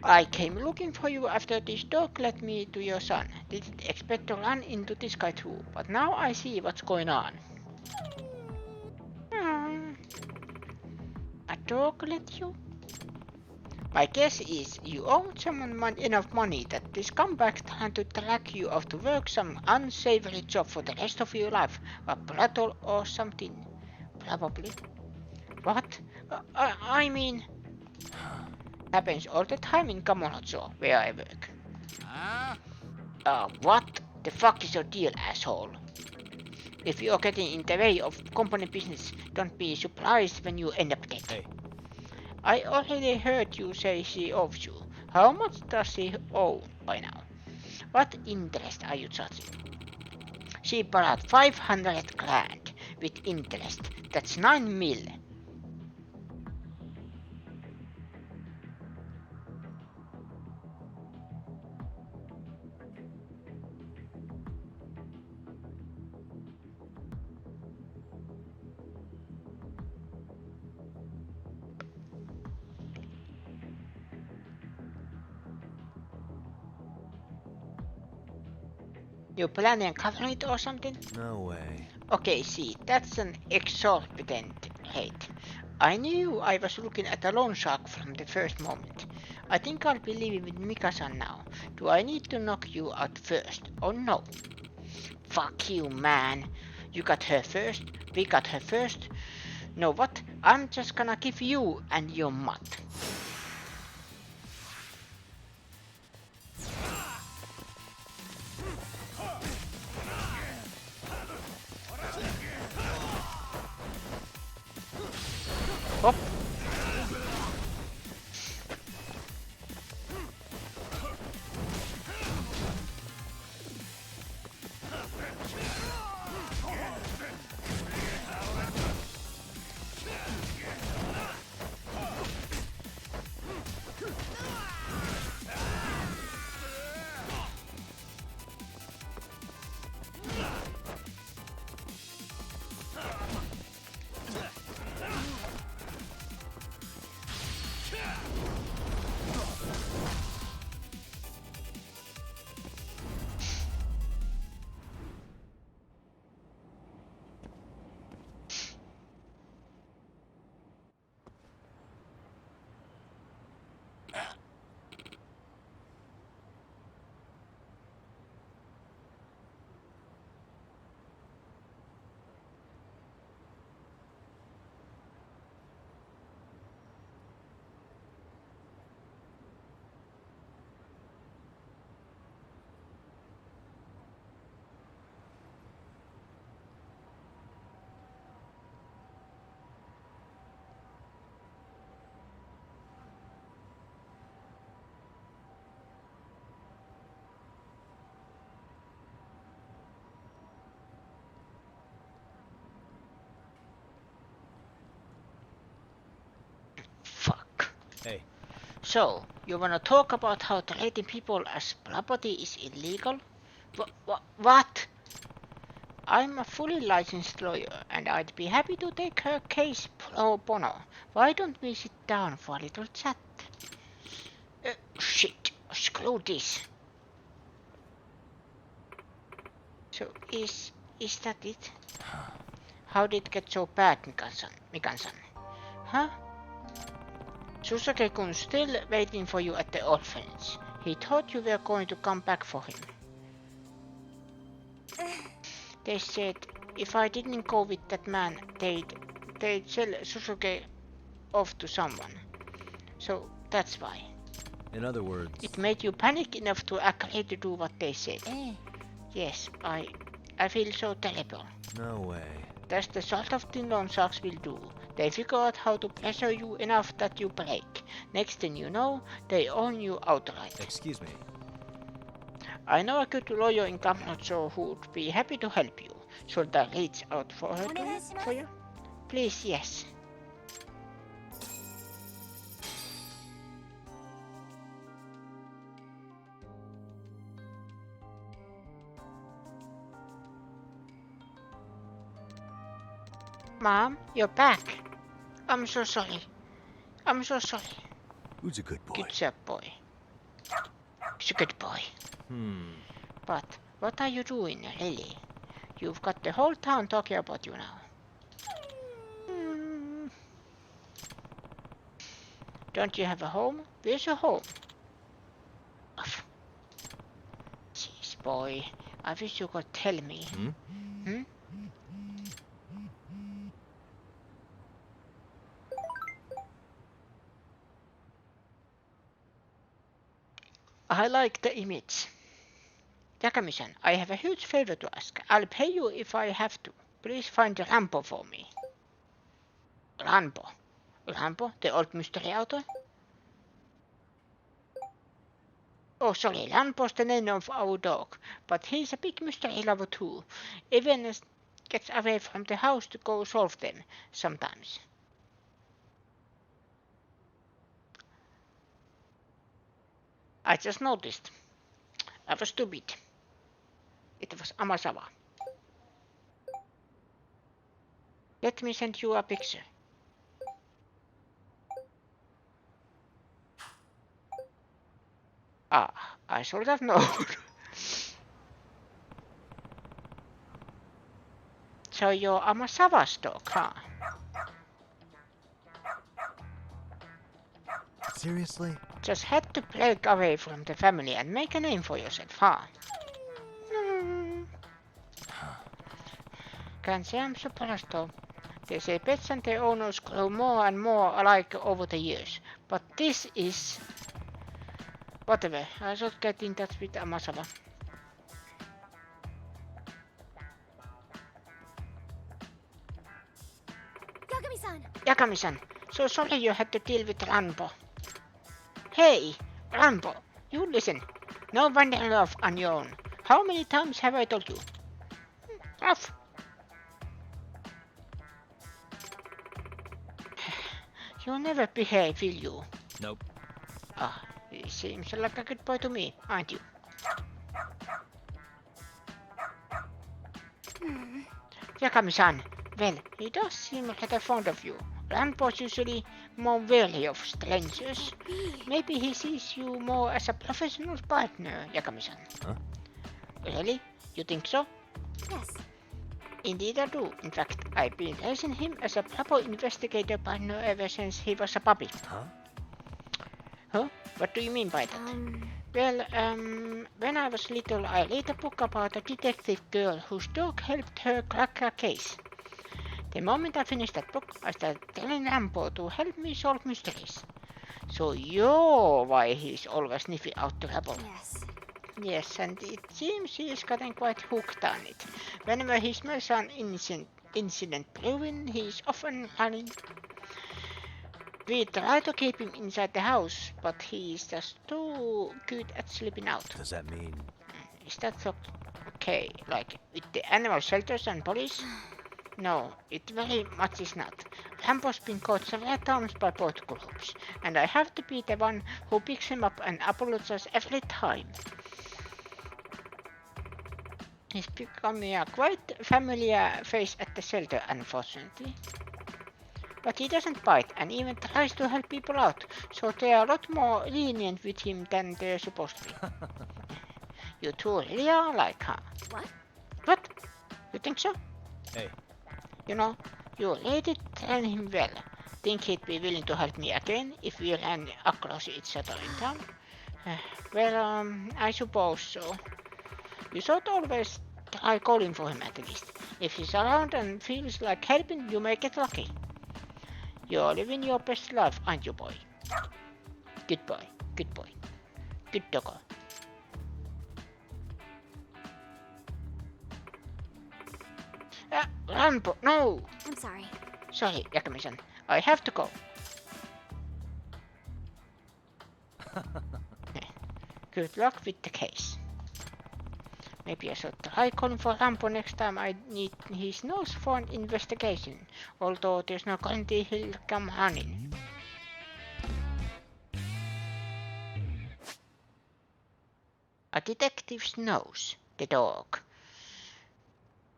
S1: I came looking for you after this dog led me to your son. Didn't expect to run into this guy too, but now I see what's going on. A dog led you? My guess is you owed someone enough money that this scumbag tried to drag you off to work some unsavory job for the rest of your life, a brothel or something. Probably. What? I mean... Happens all the time in Kamurocho, where I work. What the fuck is your deal, asshole? If you're getting in the way of company business, don't be surprised when you end up dead.
S2: Hey.
S1: I already heard you say she owes you. How much does she owe by now? What interest are you charging? She borrowed 500 grand with interest. That's 9 mil. You planning on covering it or something?
S2: No way.
S1: Okay, see, that's an exorbitant rate. I knew I was looking at a loan shark from the first moment. I think I'll be leaving with Mika-san now. Do I need to knock you out first, or no? Fuck you, man. You got her first, we got her first. Know what? I'm just gonna give you and your mutt. Hop.
S2: Hey.
S1: So, you wanna talk about how treating people as property is illegal? What? I'm a fully licensed lawyer, and I'd be happy to take her case pro bono. Why don't we sit down for a little chat? Shit, screw this. So, is that it? How did it get so bad, Mikan-san? Huh? Susuke-kun still waiting for you at the orphanage. He thought you were going to come back for him. They said if I didn't go with that man, they'd sell Susuke off to someone. So that's why.
S2: In other words...
S1: It made you panic enough to agree to do what they said. Yes, I feel so terrible.
S2: No way.
S1: That's the sort of thing loan sharks will do. They figure out how to pressure you enough that you break. Next thing you know, they own you outright.
S2: Excuse me.
S1: I know a good lawyer in Kamurocho who'd be happy to help you. Should I reach out for her for you? Please, yes. Mom, you're back. I'm so sorry. I'm so sorry.
S2: Who's a good boy?
S1: Good job, boy. He's a good boy. But what are you doing, really? You've got the whole town talking about you now. Don't you have a home? Where's your home? Jeez, boy. I wish you could tell me. I like the image. Yakami-san, I have a huge favor to ask. I'll pay you if I have to. Please find Rambo for me. Rambo? Rambo? The old mystery author? Oh, sorry, Rambo's the name of our dog. But he's a big mystery lover too. Even gets away from the house to go solve them sometimes. I just noticed. I was stupid. It was Amasawa. Let me send you a picture. I should have known. So you're Amasawa's dog, huh?
S2: Seriously?
S1: Just had to break away from the family and make a name for yourself, huh? Can't say I'm surprised though. They say pets and their owners grow more and more alike over the years. But this is... Whatever, I should get in touch with Amasawa.
S7: Yakami-san!
S1: Yakami-san, so sorry you had to deal with Rambo. Hey, Rambo, you listen. No wandering off on your own. How many times have I told you? Off. You'll never behave, will you?
S2: Nope.
S1: He seems like a good boy to me, aren't you? Yakami-san, well, he does seem rather fond of you. Rambo's usually more wary of strangers. Maybe he sees you more as a professional partner, Yakami-san.
S2: Huh?
S1: Really? You think so?
S7: Yes.
S1: Indeed I do. In fact, I've been raising him as a proper investigator partner ever since he was a puppy. Huh? What do you mean by that? Well, when I was little, I read a book about a detective girl whose dog helped her crack a case. The moment I finished that book, I started telling Rambo to help me solve mysteries. So you're why he's always sniffing out trouble.
S7: Yes.
S1: Yes, and it seems he is getting quite hooked on it. Whenever he smells an incident brewing, he's often running. We try to keep him inside the house, but he's just too good at sleeping out.
S2: Does that mean...
S1: Is that so? Okay, like with the animal shelters and police? No, it very much is not. Rambo's been caught several times by both groups, and I have to be the one who picks him up and apologizes every time. He's becoming a quite familiar face at the shelter, unfortunately. But he doesn't bite and even tries to help people out, so they are a lot more lenient with him than they're supposed to be. You two really are like, huh?
S7: What?
S1: What? You think so?
S2: Hey,
S1: You know, you really train him well. Think he'd be willing to help me again if we ran across each other in town? I suppose so. You should always try calling for him at least. If he's around and feels like helping, you may get lucky. You're living your best life, aren't you, boy? Good boy, good boy. Good doggo. Rambo, no!
S7: I'm sorry.
S1: Sorry, Yagami-san. I have to go. Good luck with the case. Maybe I should try calling for Rambo next time I need his nose for an investigation, although there's no guarantee he'll come running. A detective's nose, the dog.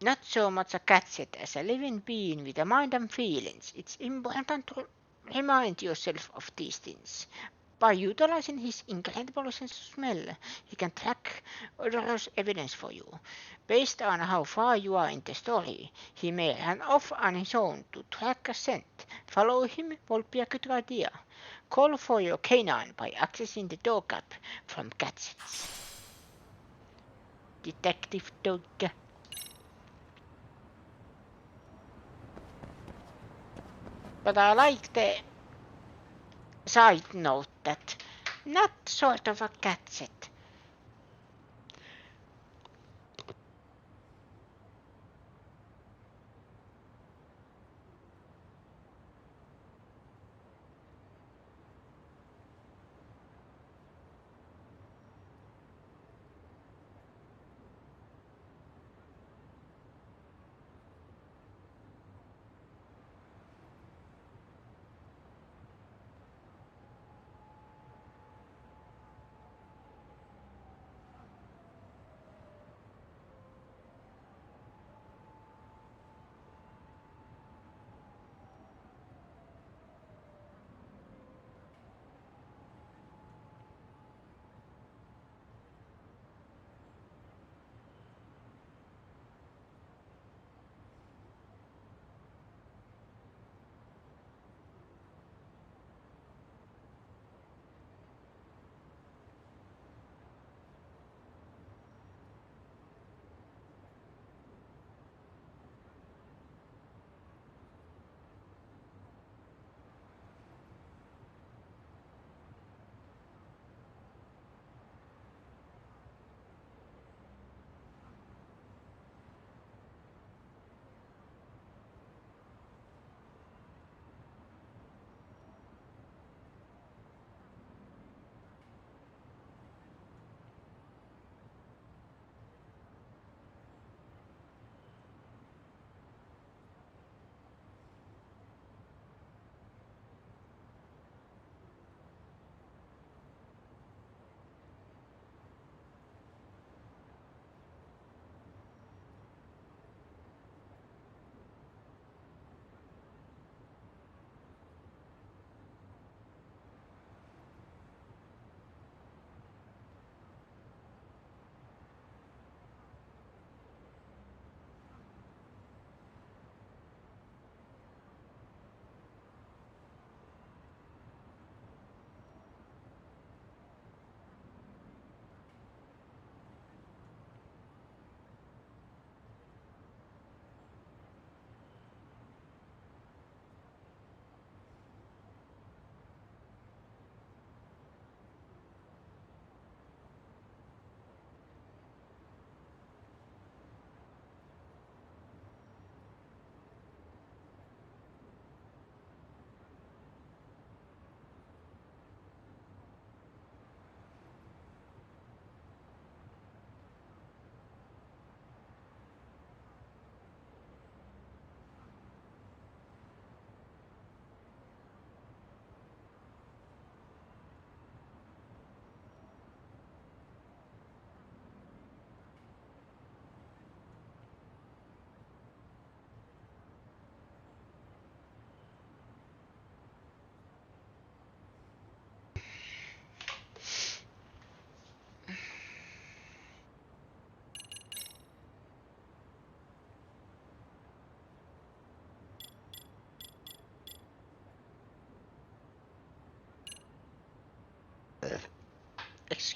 S1: Not so much a gadget as a living being with a mind and feelings. It's important to remind yourself of these things. By utilizing his incredible sense of smell, he can track odorous evidence for you. Based on how far you are in the story, he may run off on his own to track a scent. Follow him would be a good idea. Call for your canine by accessing the dog app from Gadgets. Detective Dog. But I like the side note that not sort of a gadget.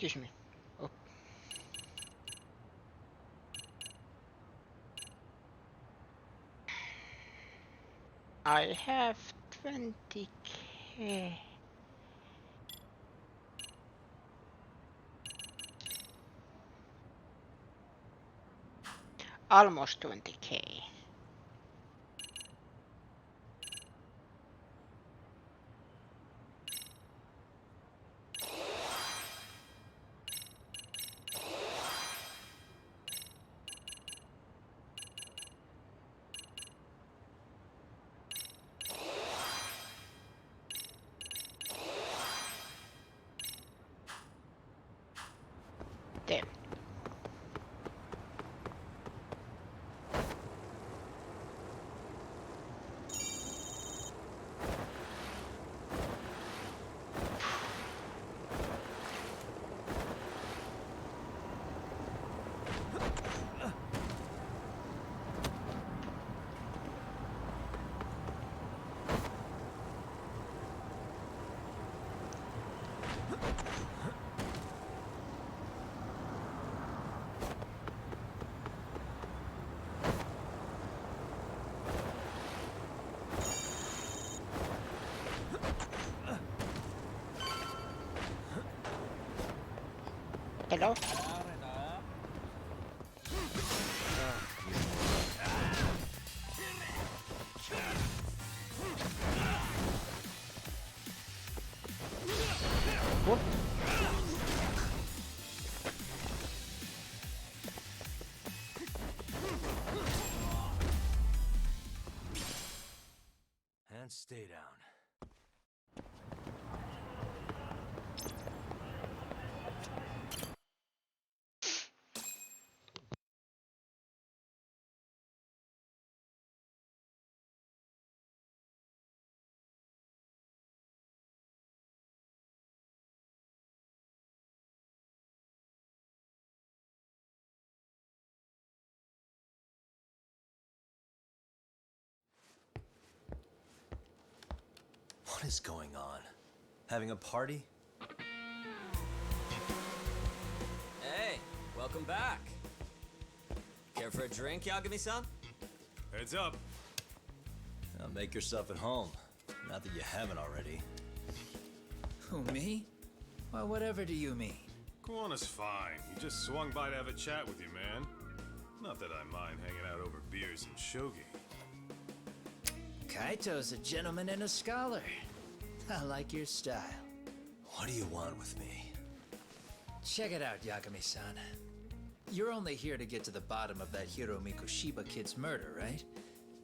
S1: Excuse me. Oh. I have 20k. Almost 20k. There. Hello? What?
S2: And stay down. What is going on? Having a party?
S10: Hey, welcome back. Care for a drink, Yagami-san?
S6: Heads up.
S2: Now make yourself at home. Not that you haven't already.
S11: Who, me? Well, whatever do you mean?
S6: Kuwana's fine. He just swung by to have a chat with you, man. Not that I mind hanging out over beers and shogi.
S11: Kaito's a gentleman and a scholar. I like your style.
S2: What do you want with me?
S11: Check it out, Yagami-san. You're only here to get to the bottom of that Hiro Mikoshiba kid's murder, right?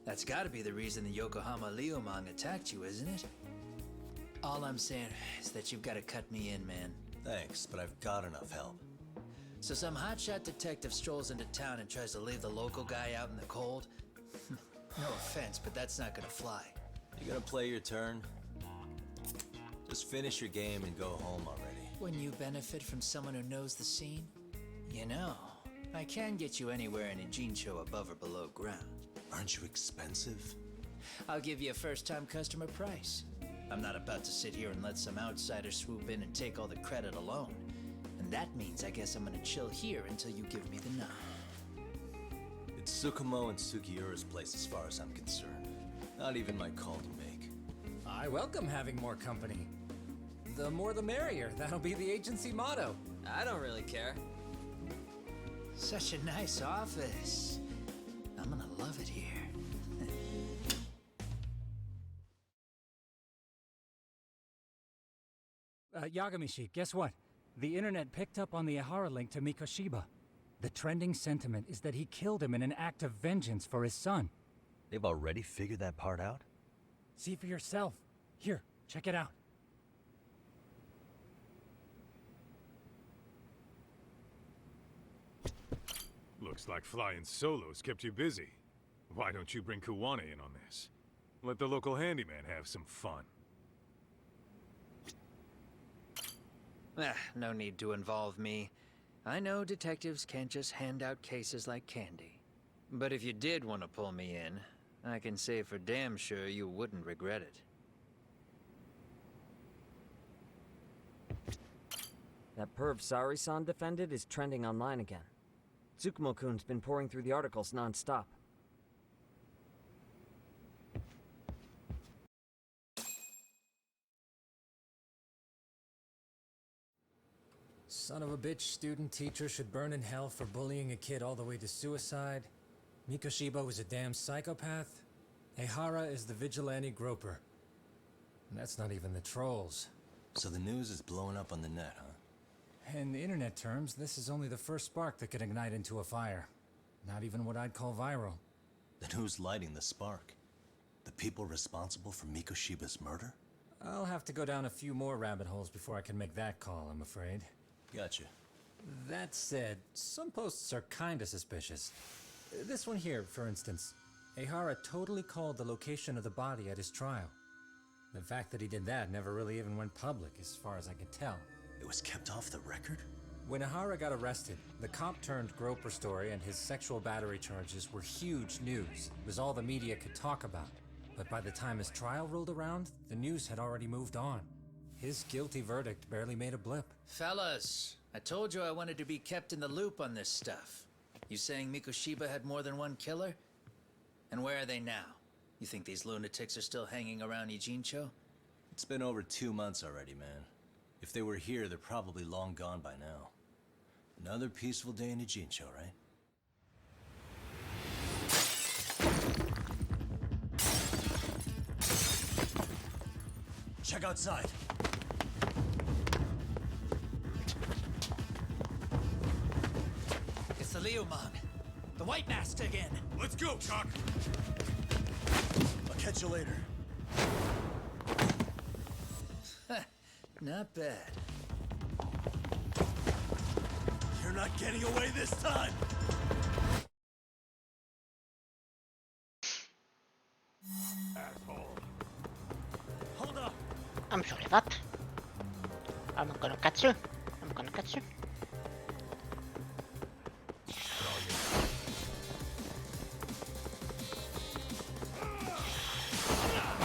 S11: That's gotta be the reason the Yokohama Liumang attacked you, isn't it? All I'm saying is that you've gotta cut me in, man.
S2: Thanks, but I've got enough help.
S11: So some hotshot detective strolls into town and tries to leave the local guy out in the cold? No offense, but that's not gonna fly.
S2: You gonna play your turn? Just finish your game and go home already.
S11: When you benefit from someone who knows the scene? You know, I can get you anywhere in a Jincho above or below ground.
S2: Aren't you expensive?
S11: I'll give you a first-time customer price. I'm not about to sit here and let some outsider swoop in and take all the credit alone. And that means I guess I'm gonna chill here until you give me the nod.
S2: It's Tsukumo and Sugiura's place as far as I'm concerned. Not even my call to make.
S12: I welcome having more company. The more the merrier. That'll be the agency motto.
S10: I don't really care.
S11: Such a nice office. I'm gonna love it here.
S12: Yagamishi, guess what? The internet picked up on the Ehara link to Mikoshiba. The trending sentiment is that he killed him in an act of vengeance for his son.
S2: They've already figured that part out?
S12: See for yourself. Here, check it out.
S6: Looks like flying solos kept you busy. Why don't you bring Kuwana in on this? Let the local handyman have some fun.
S11: No need to involve me. I know detectives can't just hand out cases like candy. But if you did want to pull me in, I can say for damn sure you wouldn't regret it.
S3: That perv Sari-san defended is trending online again. Tsukumo-kun's been pouring through the articles non-stop.
S12: Son of a bitch student teacher should burn in hell for bullying a kid all the way to suicide. Mikoshiba was a damn psychopath. Ehara is the vigilante groper. And that's not even the trolls.
S2: So the news is blowing up on the net, huh?
S12: In the internet terms, this is only the first spark that could ignite into a fire. Not even what I'd call viral.
S2: Then who's lighting the spark? The people responsible for Mikoshiba's murder?
S12: I'll have to go down a few more rabbit holes before I can make that call, I'm afraid.
S2: Gotcha.
S12: That said, some posts are kinda suspicious. This one here, for instance. Ehara totally called the location of the body at his trial. The fact that he did that never really even went public, as far as I can tell.
S2: It was kept off the record?
S12: When Ehara got arrested, the cop-turned-groper story and his sexual battery charges were huge news. It was all the media could talk about. But by the time his trial rolled around, the news had already moved on. His guilty verdict barely made a blip.
S11: Fellas, I told you I wanted to be kept in the loop on this stuff. You saying Mikoshiba had more than one killer? And where are they now? You think these lunatics are still hanging around Ijincho?
S2: It's been over 2 months already, man. If they were here, they're probably long gone by now. Another peaceful day in Ijincho, right? Check outside.
S11: It's the Leomon. The White Mask again.
S6: Let's go, Chuck!
S2: I'll catch you later.
S11: Not bad.
S2: You're not getting away this time!
S6: Asshole.
S2: Hold up!
S1: I'm sorry, what? I'm gonna catch you. I'm gonna catch you.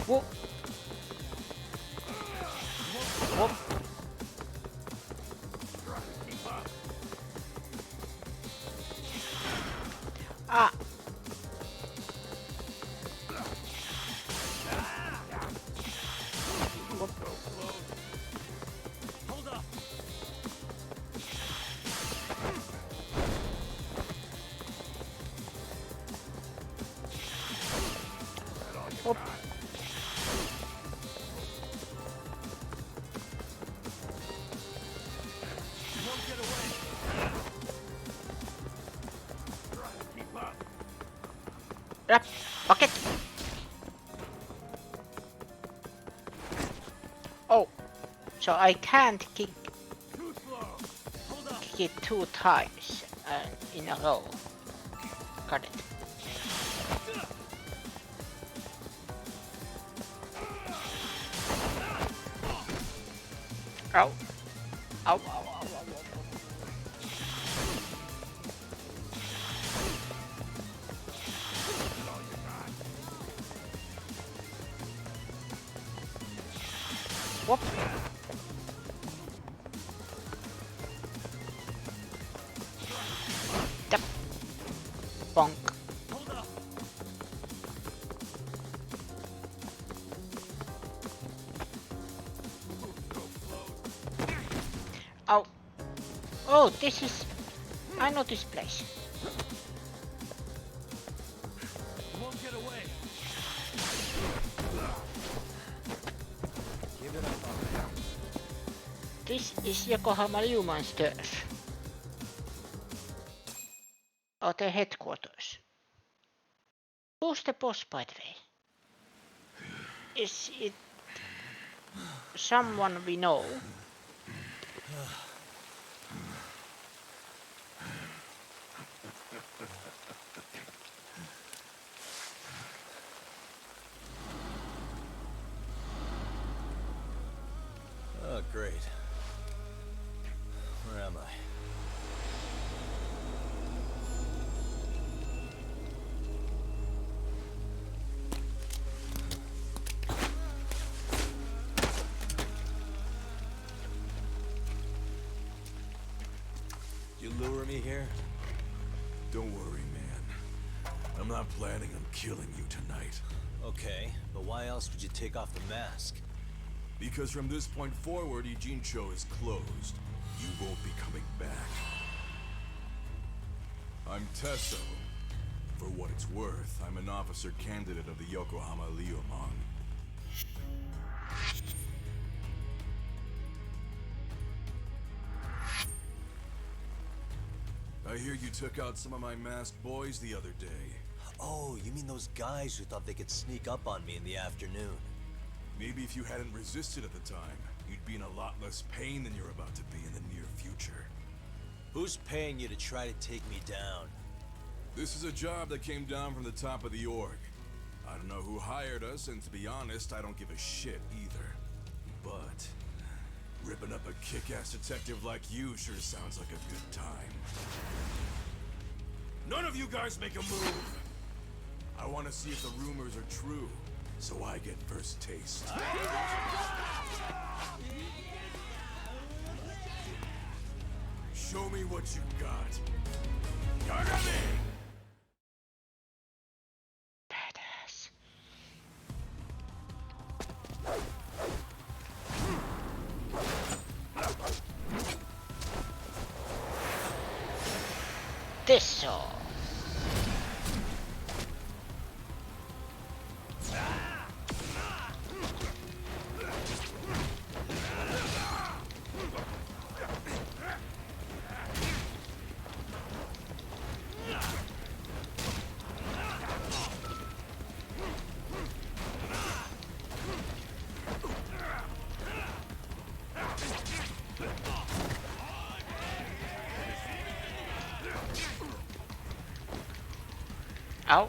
S1: Whoa. Whoa. Ah.
S2: Hold up!
S1: Whoop.
S2: You won't get away!
S6: Keep up.
S1: Yep. Bucket. Oh. So I can't kick
S6: Too slow.
S2: Hold up!
S1: it 2 times in a row. Got it. Ow. Ow, ow, ow, ow, ow. Whoop. Yep. Bonk.
S2: Hold up!
S1: Oh. Oh, this is... I know this place.
S2: You won't get away!
S12: Give it up,
S1: This is Yokohama Leomon's turf. Or their headquarters. Who's the boss, by the way? Is it someone we know?
S2: Oh, great. Where am I? lure me here?
S13: Don't worry, man. I'm not planning on killing you tonight.
S2: Okay, but why else would you take off the mask?
S13: Because from this point forward, Ijincho is closed. You won't be coming back. I'm Tesso. For what it's worth, I'm an officer candidate of the Yokohama Leomon. I hear you took out some of my masked boys the other day.
S2: Oh, you mean those guys who thought they could sneak up on me in the afternoon?
S13: Maybe if you hadn't resisted at the time, you'd be in a lot less pain than you're about to be in the near future.
S2: Who's paying you to try to take me down?
S13: This is a job that came down from the top of the org. I don't know who hired us, and to be honest, I don't give a shit either. But ripping up a kick-ass detective like you sure sounds like a good time. None of you guys make a move! I want to see if the rumors are true, so I get first taste. Show me what you got. Yagami!
S1: Badass. This saw. Ow.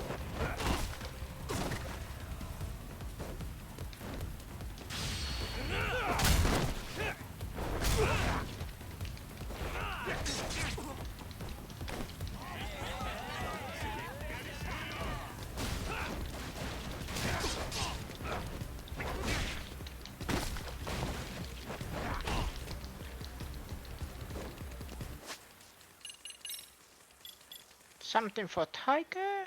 S1: Something for Tiger?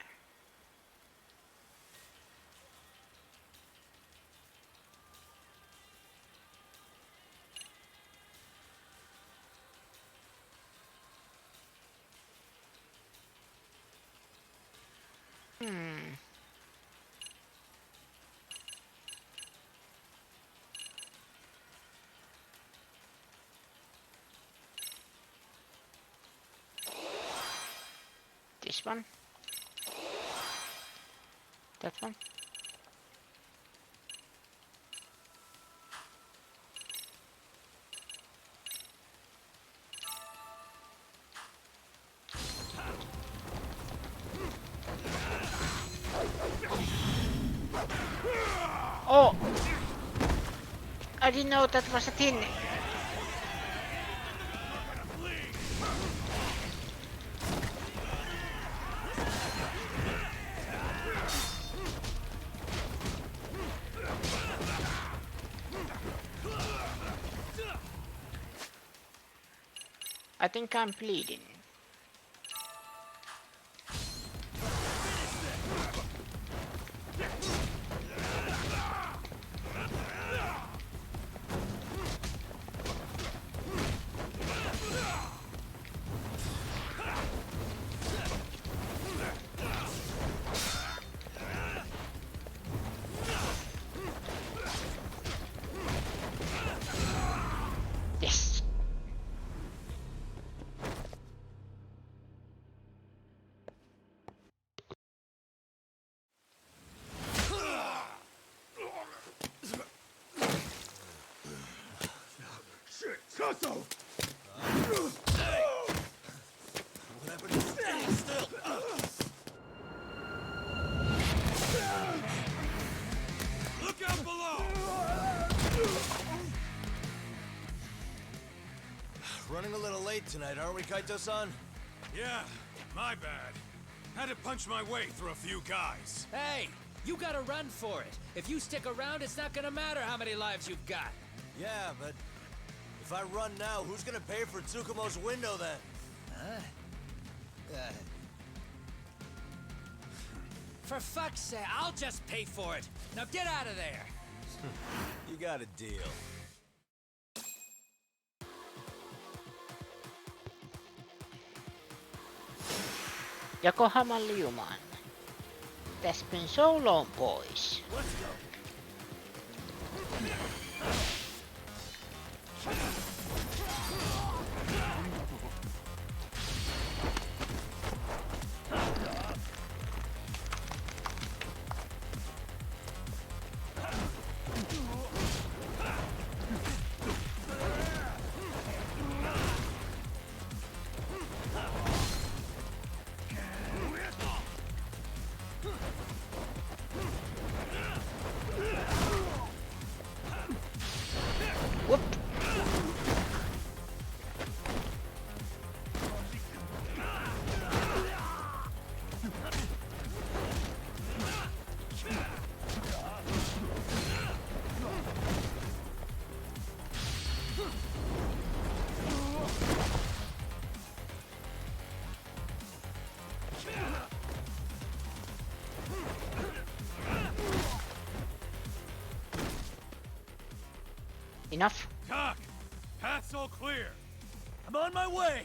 S1: This one? That one? Oh! I didn't know that was a thing. I think I'm bleeding. Yes.
S13: Shit, Tesso! Look out below!
S2: Running a little late tonight, aren't we, Kaito-san?
S13: Yeah, my bad. Had to punch my way through a few guys.
S11: Hey, you gotta run for it. If you stick around, it's not gonna matter how many lives you've got.
S2: Yeah, but if I run now, who's gonna pay for Tsukumo's window then?
S11: huh? For fuck's sake, I'll just pay for it. Now get out of there.
S2: You got a deal.
S1: Yokohama Liuman. That's been so long, boys.
S5: Let's go.
S1: Enough.
S6: Doc, path's all clear. I'm on my way.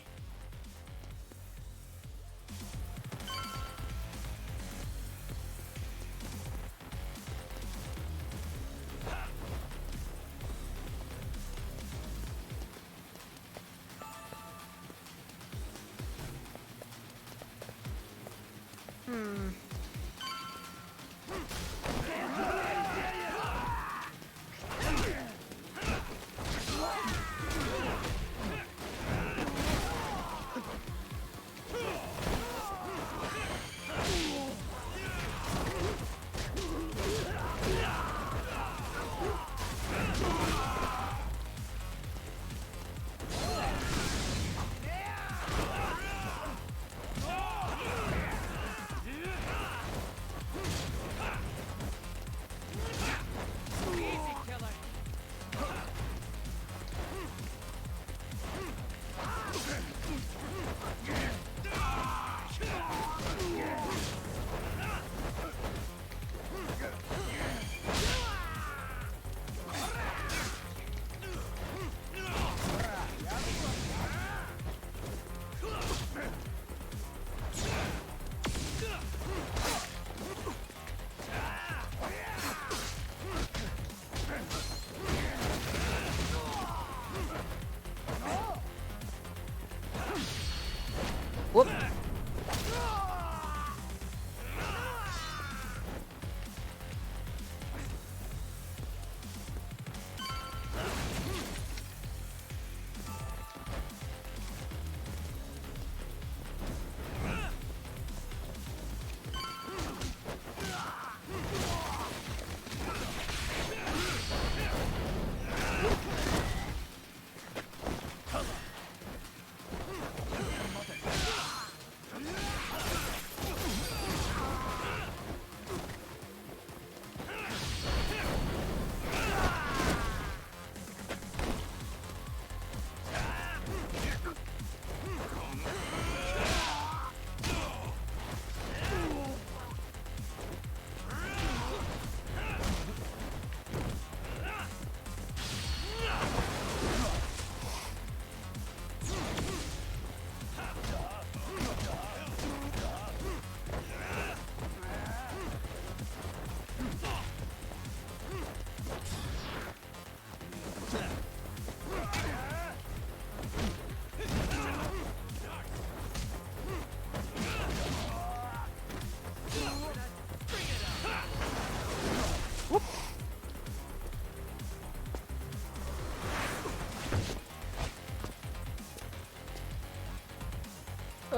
S1: Whoop.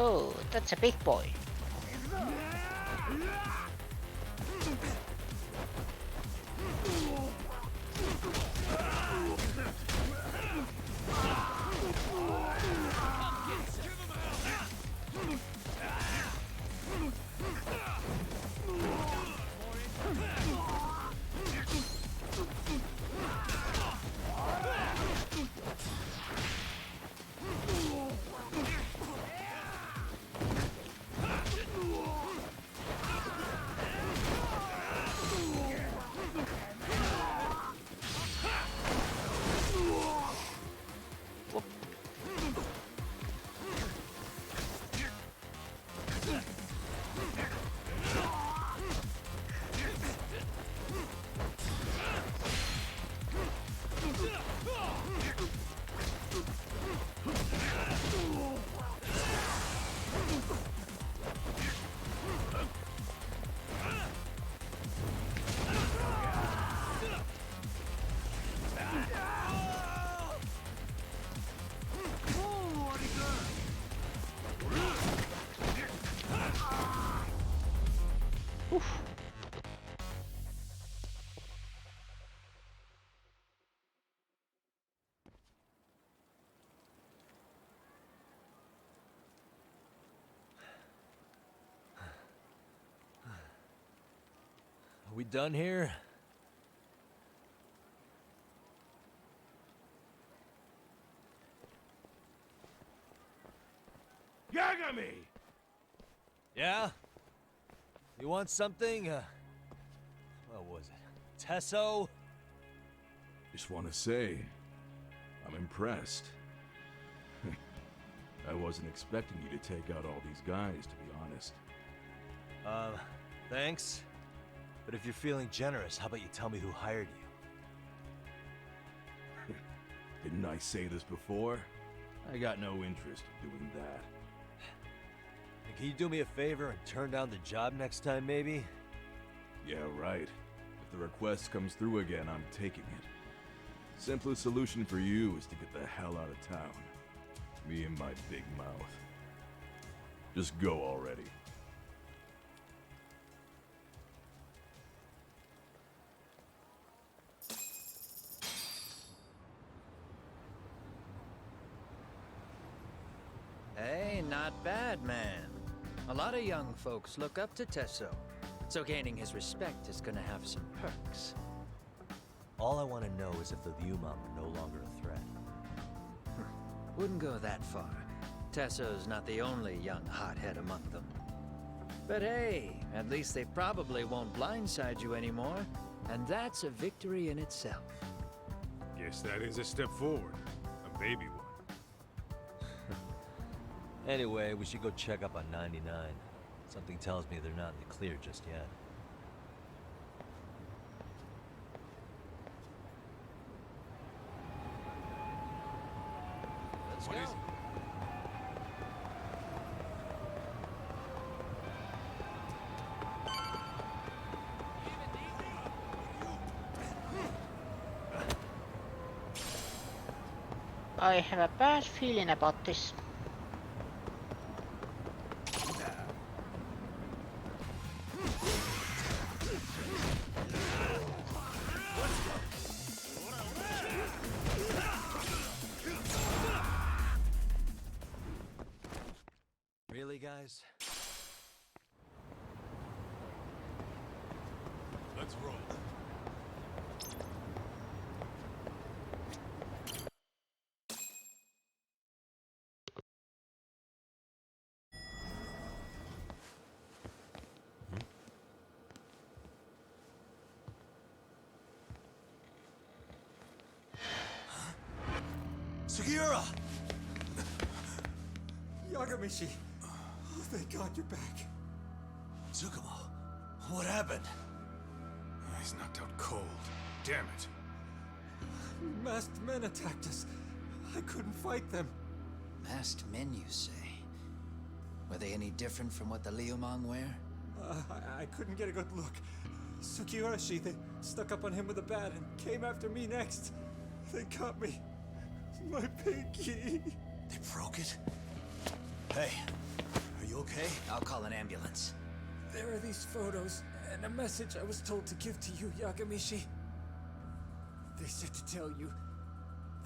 S1: Oh, that's a big boy. Oof.
S2: Are we done here?
S13: Yagami!
S2: Yeah? You want something? What was it? Tesso?
S13: Just want to say, I'm impressed. I wasn't expecting you to take out all these guys, to be honest.
S2: Thanks. But if you're feeling generous, how about you tell me who hired you?
S13: Didn't I say this before? I got no interest in doing that.
S2: Can you do me a favor and turn down the job next time, maybe?
S13: Yeah, right. If the request comes through again, I'm taking it. Simplest solution for you is to get the hell out of town. Me and my big mouth. Just go already.
S11: Hey, not bad, man. A lot of young folks look up to Tesso, so gaining his respect is gonna have some perks.
S2: All I want to know is if the Liumang are no longer a threat.
S11: Wouldn't go that far. Tesso's not the only young hothead among them. But hey, at least they probably won't blindside you anymore, and that's a victory in itself.
S6: Guess that is a step forward. A baby one.
S2: Anyway, we should go check up on 99. Something tells me they're not in the clear just yet.
S11: Let's
S6: What
S11: go.
S6: is it?
S1: I have a bad feeling about this.
S2: Really, guys?
S13: Let's roll.
S2: Sugiura!
S12: Yagamishi! Oh, thank God you're back.
S2: Tsukumo, what happened?
S6: He's knocked out cold. Damn it.
S12: Masked men attacked us. I couldn't fight them.
S11: Masked men, you say? Were they any different from what the Liumang wear?
S12: I couldn't get a good look. Sugiurashi, they stuck up on him with a bat and came after me next. They got me. My pinky.
S2: They broke it? Hey, are you okay?
S11: I'll call an ambulance.
S12: There are these photos and a message I was told to give to you, Yagamishi. They said to tell you,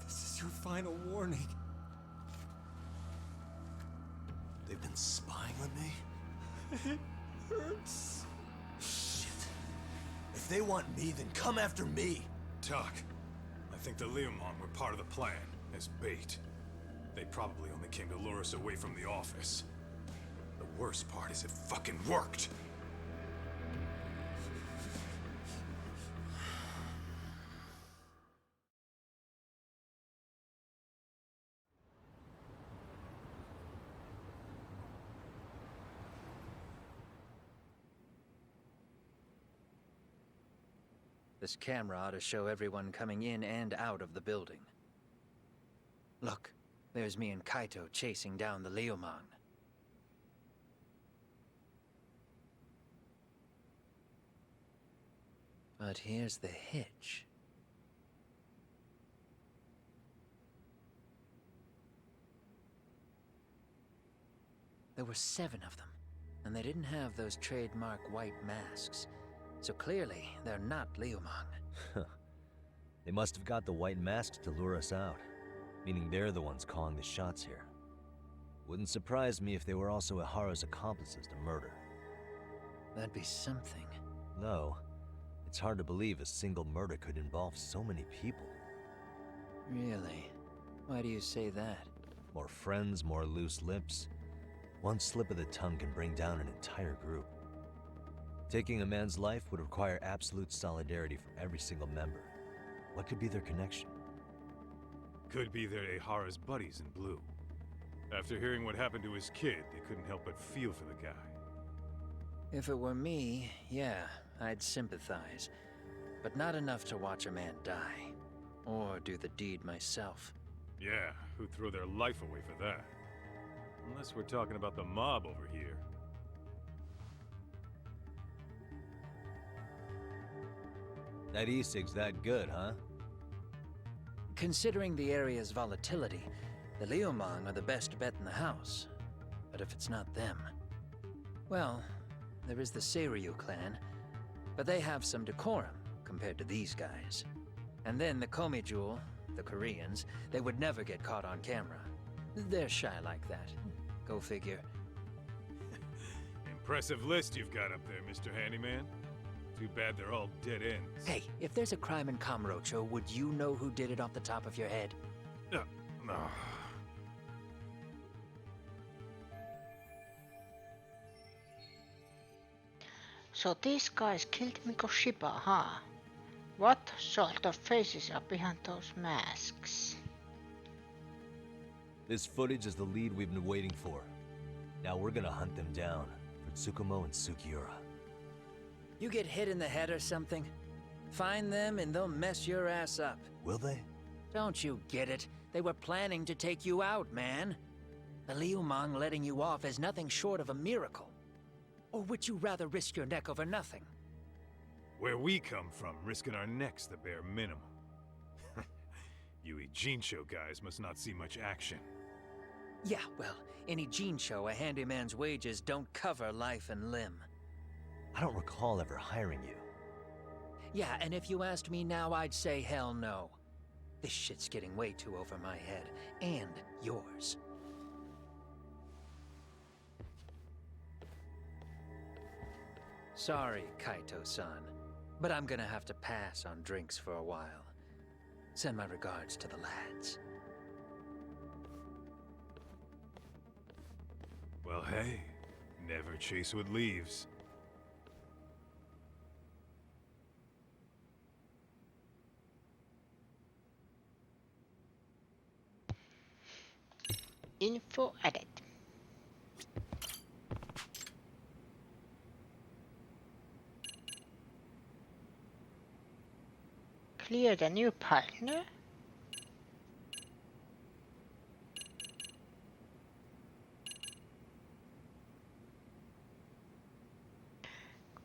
S12: this is your final warning.
S2: They've been spying on me?
S12: It hurts.
S2: Shit. If they want me, then come after me.
S6: Doc, I think the Liumang were part of the plan, as bait. They probably only came to lure us away from the office. The worst part is it fucking worked!
S11: This camera ought to show everyone coming in and out of the building. Look, there's me and Kaito chasing down the Liumang. But here's the hitch. There were 7 of them, And they didn't have those trademark white masks. So clearly, they're not Liumang.
S2: They must have got the white masks to lure us out, meaning they're the ones calling the shots here. Wouldn't surprise me if they were also Ihara's accomplices to murder.
S11: That'd be something.
S2: Though, it's hard to believe a single murder could involve so many people.
S11: Really? Why do you say that?
S2: More friends, more loose lips. One slip of the tongue can bring down an entire group. Taking a man's life would require absolute solidarity from every single member. What could be their connection?
S6: Could be they're Ihara's buddies in blue. After hearing what happened to his kid, they couldn't help but feel for the guy.
S11: If it were me, yeah, I'd sympathize. But not enough to watch a man die. Or do the deed myself.
S6: Yeah, who'd throw their life away for that? Unless we're talking about the mob over here.
S2: That e-cig's that good, huh?
S11: Considering the area's volatility, the Liumang are the best bet in the house. But if it's not them... Well, there is the Seiryu clan, but they have some decorum compared to these guys. And then the Komijul, the Koreans, they would never get caught on camera. They're shy like that. Go figure.
S6: Impressive list you've got up there, Mr. Handyman. Too bad they're all dead ends.
S11: Hey, if there's a crime in Kamurocho, would you know who did it off the top of your head?
S6: No.
S1: So these guys killed Mikoshiba, huh? What sort of faces are behind those masks?
S2: This footage is the lead we've been waiting for. Now we're gonna hunt them down for Tsukumo and Sugiura.
S11: You get hit in the head or something? Find them and they'll mess your ass up.
S2: Will they?
S11: Don't you get it? They were planning to take you out, man. The Liumang letting you off is nothing short of a miracle. Or would you rather risk your neck over nothing?
S6: Where we come from, risking our necks the bare minimum. You Ijincho guys must not see much action.
S11: Yeah, well, in Ijincho, a handyman's wages don't cover life and limb.
S2: I don't recall ever hiring you.
S11: Yeah, and if you asked me now, I'd say hell no. This shit's getting way too over my head. And yours. Sorry, Kaito-san, but I'm gonna have to pass on drinks for a while. Send my regards to the lads.
S6: Well, hey, never chase what leaves.
S1: Info added. Clear the new partner.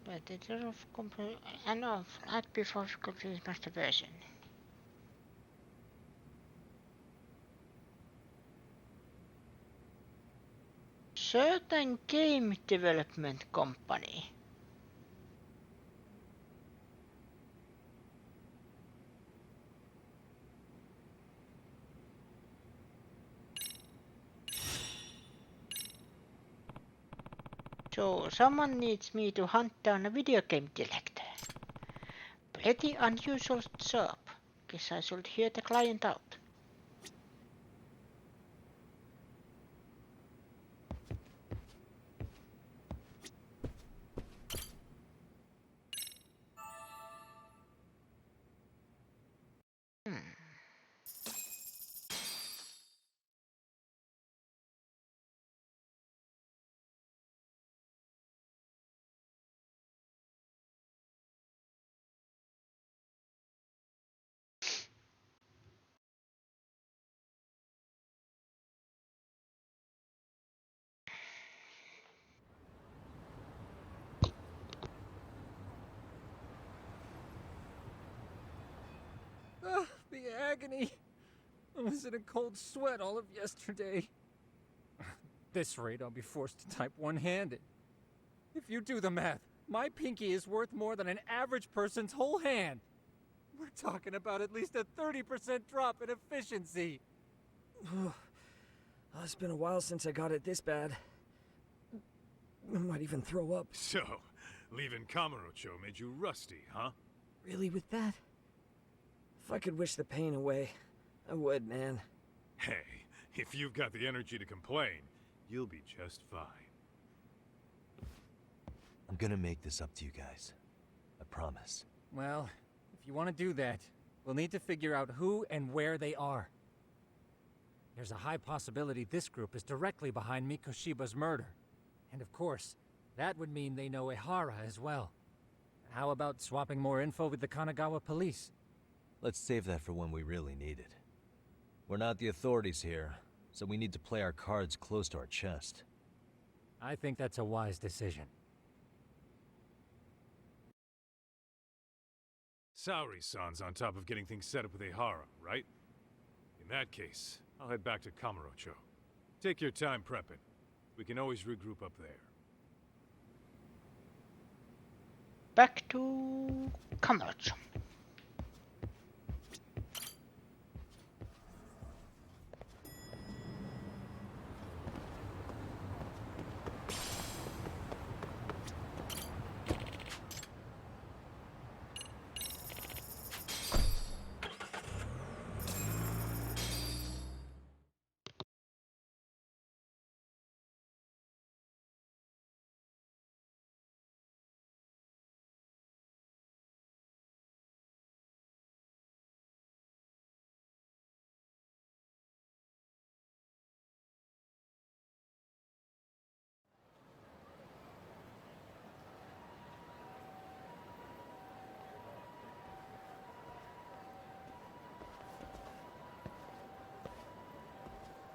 S1: But the of and off right before complete master version. Certain game development company. So someone needs me to hunt down a video game director. Pretty unusual job. Guess I should hear the client out.
S12: The agony! I was in a cold sweat all of yesterday. At this rate, I'll be forced to type one-handed. If you do the math, my pinky is worth more than an average person's whole hand. We're talking about at least a 30% drop in efficiency.
S14: It's been a while since I got it this bad. I might even throw up.
S6: So, leaving Kamurocho made you rusty, huh?
S14: Really with that? If I could wish the pain away, I would, man.
S6: Hey, if you've got the energy to complain, you'll be just fine.
S2: I'm gonna make this up to you guys. I promise.
S12: Well, if you want to do that, we'll need to figure out who and where they are. There's a high possibility this group is directly behind Mikoshiba's murder. And of course, that would mean they know Ehara as well. How about swapping more info with the Kanagawa police?
S2: Let's save that for when we really need it. We're not the authorities here, so we need to play our cards close to our chest.
S12: I think that's a wise decision.
S6: Saori-san's on top of getting things set up with Ehara, right? In that case, I'll head back to Kamurocho. Take your time prepping. We can always regroup up there.
S1: Back to Kamurocho.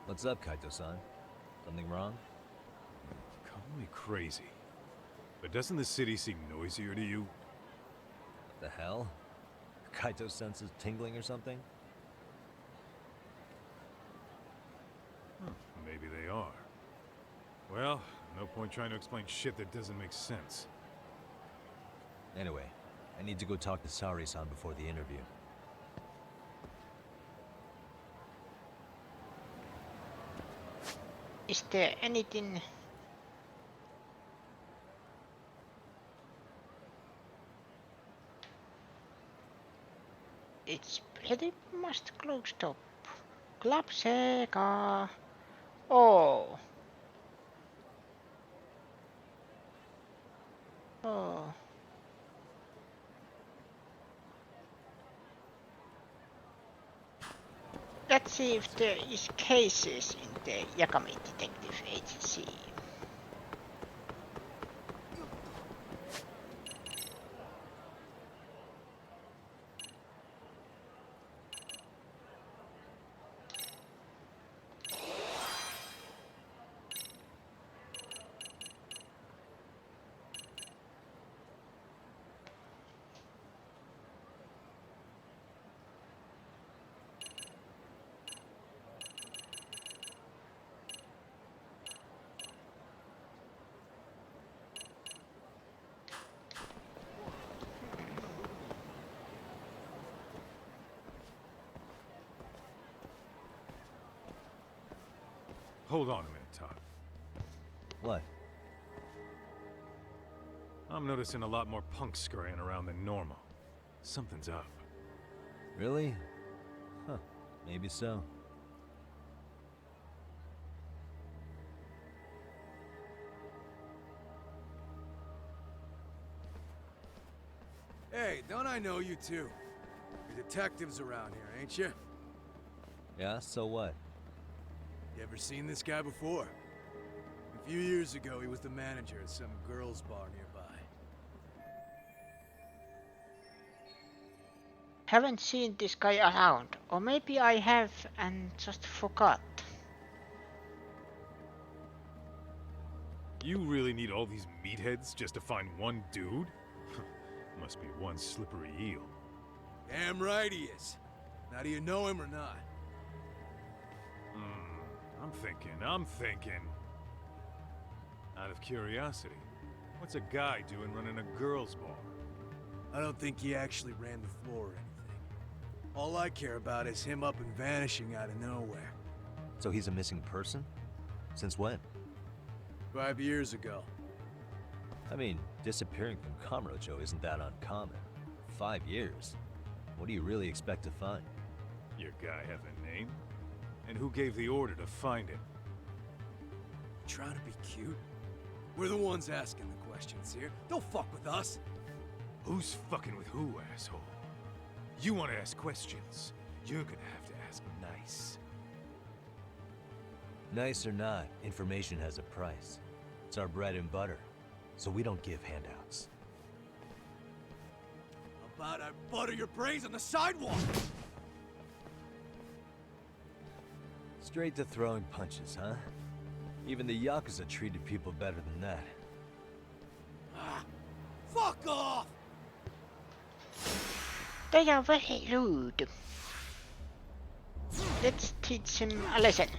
S2: What's up, Kaito-san? Something wrong?
S6: Call me crazy, but doesn't the city seem noisier to you?
S2: What the hell? Kaito senses tingling or something?
S6: Maybe they are. Well, no point trying to explain shit that doesn't make sense.
S2: Anyway, I need to go talk to Saori-san before the interview.
S1: Is there anything? It's pretty much closed up. Club Sega. Oh. Oh. Let's see if there is cases in the Yagami Detective Agency.
S6: Hold on a minute, Todd.
S2: What?
S6: I'm noticing a lot more punks scurrying around than normal. Something's up.
S2: Really? Huh. Maybe so.
S15: Hey, don't I know you two? You're detectives around here, ain't you?
S2: Yeah, so what?
S15: You ever seen this guy before? A few years ago, he was the manager at some girls' bar nearby.
S1: Haven't seen this guy around, or maybe I have and just forgot.
S6: You really need all these meatheads just to find one dude? Must be one slippery eel.
S15: Damn right he is. Now do you know him or not?
S6: I'm thinking. Out of curiosity,
S16: What's a guy doing running a girls' bar?
S15: I don't think he actually ran the floor or anything. All I care about is him up and vanishing out of nowhere.
S2: So he's a missing person? Since when?
S15: 5 years ago.
S2: I mean, disappearing from Kamurocho isn't that uncommon. 5 years? What do you really expect to find?
S16: Your guy have a name? And who gave the order to find him?
S15: Trying to be cute? We're the ones asking the questions here. Don't fuck with us.
S16: Who's fucking with who, asshole? You want to ask questions? You're gonna have to ask nice.
S2: Nice or not, information has a price. It's our bread and butter, so we don't give handouts.
S15: How about I butter your brains on the sidewalk?
S2: Straight to throwing punches, huh? Even the Yakuza treated people better than that.
S15: Fuck off!
S1: They are very rude. Let's teach him a lesson.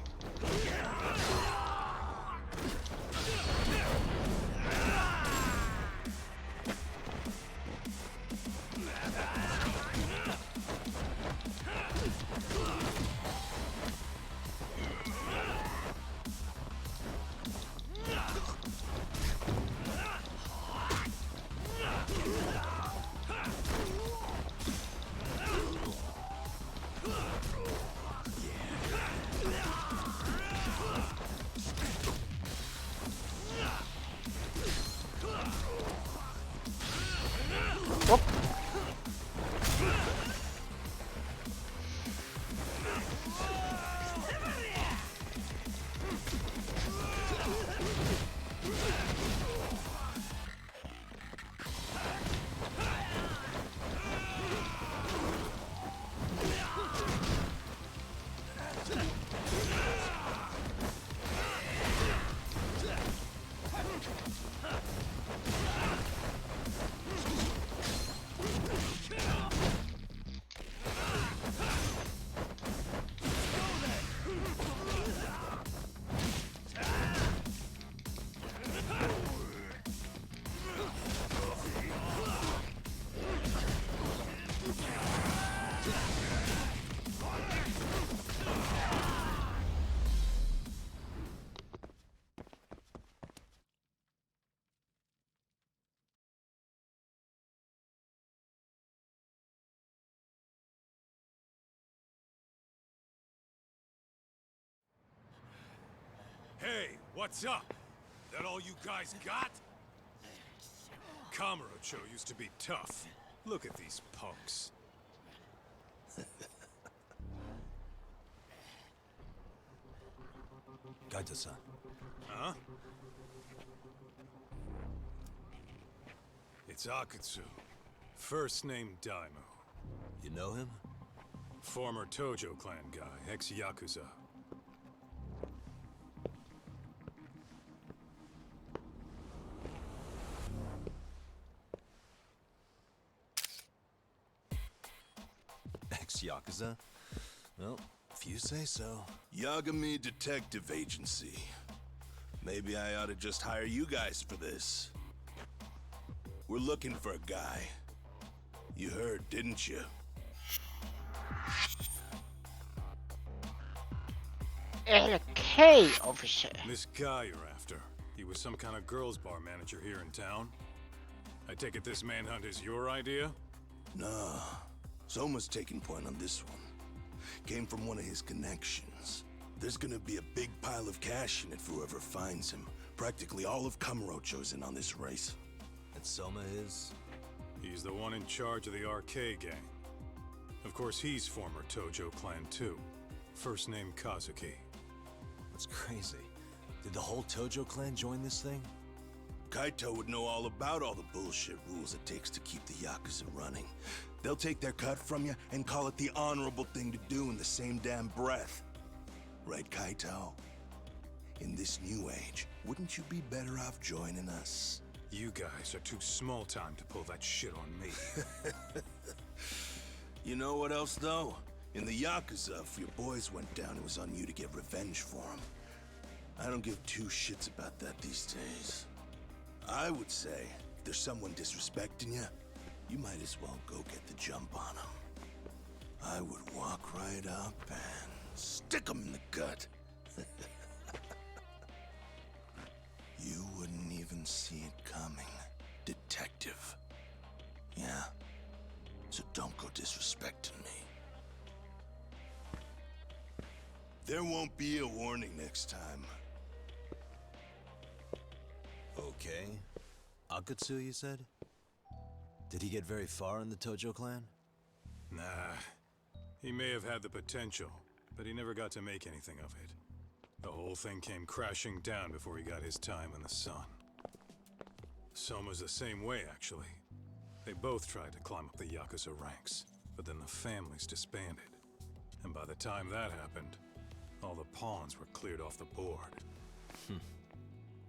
S16: Hey, what's up? That all you guys got? Kamurocho used to be tough. Look at these punks.
S2: Kaito-san.
S16: Huh? It's Akutsu. First name Daimyo.
S2: You know him?
S16: Former Tojo clan guy, ex-Yakuza.
S2: Ex-Yakuza? Well, if you say so.
S13: Yagami Detective Agency. Maybe I ought to just hire you guys for this. We're looking for a guy. You heard, didn't you?
S1: Okay, officer.
S16: This guy you're after, he was some kind of girls' bar manager here in town? I take it this manhunt is your idea?
S13: Nah. Soma's taking point on this one. Came from one of his connections. There's gonna be a big pile of cash in it for whoever finds him. Practically all of Kamurocho's in on this race.
S2: And Soma is?
S16: He's the one in charge of the RK gang. Of course, he's former Tojo clan too. First name Kazuki.
S2: That's crazy. Did the whole Tojo clan join this thing?
S13: Kaito would know all about all the bullshit rules it takes to keep the Yakuza running. They'll take their cut from you and call it the honorable thing to do in the same damn breath. Right, Kaito? In this new age, wouldn't you be better off joining us?
S16: You guys are too small time to pull that shit on me.
S13: You know what else, though? In the Yakuza, if your boys went down, it was on you to get revenge for them. I don't give two shits about that these days. I
S17: I would say, if there's someone disrespecting you, you might as well go get the jump on them. I would walk right up and stick them in the gut. You wouldn't even see it coming, detective. Yeah? So don't go disrespecting me. There won't be a warning next time.
S2: Okay. Akatsu, you said? Did he get very far in the Tojo clan?
S16: Nah. He may have had the potential, but he never got to make anything of it. The whole thing came crashing down before he got his time in the sun. Soma's the same way, actually. They both tried to climb up the Yakuza ranks, but then the families disbanded. And by the time that happened, all the pawns were cleared off the board.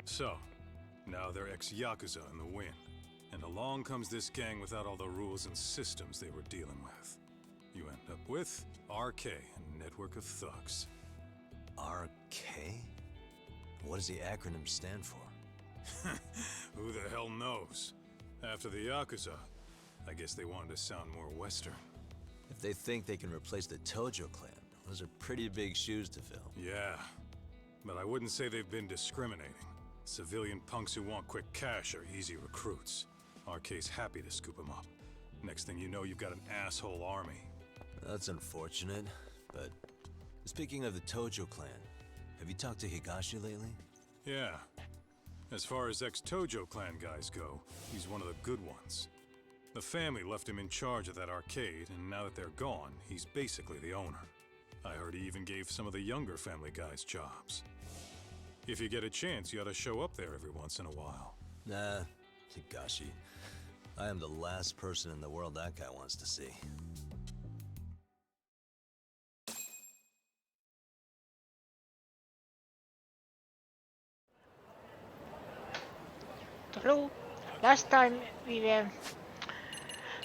S16: So, now they're ex-Yakuza in the wind. And along comes this gang without all the rules and systems they were dealing with. You end up with RK, a network of thugs.
S2: RK? What does the acronym stand for?
S16: Who the hell knows? After the Yakuza, I guess they wanted to sound more Western.
S2: If they think they can replace the Tojo clan, those are pretty big shoes to fill.
S16: Yeah, but I wouldn't say they've been discriminating. Civilian punks who want quick cash are easy recruits. RK's happy to scoop them up. Next thing you know, you've got an asshole army.
S2: That's unfortunate, but speaking of the Tojo clan, have you talked to Higashi lately?
S16: Yeah. As far as ex-Tojo clan guys go, he's one of the good ones. The family left him in charge of that arcade, and now that they're gone, he's basically the owner. I heard he even gave some of the younger family guys jobs. If you get a chance, you ought to show up there every once in a while.
S2: Nah, Higashi. I am the last person in the world that guy wants to see.
S1: Hello. Last time we were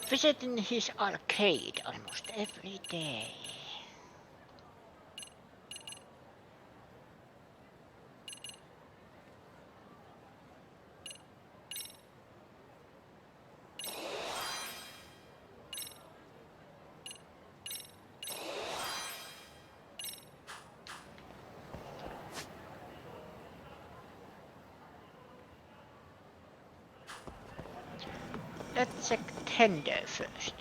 S1: visiting his arcade almost every day. Let's check tender first.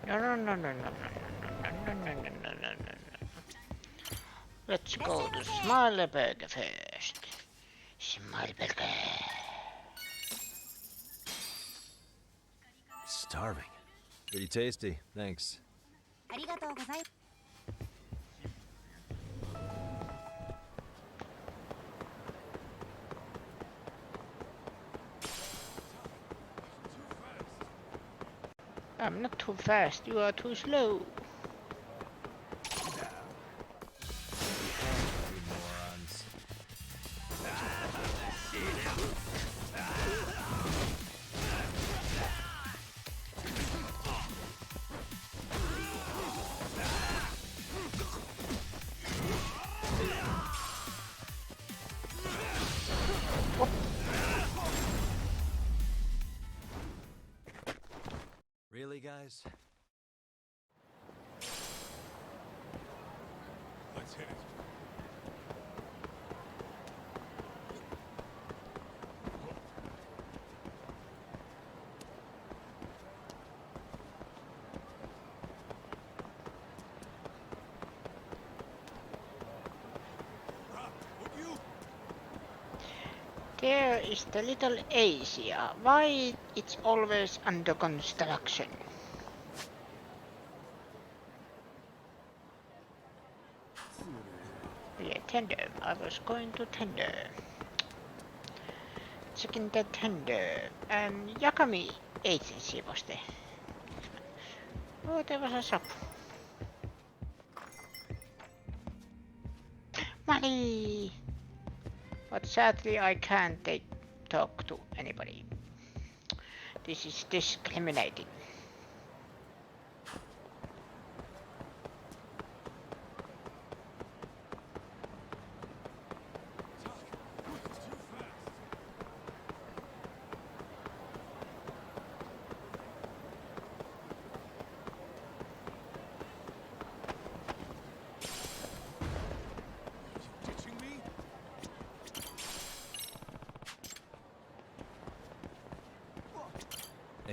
S1: No. Let's go to Smileyburger first. Smileyburger.
S2: Starving. Pretty tasty, thanks.
S7: ありがとうございます。
S1: I'm not too fast, you are too slow.
S2: Really, guys?
S13: Let's hit it.
S1: There is the little Asia. Why it's always under construction? Yeah, tender. I was going to tender. Checking the tender. Yakami agency was there. Oh, there was a shop. Money! But sadly I can't talk to anybody. This is discriminating.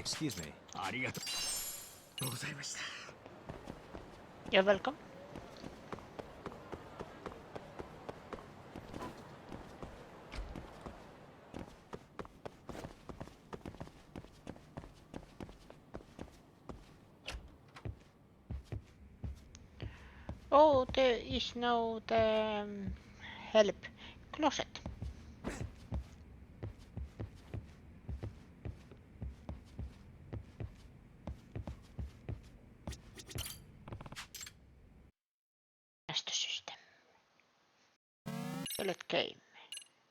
S2: Excuse me.
S1: You're welcome. Oh, there is no help closet. Master system. Select game.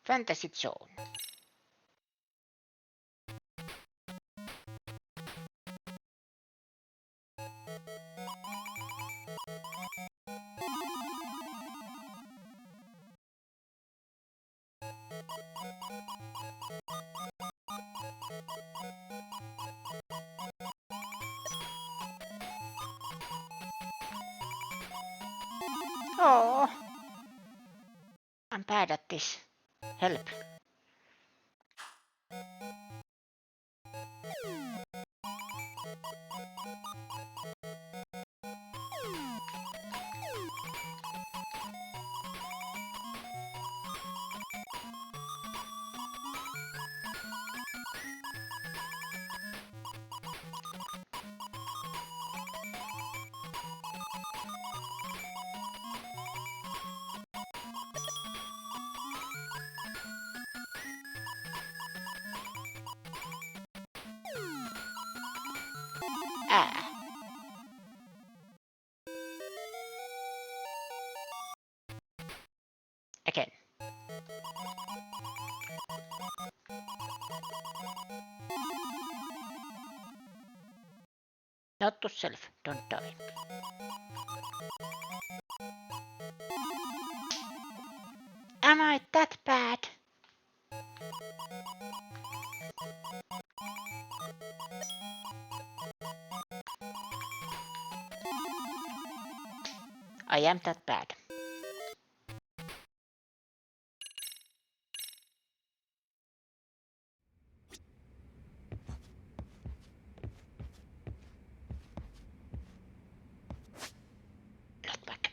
S1: Fantasy Zone. Oh, I'm bad at this. Help. Ah. Again. Not to self, don't die. Am I that bad? I am that bad. Not back.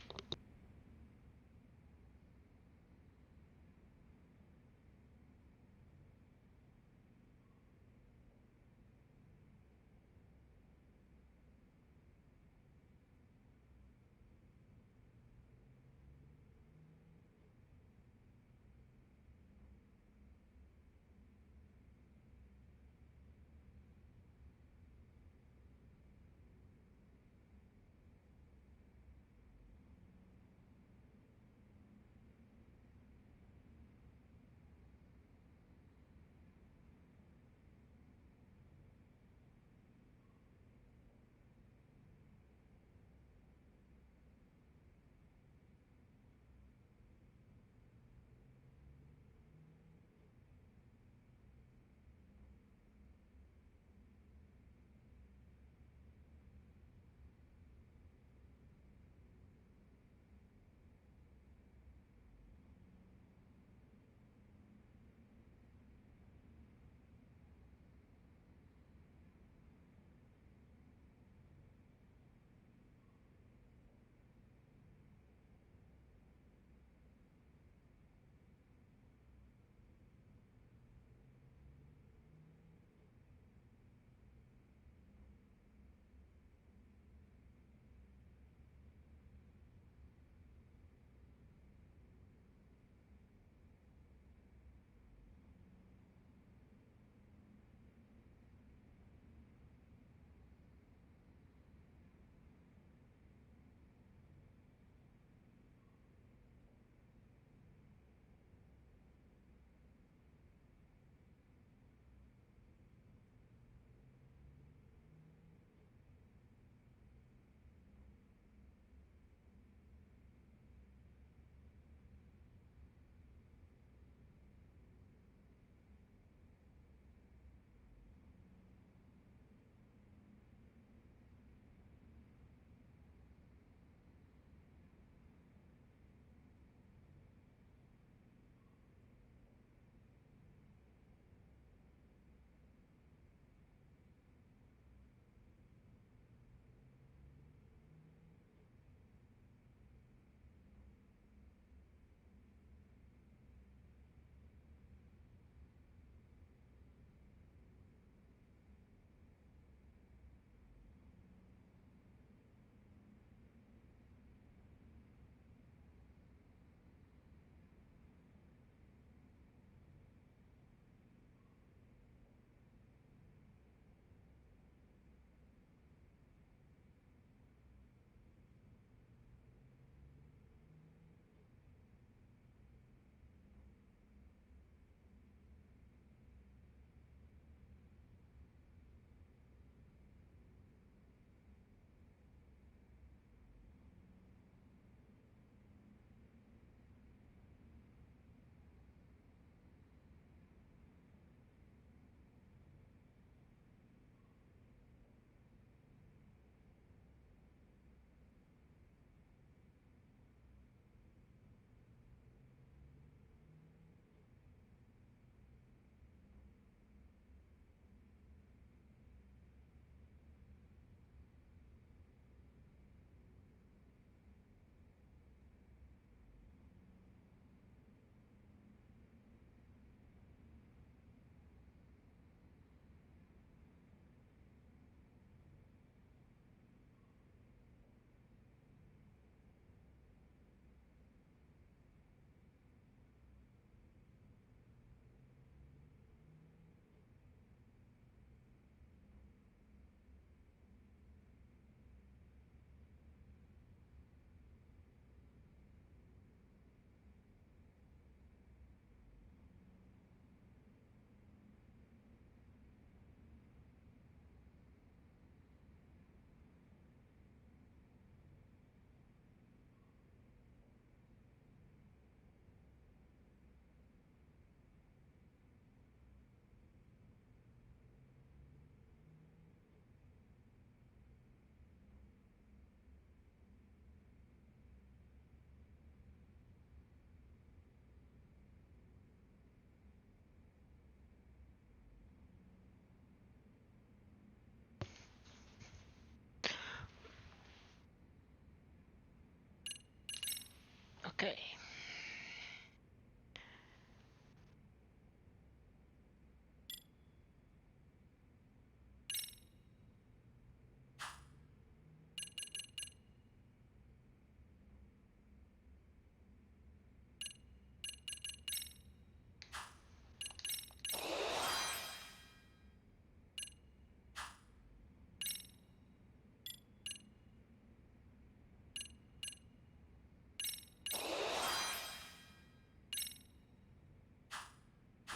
S1: Okay.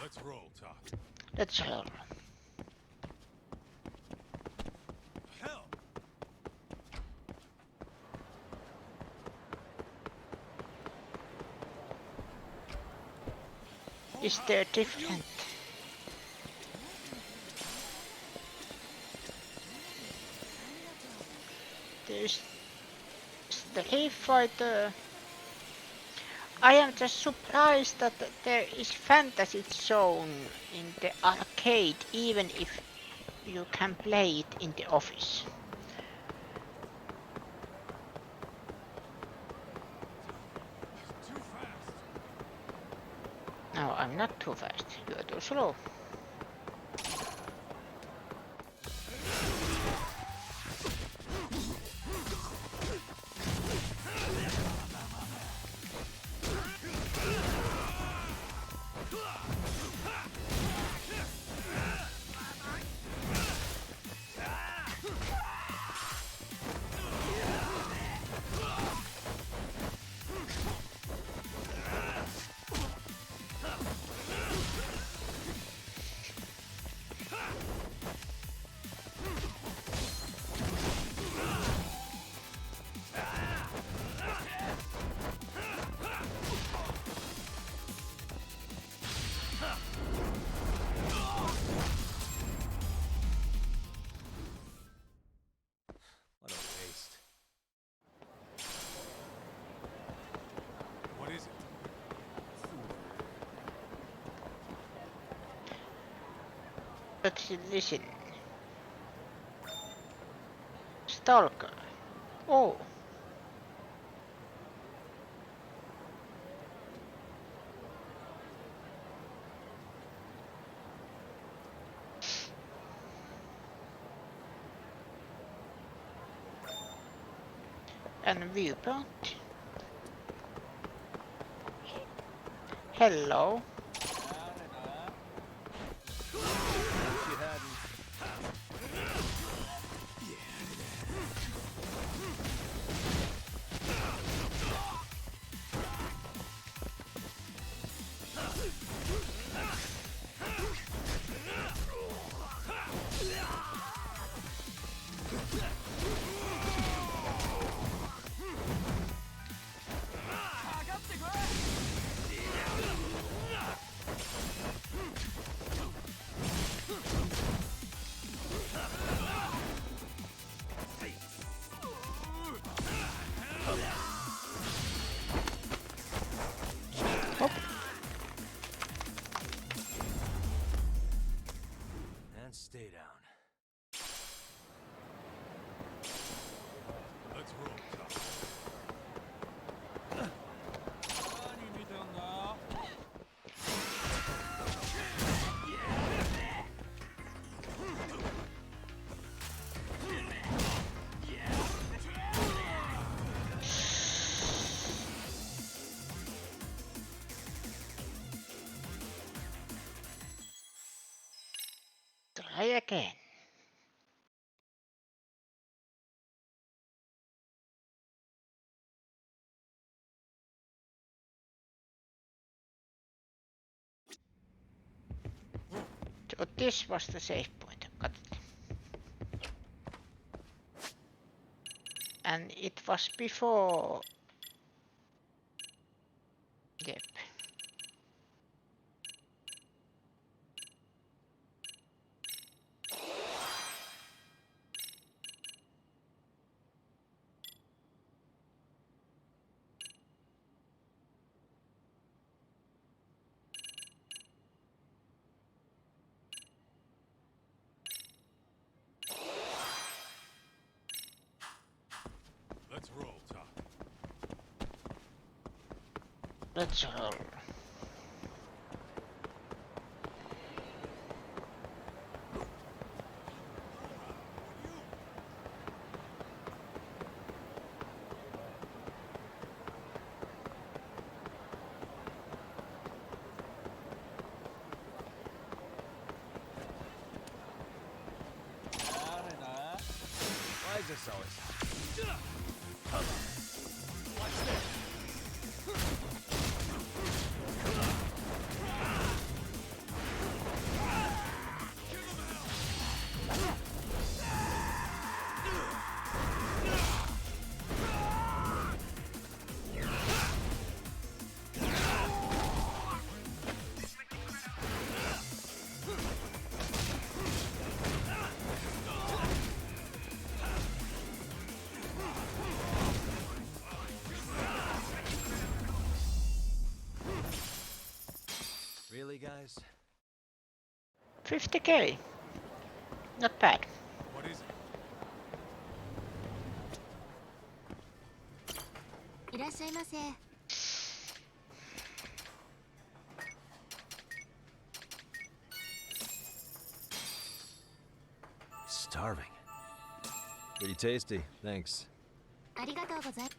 S16: Let's roll, Talk.
S1: Let's roll.
S16: Hell!
S1: Is there different? There's Street Fighter. I am just surprised that there is Fantasy Zone in the arcade, even if you can play it in the office. No, I'm not too fast. You're too slow.
S16: What a waste. What is it?
S1: Let's listen. Stalker. Oh. And viewpoint. Hello.
S2: And stay down.
S16: Let's roll, Talk.
S1: Try again. So this was the save point. Got it. And it was before. Yep.
S16: Let's roll, Talk.
S1: Let's roll.
S2: Why is this always? What's this? Really, guys?
S1: 50k. Not bad.
S16: What is it?
S7: いらっしゃいませ。
S2: Starving. Pretty tasty, thanks.
S7: ありがとうござい。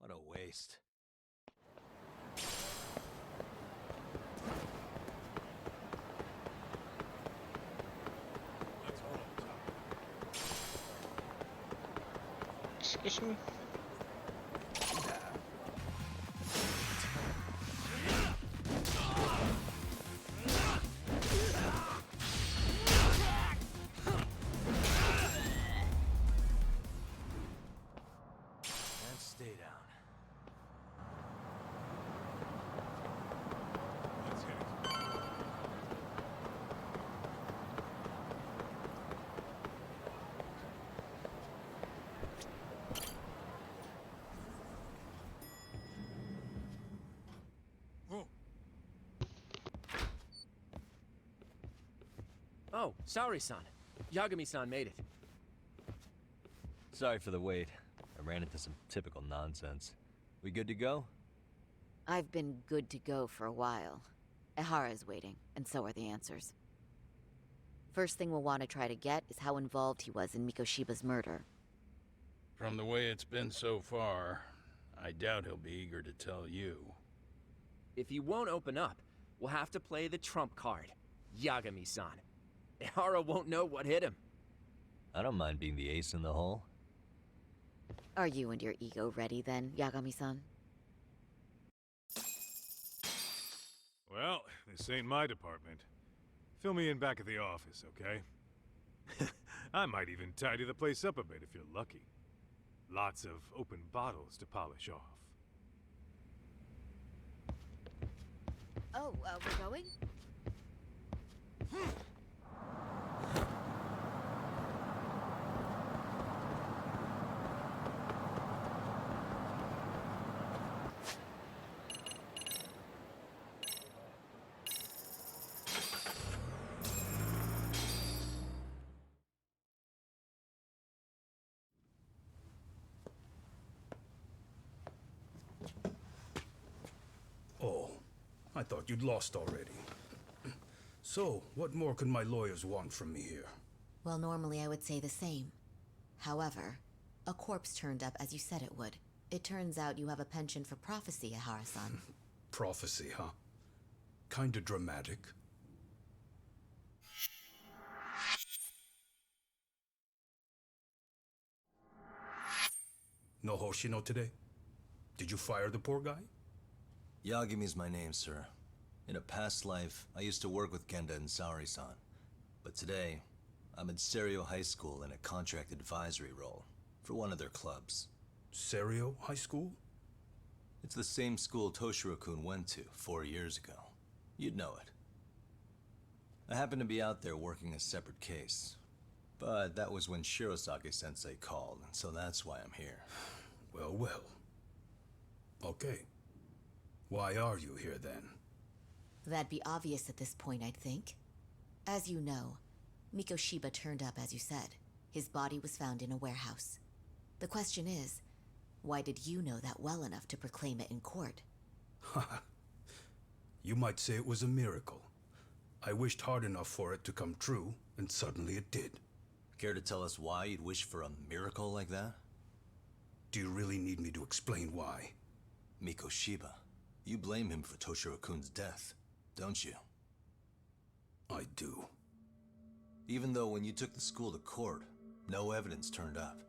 S2: What a waste.
S1: Excuse me.
S2: And stay down.
S16: Let's hit it.
S3: Oh, sorry-san. Yagami-san made it.
S2: Sorry for the wait. I ran into some typical nonsense. We good to go?
S4: I've been good to go for a while. Ehara's waiting, and so are the answers. First thing we'll want to try to get is how involved he was in Mikoshiba's murder.
S6: From the way it's been so far, I doubt he'll be eager to tell you.
S3: If he won't open up, we'll have to play the trump card. Yagami-san. Ehara won't know what hit him.
S2: I don't mind being the ace in the hole.
S4: Are you and your ego ready then, Yagami-san?
S16: Well, this ain't my department. Fill me in back at the office, okay? I might even tidy the place up a bit if you're lucky. Lots of open bottles to polish off.
S4: Oh, we're going?
S6: Oh, I thought you'd lost already. So, what more could my lawyers want from me here?
S4: Well, normally I would say the same. However, a corpse turned up as you said it would. It turns out you have a penchant for prophecy, Ehara-san.
S6: Prophecy, huh? Kinda dramatic. No Hoshino today? Did you fire the poor guy?
S2: Yagumi's my name, sir. In a past life, I used to work with Genda and Saori-san. But today, I'm at Serio High School in a contract advisory role for one of their clubs.
S6: Serio High School?
S2: It's the same school Toshiro-kun went to 4 years ago. You'd know it. I happened to be out there working a separate case. But that was when Shirosake-sensei called, so that's why I'm here.
S6: Well, well. Okay. Why are you here then?
S18: That'd be obvious at this point, I'd think. As you know, Mikoshiba turned up as you said. His body was found in a warehouse. The question is, why did you know that well enough to proclaim it in court?
S6: You might say it was a miracle. I wished hard enough for it to come true, and suddenly it did.
S2: Care to tell us why you'd wish for a miracle like that?
S6: Do you really need me to explain why?
S2: Mikoshiba. You blame him for Toshiro-kun's death, don't you?
S6: I do.
S2: Even though when you took the school to court, no evidence turned up.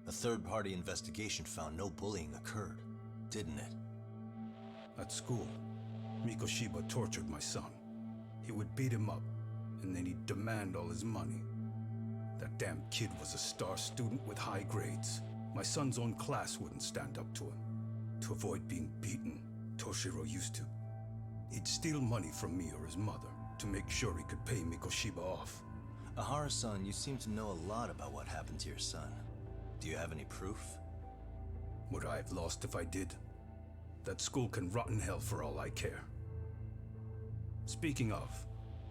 S2: A third-party investigation found no bullying occurred, didn't it?
S6: At school, Mikoshiba tortured my son. He would beat him up, and then he'd demand all his money. That damn kid was a star student with high grades. My son's own class wouldn't stand up to him. To avoid being beaten, Toshiro used to. He'd steal money from me or his mother to make sure he could pay Mikoshiba off.
S2: Ahara-san, you seem to know a lot about what happened to your son. Do you have any proof?
S6: Would I have lost if I did? That school can rot in hell for all I care. Speaking of,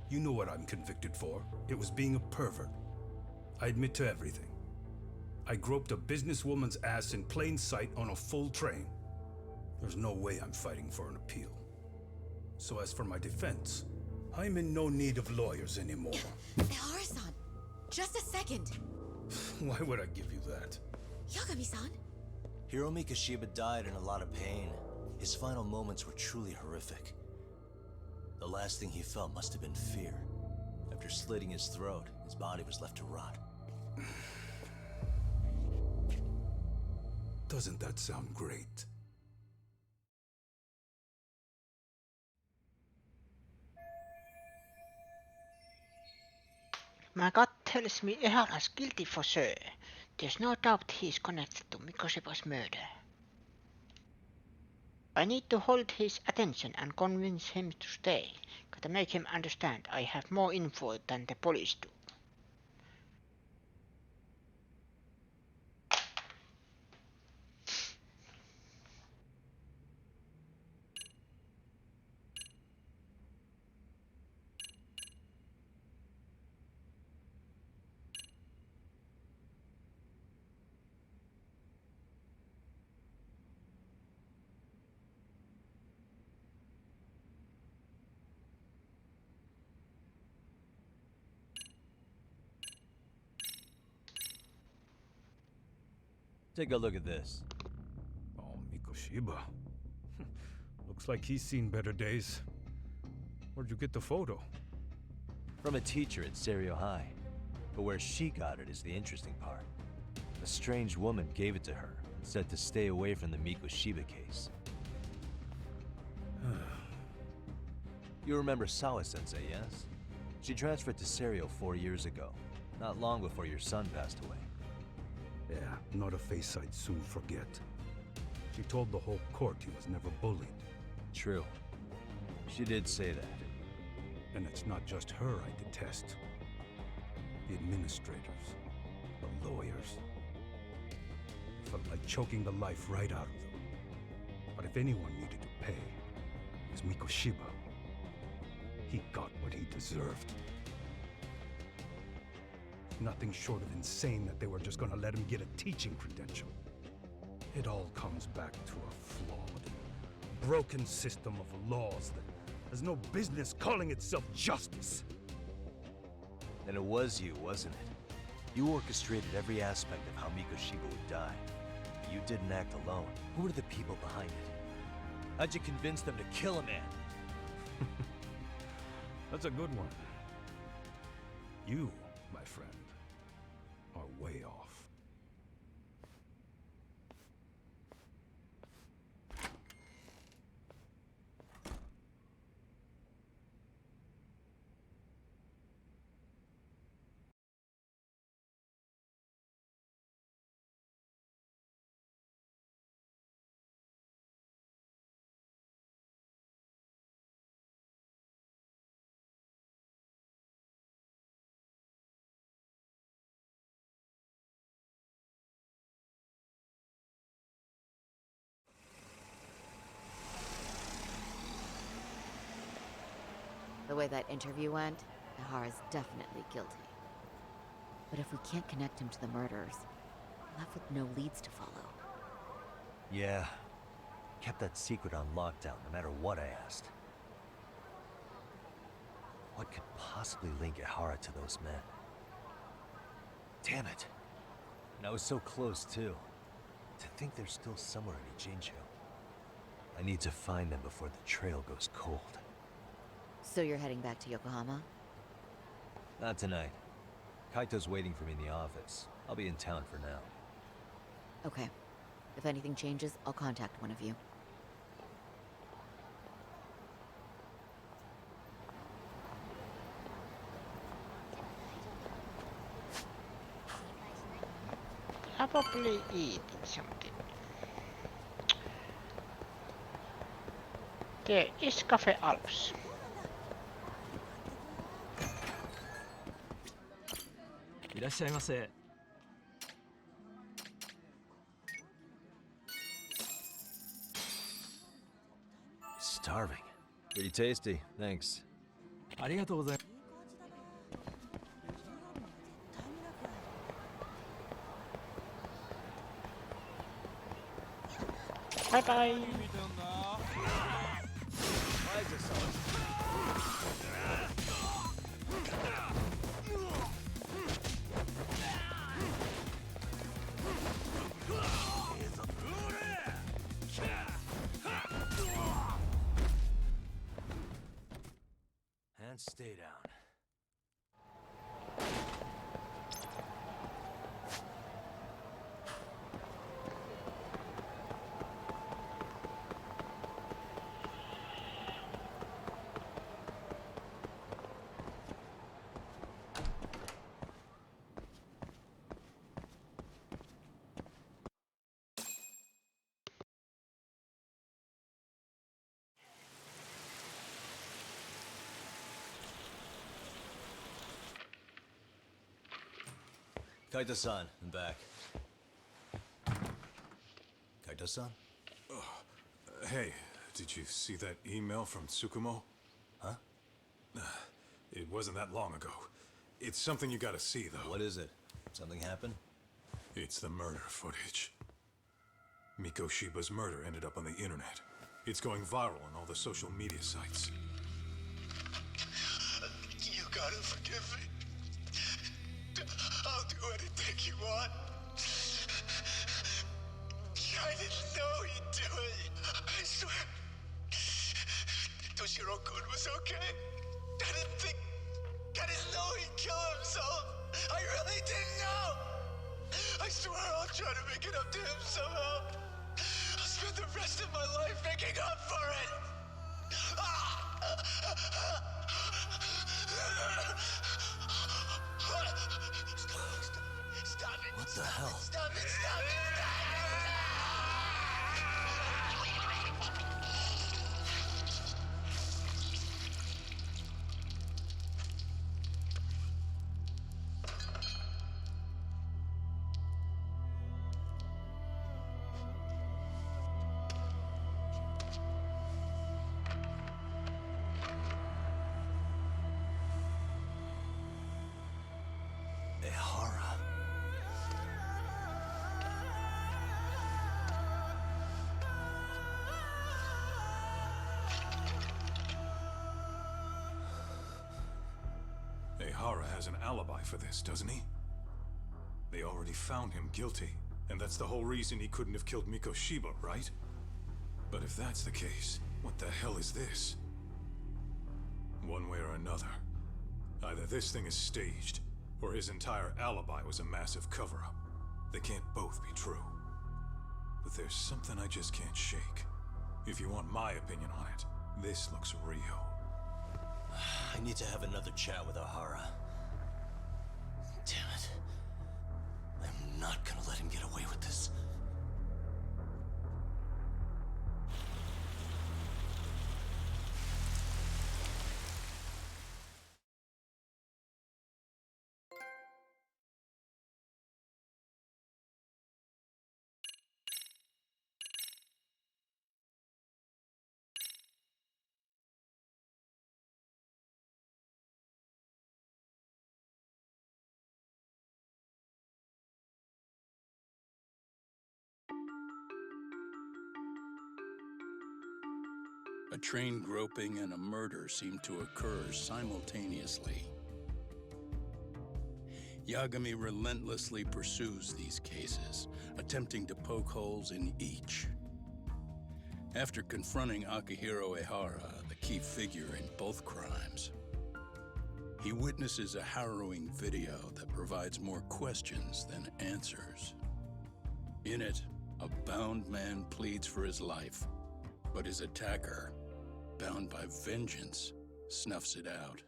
S6: you know what I'm convicted for. It was being a pervert. I admit to everything. I groped a businesswoman's ass in plain sight on a full train. There's no way I'm fighting for an appeal. So as for my defense, I'm in no need of lawyers anymore.
S18: Ehara-san, just a second.
S6: Why would I give you that?
S18: Yagami-san?
S2: Hiro Mikoshiba died in a lot of pain. His final moments were truly horrific. The last thing he felt must have been fear. After slitting his throat, his body was left to rot.
S6: Doesn't that sound great?
S1: My gut tells me Ehara's guilty for sure. There's no doubt he's connected to Mikoshiba's murder. I need to hold his attention and convince him to stay. Gotta make him understand I have more info than the police do.
S2: Take a look at this.
S6: Oh, Mikoshiba. Looks like he's seen better days. Where'd you get the photo?
S2: From a teacher at Serio High. But where she got it is the interesting part. A strange woman gave it to her and said to stay away from the Mikoshiba case. You remember Sawa-sensei, yes? She transferred to Serio 4 years ago, not long before your son passed away.
S6: Yeah, not a face I'd soon forget. She told the whole court he was never bullied.
S2: True. She did say that.
S6: And it's not just her I detest. The administrators, the lawyers. It felt like choking the life right out of them. But if anyone needed to pay, it was Mikoshiba. He got what he deserved. Nothing short of insane that they were just gonna let him get a teaching credential. It all comes back to a flawed, broken system of laws that has no business calling itself justice.
S2: And it was you, wasn't it? You orchestrated every aspect of how Mikoshiba would die. You didn't act alone. Who were the people behind it? How'd you convince them to kill a man?
S6: That's a good one. You, my friend, are way off.
S4: The way that interview went, Ihara's definitely guilty. But if we can't connect him to the murderers, we're left with no leads to follow.
S2: Yeah. Kept that secret on lockdown, no matter what I asked. What could possibly link Ihara to those men? Damn it. And I was so close, too. To think they're still somewhere in Ijincho. I need to find them before the trail goes cold.
S4: So you're heading back to Yokohama?
S2: Not tonight. Kaito's waiting for me in the office. I'll be in town for now.
S4: Okay. If anything changes, I'll contact one of you.
S1: Probably eating something. There is Cafe Alps.
S2: Starving. Pretty tasty, thanks.
S1: Bye bye.
S2: And stay down. Kaito-san, I'm back. Kaito-san?
S16: Hey, did you see that email from Tsukumo?
S2: Huh?
S16: It wasn't that long ago. It's something you gotta see, though.
S2: What is it? Something happened?
S16: It's the murder footage. Miko Shiba's murder ended up on the internet. It's going viral on all the social media sites.
S17: You gotta forgive me. I'll do anything you want. I didn't know he'd do it. I swear. Toshiro-kun was okay. I didn't know he'd kill himself. I really didn't know. I swear I'll try to make it up to him somehow. I'll spend the rest of my life making up for it. Stop it.
S2: What the hell?
S17: Stop it. Stop it.
S2: Ihara.
S16: Ihara has an alibi for this, doesn't he? They already found him guilty, and that's the whole reason he couldn't have killed Miko Shiba, right? But if that's the case, what the hell is this? One way or another, either this thing is staged, or his entire alibi was a massive cover-up. They can't both be true. But there's something I just can't shake. If you want my opinion on it, this looks real.
S2: I need to have another chat with Ihara. Damn it. I'm not gonna let him get away with this.
S19: A train groping and a murder seem to occur simultaneously. Yagami relentlessly pursues these cases, attempting to poke holes in each. After confronting Akihiro Ehara, the key figure in both crimes, he witnesses a harrowing video that provides more questions than answers. In it, a bound man pleads for his life, but his attacker, bound by vengeance, snuffs it out.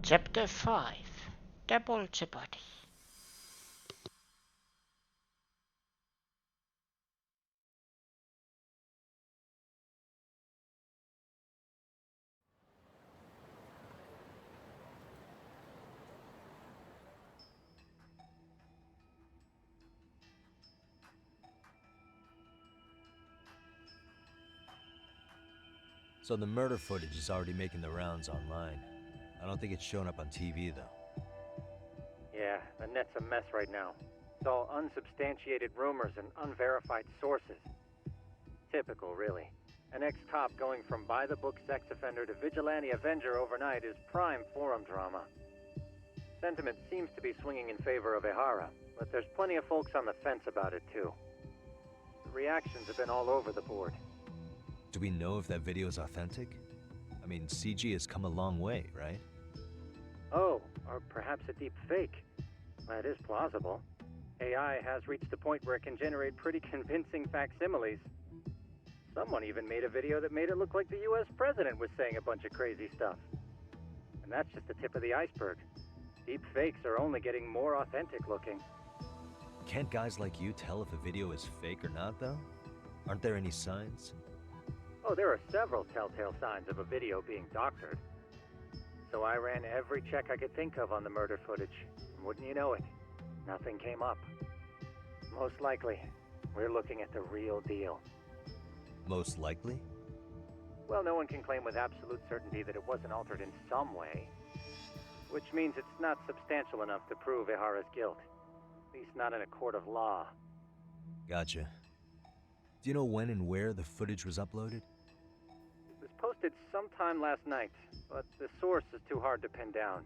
S1: Chapter 5. Double Jeopardy.
S2: So the murder footage is already making the rounds online. I don't think it's showing up on TV, though.
S20: Yeah, the net's a mess right now. It's all unsubstantiated rumors and unverified sources. Typical, really. An ex-cop going from by-the-book sex offender to vigilante avenger overnight is prime forum drama. Sentiment seems to be swinging in favor of Ehara, but there's plenty of folks on the fence about it, too. The reactions have been all over the board.
S2: Do we know if that video is authentic? I mean, CG has come a long way, right?
S20: Oh, or perhaps a deep fake. That is plausible. AI has reached a point where it can generate pretty convincing facsimiles. Someone even made a video that made it look like the US president was saying a bunch of crazy stuff. And that's just the tip of the iceberg. Deep fakes are only getting more authentic looking.
S2: Can't guys like you tell if a video is fake or not, though? Aren't there any signs?
S20: Oh, there are several telltale signs of a video being doctored. So I ran every check I could think of on the murder footage. And wouldn't you know it, nothing came up. Most likely, we're looking at the real deal.
S2: Most likely?
S20: Well, no one can claim with absolute certainty that it wasn't altered in some way. Which means it's not substantial enough to prove Ehara's guilt. At least not in a court of law.
S2: Gotcha. Do you know when and where the footage was uploaded?
S20: It was posted sometime last night, but the source is too hard to pin down.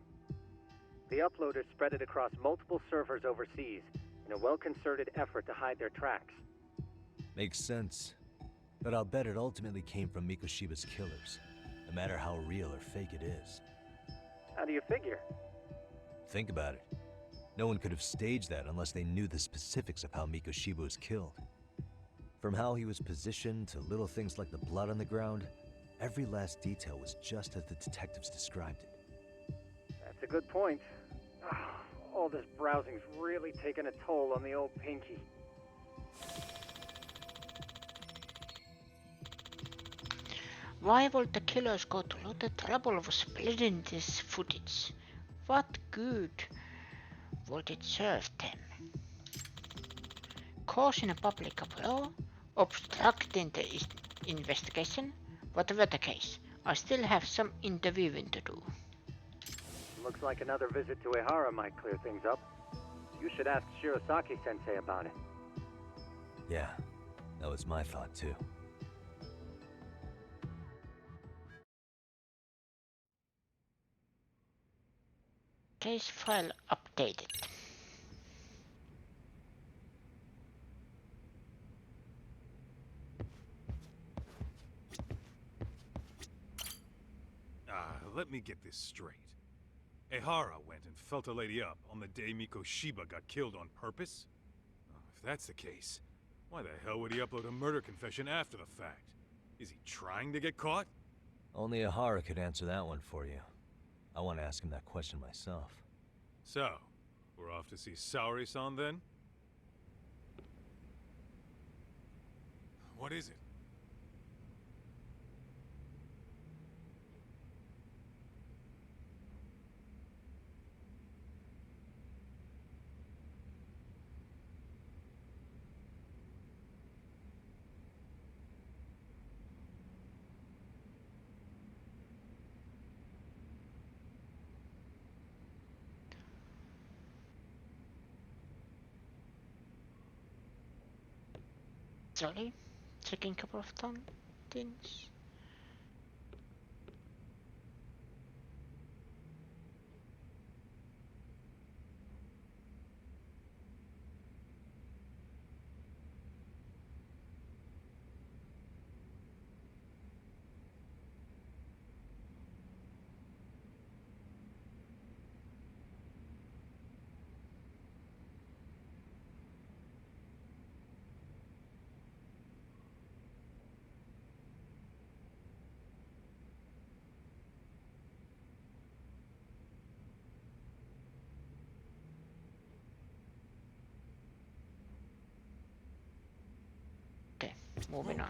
S20: The uploaders spread it across multiple servers overseas in a well-concerted effort to hide their tracks.
S2: Makes sense. But I'll bet it ultimately came from Mikoshiba's killers, no matter how real or fake it is.
S20: How do you figure?
S2: Think about it. No one could have staged that unless they knew the specifics of how Mikoshiba was killed. From how he was positioned to little things like the blood on the ground, every last detail was just as the detectives described it.
S20: That's a good point. All this browsing's really taken a toll on the old pinky.
S1: Why would the killers go to all the trouble of splitting this footage? What good would it serve them? Causing a public uproar? Obstructing the investigation? Whatever the case, I still have some interviewing to do.
S20: Looks like another visit to Ehara might clear things up. You should ask Shirosaki-sensei about it.
S2: Yeah, that was my thought too.
S1: Case file updated.
S16: Let me get this straight. Ehara went and felt a lady up on the day Mikoshiba got killed on purpose? If that's the case, why the hell would he upload a murder confession after the fact? Is he trying to get caught?
S2: Only Ehara could answer that one for you. I want to ask him that question myself.
S16: So, we're off to see Saori-san then? What is it?
S1: Sorry, checking a couple of things. Okay, moving on.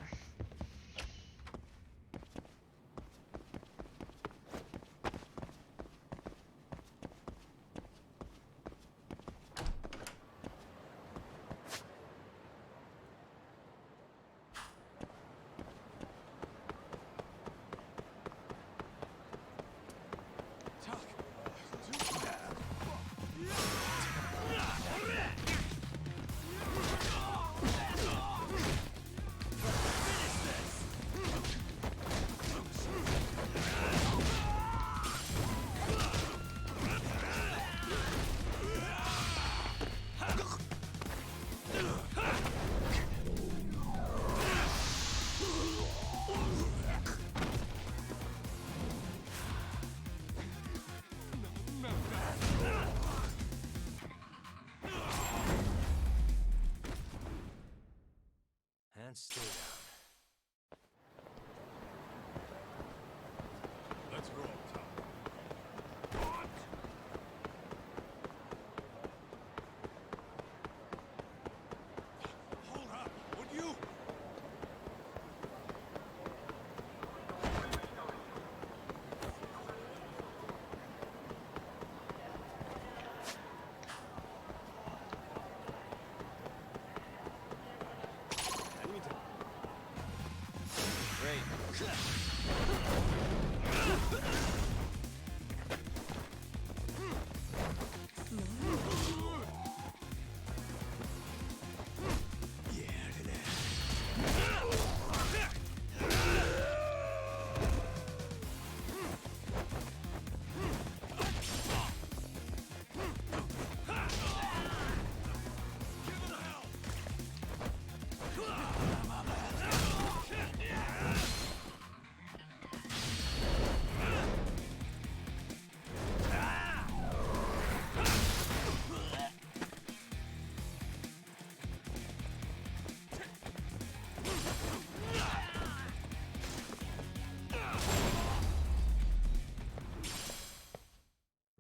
S2: And stay down.
S13: Let's roll, Tom. Hold up! Would you?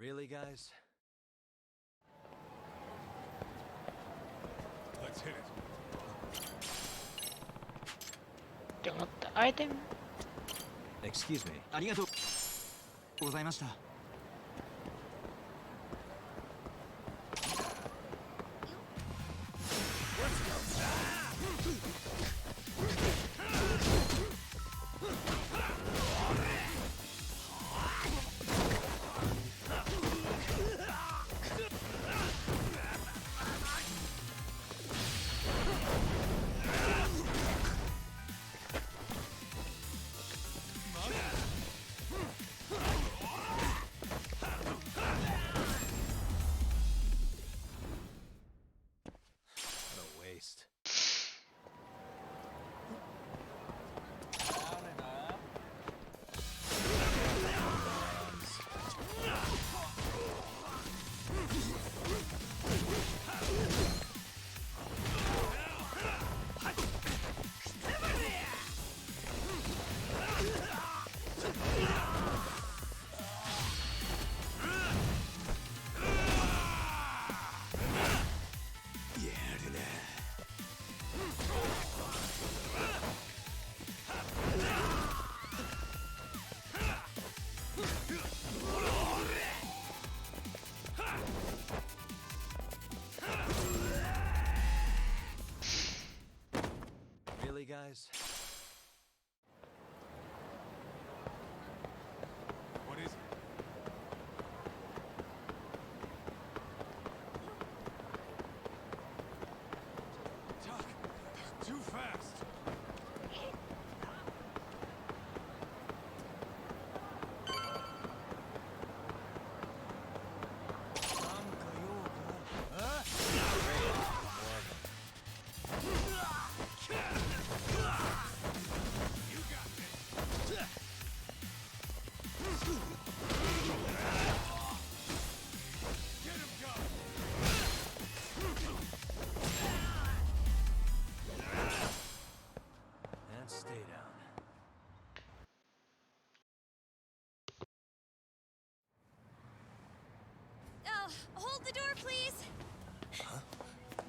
S2: Really, guys?
S13: Let's hit it.
S1: Don't look the item.
S2: Excuse me.
S21: ありがとうございました。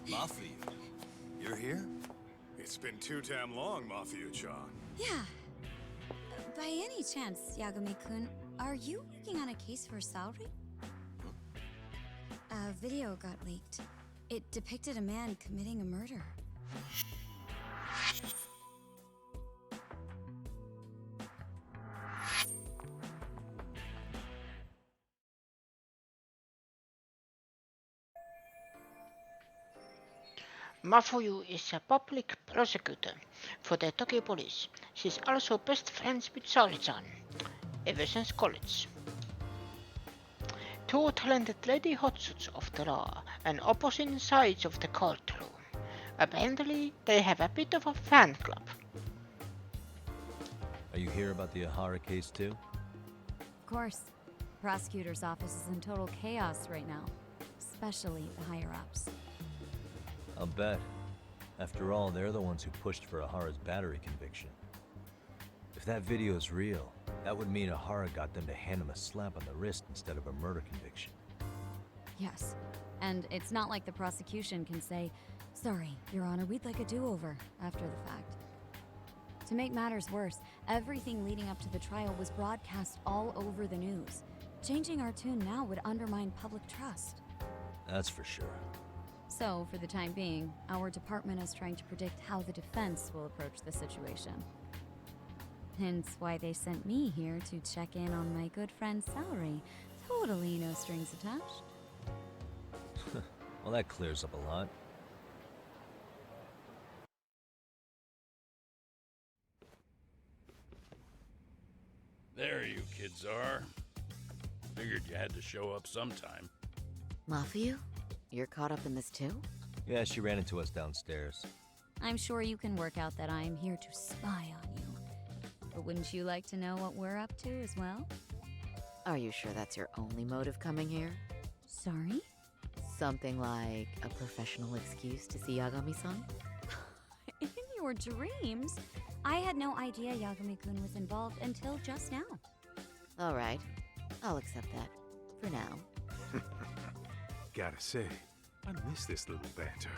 S2: Mafia, you're here?
S16: It's been too damn long, Mafia-chan.
S8: Yeah. By any chance, Yagami-kun, are you working on a case for Saori? A video got leaked. It depicted a man committing a murder.
S1: Mafuyu is a public prosecutor for the Tokyo police. She's also best friends with Saori-chan ever since college. Two talented lady hotsuits of the law and opposing sides of the courtroom. Apparently, they have a bit of a fan club.
S2: Are you here about the Ahara case too?
S22: Of course. Prosecutor's office is in total chaos right now, especially the higher-ups.
S2: I'll bet. After all, they're the ones who pushed for Ahara's battery conviction. If that video is real, that would mean Ahara got them to hand him a slap on the wrist instead of a murder conviction.
S22: Yes. And it's not like the prosecution can say, "Sorry, Your Honor, we'd like a do-over," after the fact. To make matters worse, everything leading up to the trial was broadcast all over the news. Changing our tune now would undermine public trust.
S2: That's for sure.
S22: So, for the time being, our department is trying to predict how the defense will approach the situation. Hence why they sent me here to check in on my good friend Saori. Totally no strings attached.
S2: Well, that clears up a lot.
S19: There you kids are. Figured you had to show up sometime.
S18: Mafuyu? You're caught up in this too?
S2: Yeah, she ran into us downstairs.
S22: I'm sure you can work out that I'm here to spy on you. But wouldn't you like to know what we're up to as well?
S18: Are you sure that's your only motive coming here?
S22: Sorry?
S18: Something like a professional excuse to see Yagami-san?
S22: In your dreams? I had no idea Yagami-kun was involved until just now.
S18: All right. I'll accept that. For now.
S16: Gotta say, I miss this little banter.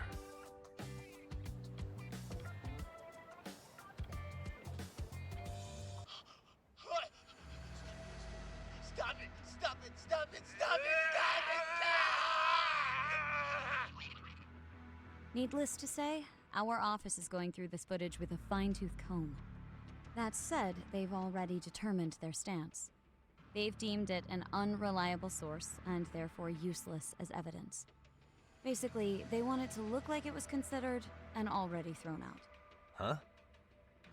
S17: Stop it! Stop it! Stop it! Stop it!
S22: Needless to say, our office is going through this footage with a fine-tooth comb. That said, they've already determined their stance. They've deemed it an unreliable source and therefore useless as evidence. Basically, they want it to look like it was considered and already thrown out.
S2: Huh?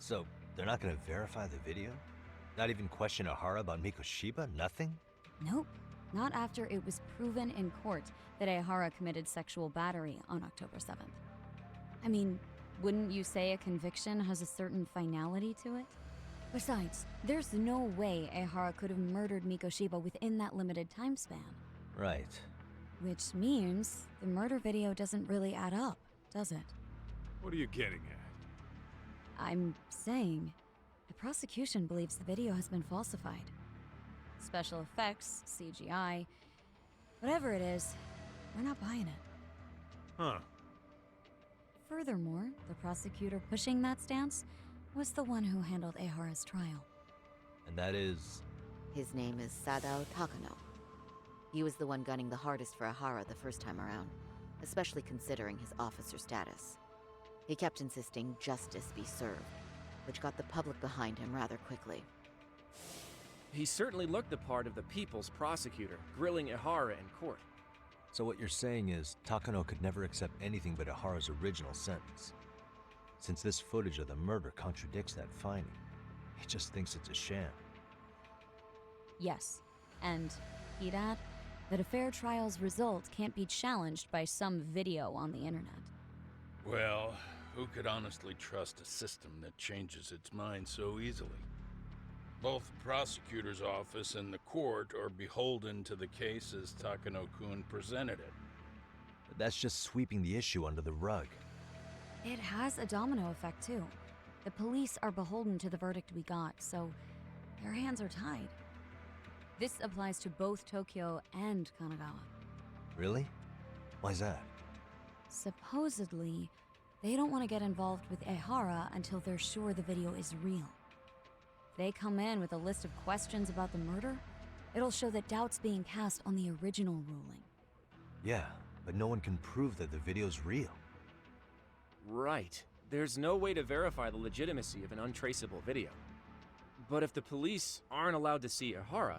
S2: So, they're not gonna verify the video? Not even question Ahara about Mikoshiba? Nothing?
S22: Nope. Not after it was proven in court that Ehara committed sexual battery on October 7th. I mean, wouldn't you say a conviction has a certain finality to it? Besides, there's no way Ehara could have murdered Mikoshiba within that limited time span.
S2: Right.
S22: Which means the murder video doesn't really add up, does it?
S16: What are you getting at?
S22: I'm saying, the prosecution believes the video has been falsified. Special effects, CGI, whatever it is, we're not buying it.
S16: Huh.
S22: Furthermore, the prosecutor pushing that stance was the one who handled Ehara's trial.
S2: And that is?
S18: His name is Sadao Takano. He was the one gunning the hardest for Ehara the first time around, especially considering his officer status. He kept insisting justice be served, which got the public behind him rather quickly.
S3: He certainly looked the part of the people's prosecutor, grilling Ehara in court.
S2: So what you're saying is, Takano could never accept anything but Ehara's original sentence. Since this footage of the murder contradicts that finding, he just thinks it's a sham.
S22: Yes, and he'd add that a fair trial's result can't be challenged by some video on the internet.
S19: Well, who could honestly trust a system that changes its mind so easily? Both the prosecutor's office and the court are beholden to the case as Takano-kun presented it.
S2: But that's just sweeping the issue under the rug.
S22: It has a domino effect, too. The police are beholden to the verdict we got, so their hands are tied. This applies to both Tokyo and Kanagawa.
S2: Really? Why's that?
S22: Supposedly, they don't want to get involved with Ehara until they're sure the video is real. If they come in with a list of questions about the murder, it'll show that doubt's being cast on the original ruling.
S2: Yeah, but no one can prove that the video's real.
S3: Right. There's no way to verify the legitimacy of an untraceable video. But if the police aren't allowed to see Ehara,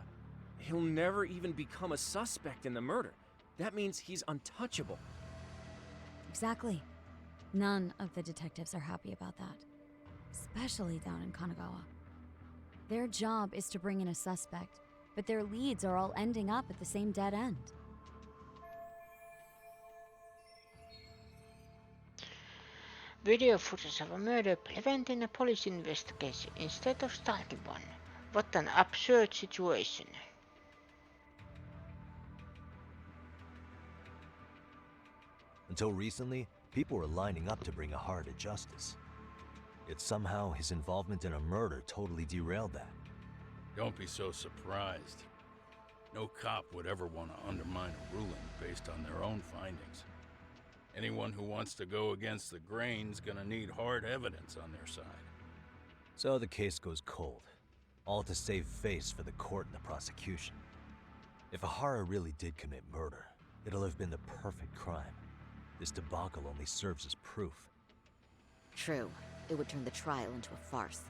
S3: he'll never even become a suspect in the murder. That means he's untouchable.
S22: Exactly. None of the detectives are happy about that. Especially down in Kanagawa. Their job is to bring in a suspect, but their leads are all ending up at the same dead end.
S1: Video footage of a murder preventing a police investigation instead of starting one. What an absurd situation.
S2: Until recently, people were lining up to bring Ehara to justice. Yet somehow his involvement in a murder totally derailed that.
S19: Don't be so surprised. No cop would ever want to undermine a ruling based on their own findings. Anyone who wants to go against the grain's gonna need hard evidence on their side.
S2: So the case goes cold, all to save face for the court and the prosecution. If Ehara really did commit murder, it'll have been the perfect crime. This debacle only serves as proof.
S4: True. It would turn the trial into a farce.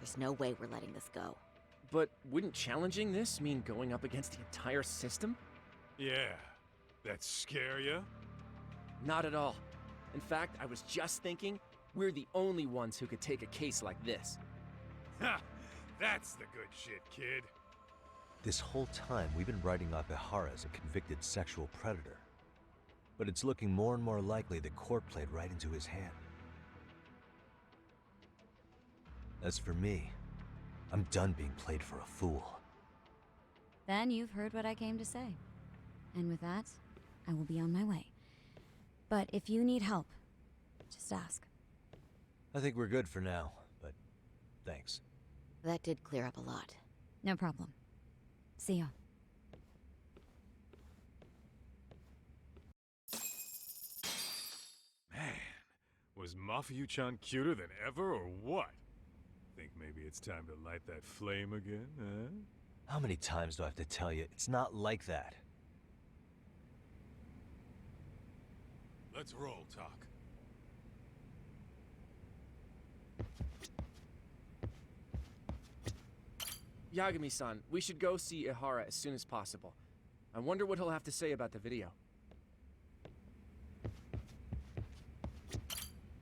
S4: There's no way we're letting this go.
S3: But wouldn't challenging this mean going up against the entire system?
S16: Yeah. That scare ya?
S3: Not at all. In fact, I was just thinking, we're the only ones who could take a case like this.
S16: Ha! That's the good shit, kid.
S2: This whole time, we've been writing off Ehara as a convicted sexual predator. But it's looking more and more likely the court played right into his hand. As for me, I'm done being played for a fool.
S22: Then you've heard what I came to say. And with that, I will be on my way. But if you need help, just ask.
S2: I think we're good for now, but thanks.
S4: That did clear up a lot.
S22: No problem. See ya.
S16: Man, was Mafuyu-chan cuter than ever or what? Think maybe it's time to light that flame again, huh?
S2: How many times do I have to tell you, it's not like that?
S16: Let's roll, Talk.
S3: Yagami-san, we should go see Ehara as soon as possible. I wonder what he'll have to say about the video.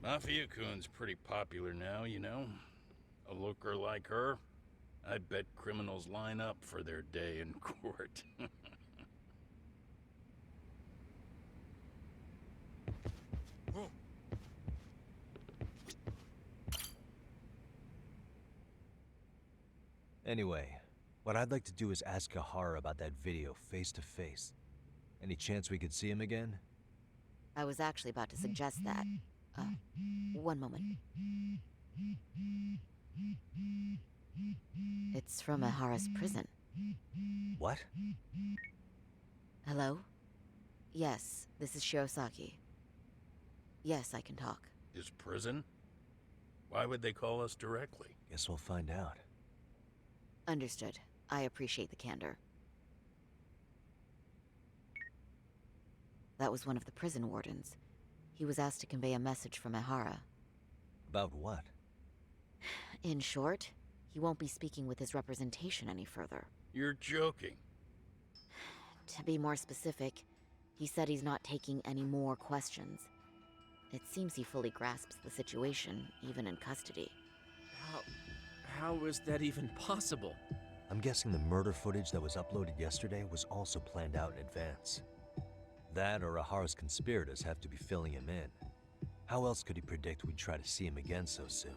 S19: Mafia-kun's pretty popular now, you know. A looker like her, I bet criminals line up for their day in court.
S2: Anyway, what I'd like to do is ask Ehara about that video face to face. Any chance we could see him again?
S4: I was actually about to suggest that. One moment. It's from Ehara's prison.
S2: What?
S4: Hello? Yes, this is Shirosaki. Yes, I can talk.
S19: His prison? Why would they call us directly?
S2: Guess we'll find out.
S4: Understood. I appreciate the candor. That was one of the prison wardens. He was asked to convey a message from Ehara.
S2: About what?
S4: In short, he won't be speaking with his representation any further.
S19: You're joking.
S4: To be more specific, he said he's not taking any more questions. It seems he fully grasps the situation, even in custody.
S3: How is that even possible?
S2: I'm guessing the murder footage that was uploaded yesterday was also planned out in advance. That or Ehara's conspirators have to be filling him in. How else could he predict we'd try to see him again so soon?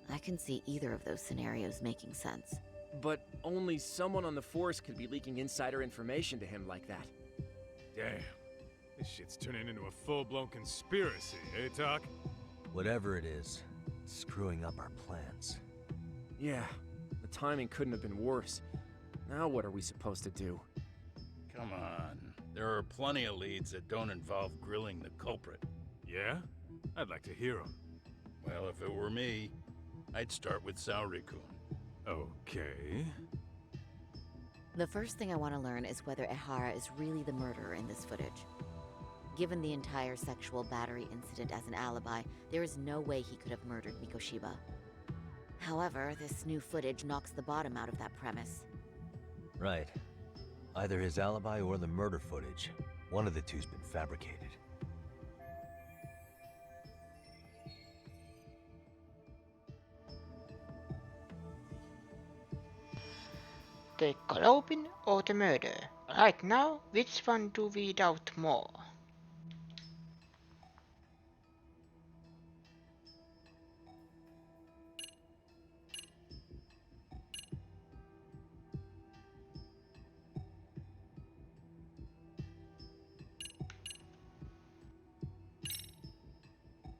S4: I can see either of those scenarios making sense.
S3: But only someone on the force could be leaking insider information to him like that.
S16: Damn. This shit's turning into a full-blown conspiracy, eh, Talk?
S2: Whatever it is, it's screwing up our plans.
S3: Yeah, the timing couldn't have been worse. Now what are we supposed to do?
S19: Come on. There are plenty of leads that don't involve grilling the culprit.
S16: Yeah? I'd like to hear them.
S19: Well, if it were me, I'd start with Saori-kun.
S16: Okay.
S18: The first thing I want to learn is whether Ehara is really the murderer in this footage. Given the entire sexual battery incident as an alibi, there is no way he could have murdered Mikoshiba. However, this new footage knocks the bottom out of that premise.
S2: Right. Either his alibi or the murder footage. One of the two's been fabricated.
S1: The Globin or the murder? Right now, which one do we doubt more?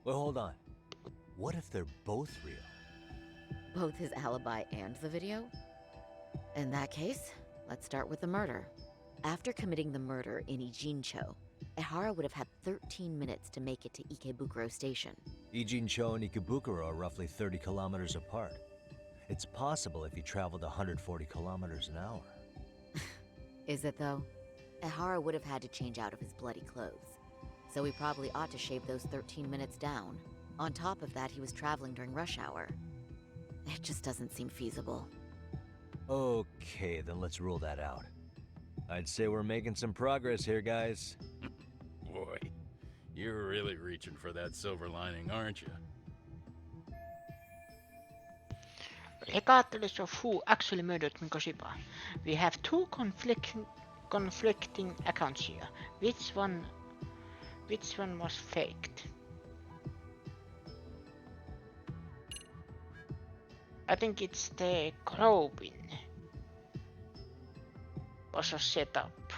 S2: Well, hold on. What if they're both real?
S18: Both his alibi and the video? In that case, let's start with the murder. After committing the murder in Ijincho, Ehara would have had 13 minutes to make it to Ikebukuro Station.
S2: Ijincho and Ikebukuro are roughly 30 kilometers apart. It's possible if he traveled 140 kilometers an hour.
S18: Is it though? Ehara would have had to change out of his bloody clothes. So he probably ought to shave those 13 minutes down. On top of that, he was traveling during rush hour. It just doesn't seem feasible.
S2: Okay, then let's rule that out. I'd say we're making some progress here, guys.
S19: Boy, you're really reaching for that silver lining, aren't you?
S1: Regardless of who actually murdered Mikoshiba, we have two conflicting accounts here. Which one was faked? I think it's the Globin was a setup.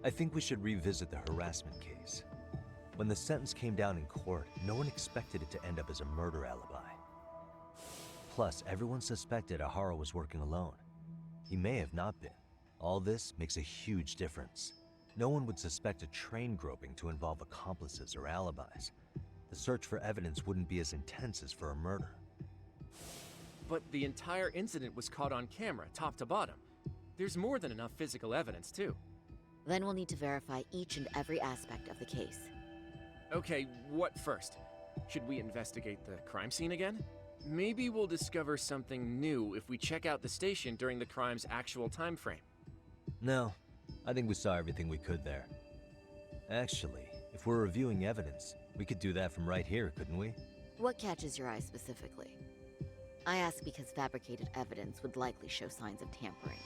S2: I think we should revisit the harassment case. When the sentence came down in court, no one expected it to end up as a murder alibi. Plus, everyone suspected Ehara was working alone. He may have not been. All this makes a huge difference. No one would suspect a train groping to involve accomplices or alibis. The search for evidence wouldn't be as intense as for a murder.
S3: But the entire incident was caught on camera, top to bottom. There's more than enough physical evidence, too.
S18: Then we'll need to verify each and every aspect of the case.
S3: Okay, what first? Should we investigate the crime scene again? Maybe we'll discover something new if we check out the station during the crime's actual time frame.
S2: No, I think we saw everything we could there. Actually, if we're reviewing evidence, we could do that from right here, couldn't we?
S18: What catches your eye specifically? I ask because fabricated evidence would likely show signs of tampering.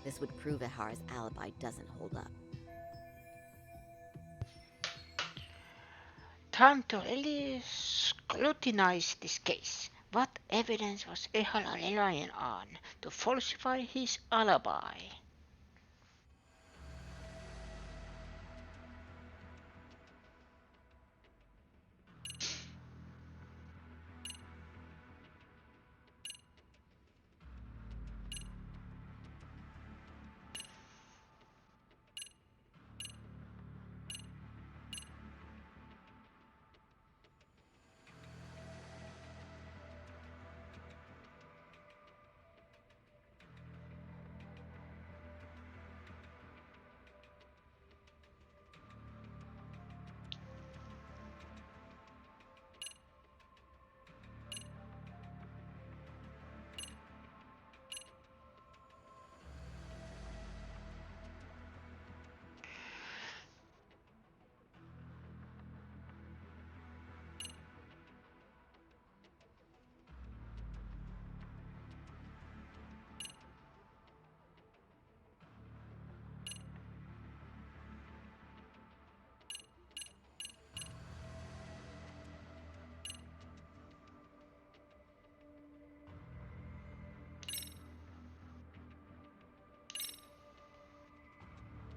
S18: This would prove Ehara's alibi doesn't hold up.
S1: Time to really scrutinize this case. What evidence was Ehara relying on to falsify his alibi?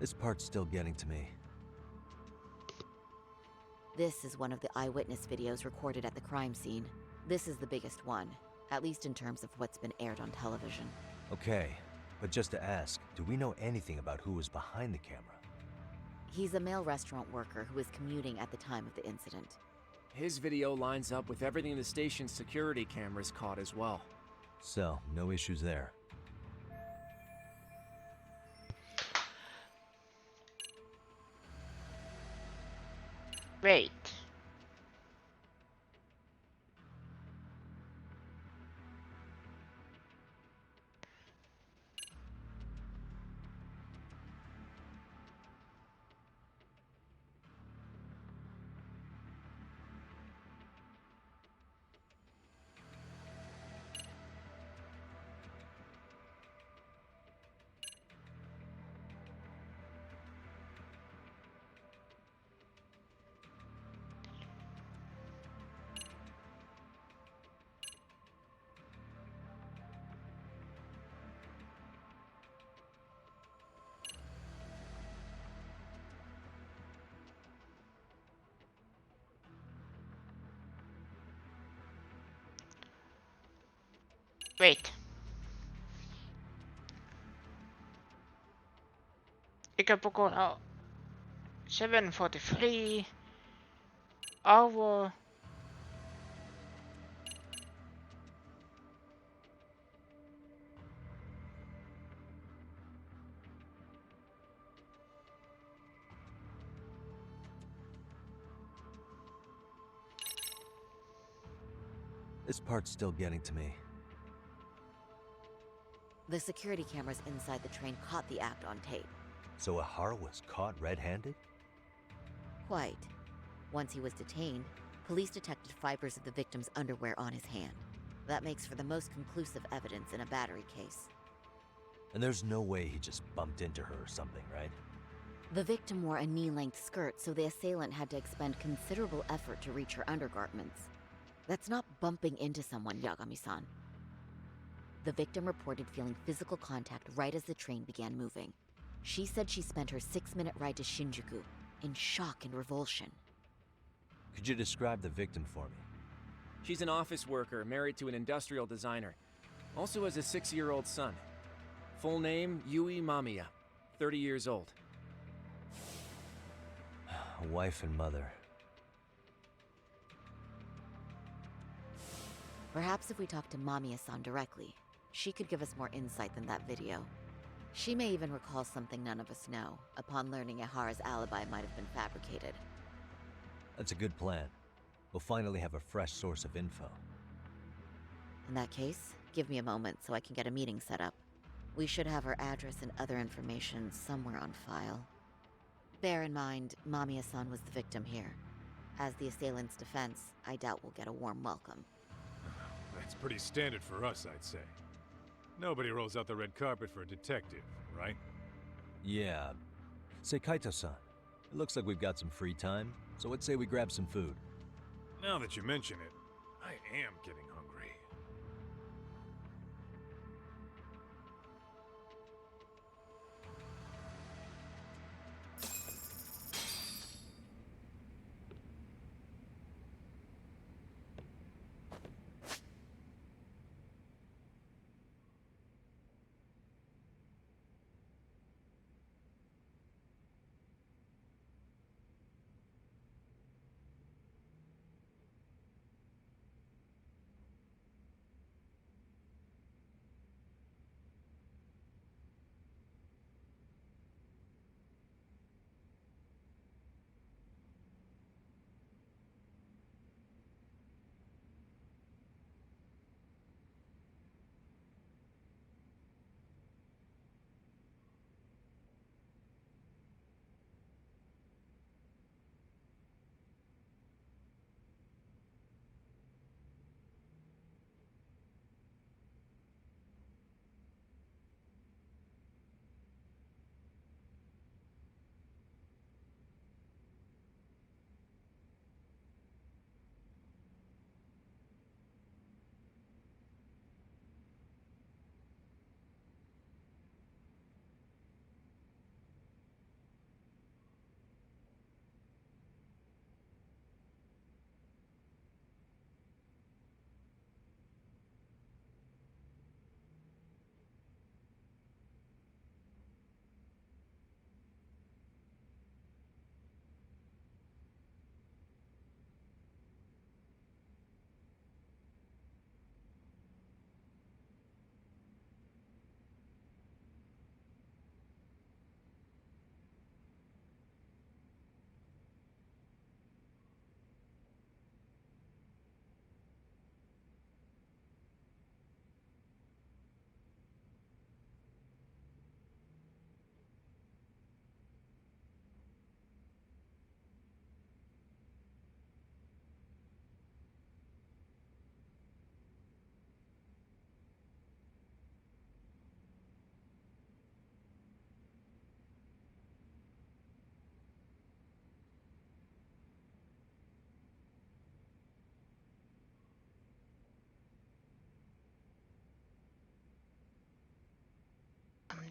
S2: This part's still getting to me.
S18: This is one of the eyewitness videos recorded at the crime scene. This is the biggest one, at least in terms of what's been aired on television.
S2: Okay, but just to ask, do we know anything about who was behind the camera?
S4: He's a male restaurant worker who was commuting at the time of the incident.
S3: His video lines up with everything the station's security cameras caught as well.
S2: So, no issues there.
S1: Wait. Wait. Ikebukuro 7:43 hour.
S2: This part's still getting to me.
S4: The security cameras inside the train caught the act on tape.
S2: So Ihara was caught red-handed?
S4: Quite. Once he was detained, police detected fibers of the victim's underwear on his hand. That makes for the most conclusive evidence in a battery case.
S2: And there's no way he just bumped into her or something, right?
S4: The victim wore a knee-length skirt, so the assailant had to expend considerable effort to reach her undergarments. That's not bumping into someone, Yagami-san. The victim reported feeling physical contact right as the train began moving. She said she spent her 6-minute ride to Shinjuku in shock and revulsion.
S2: Could you describe the victim for me?
S3: She's an office worker married to an industrial designer. Also has a 6-year-old son. Full name, Yui Mamiya. 30 years old.
S2: A wife and mother.
S4: Perhaps if we talk to Mamiya-san directly, she could give us more insight than that video. She may even recall something none of us know, upon learning Ihara's alibi might have been fabricated.
S2: That's a good plan. We'll finally have a fresh source of info.
S4: In that case, give me a moment so I can get a meeting set up. We should have her address and other information somewhere on file. Bear in mind, Mamiya-san was the victim here. As the assailant's defense, I doubt we'll get a warm welcome.
S16: That's pretty standard for us, I'd say. Nobody rolls out the red carpet for a detective, right?
S2: Yeah. Say, Kaito-san, it looks like we've got some free time, so let's say we grab some food.
S16: Now that you mention it, I am getting hungry.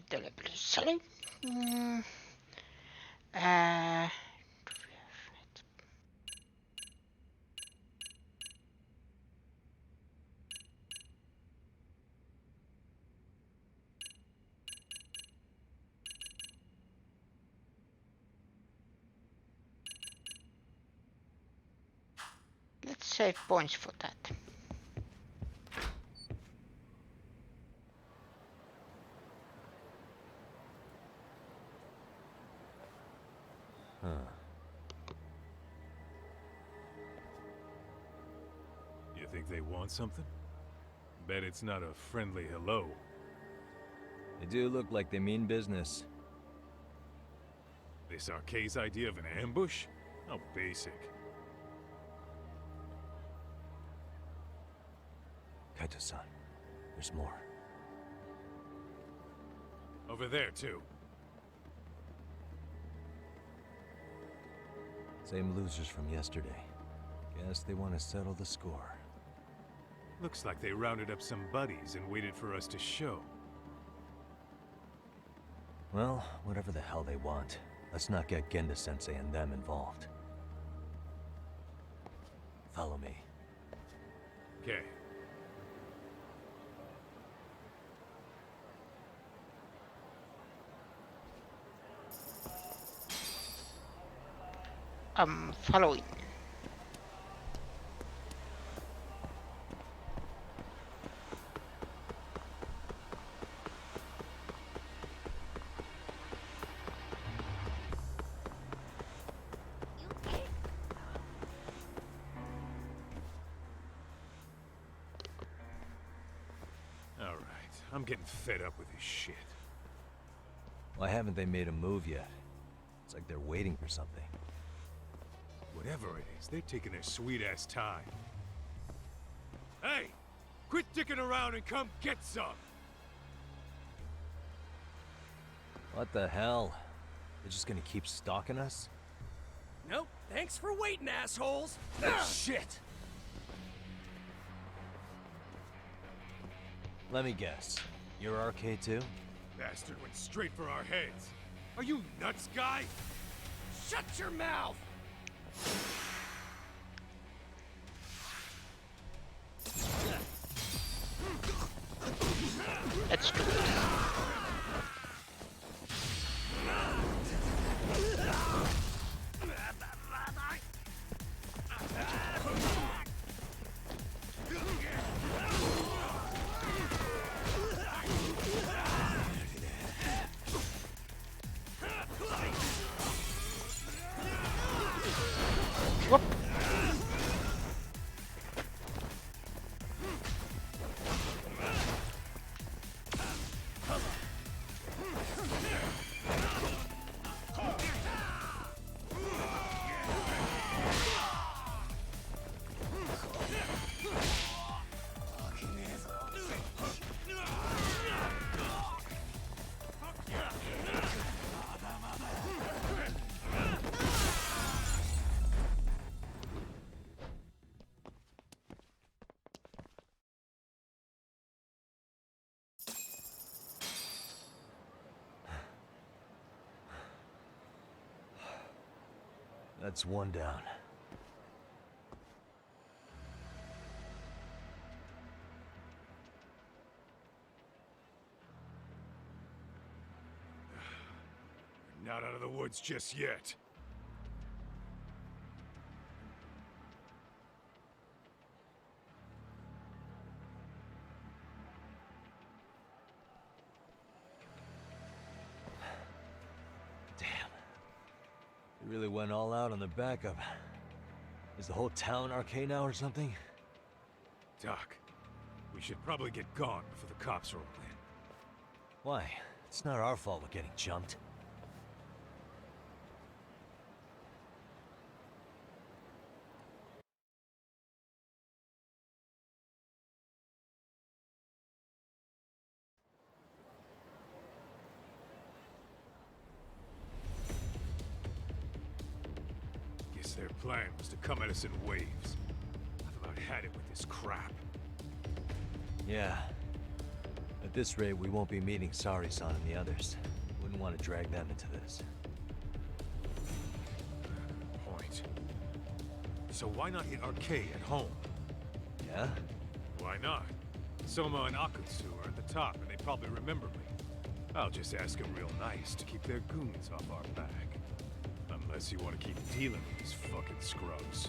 S1: deliberately. Let's save points for that.
S2: Huh.
S16: You think they want something? Bet it's not a friendly hello.
S2: They do look like they mean business.
S16: This Arcade's idea of an ambush? How basic.
S2: Kaito-san, there's more.
S16: Over there, too.
S2: Same losers from yesterday. Guess they want to settle the score.
S16: Looks like they rounded up some buddies and waited for us to show.
S2: Well, whatever the hell they want, let's not get Genda-sensei and them involved. Follow me.
S16: Okay.
S1: I'm following.
S16: Alright, I'm getting fed up with this shit.
S2: Why haven't they made a move yet? It's like they're waiting for something.
S16: Whatever it is, they're taking their sweet-ass time. Hey! Quit dicking around and come get some!
S2: What the hell? They're just gonna keep stalking us?
S14: Nope. Thanks for waiting, assholes.
S2: Shit! Let me guess. You're RK too?
S16: Bastard went straight for our heads. Are you nuts, guy?
S14: Shut your mouth!
S1: Let's do it. Whoop.
S2: That's one down.
S16: Not out of the woods just yet.
S2: They really went all out on the backup. Is the whole town RK now or something?
S16: Doc, we should probably get gone before the cops roll in.
S2: Why? It's not our fault we're getting jumped.
S16: Guess their plan was to come at us in waves. I've about had it with this crap.
S2: Yeah. But At this rate, we won't be meeting Sari-san and the others. Wouldn't want to drag them into this.
S9: Point. So why not hit Arcade at home?
S2: Yeah?
S9: Why not? Soma and Akutsu are at the top, and they probably remember me. I'll just ask them real nice to keep their goons off our back. Unless you want to keep dealing with these fucking scrubs.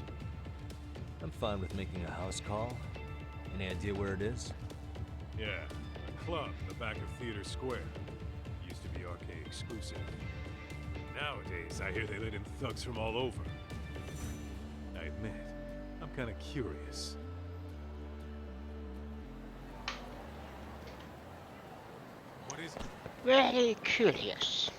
S2: I'm fine with making a house call. Any idea where it is?
S9: Yeah, a club in the back of Theater Square. Used to be Arcade exclusive. Nowadays, I hear they let in thugs from all over. I admit, I'm kind of curious. What is it?
S1: Very curious.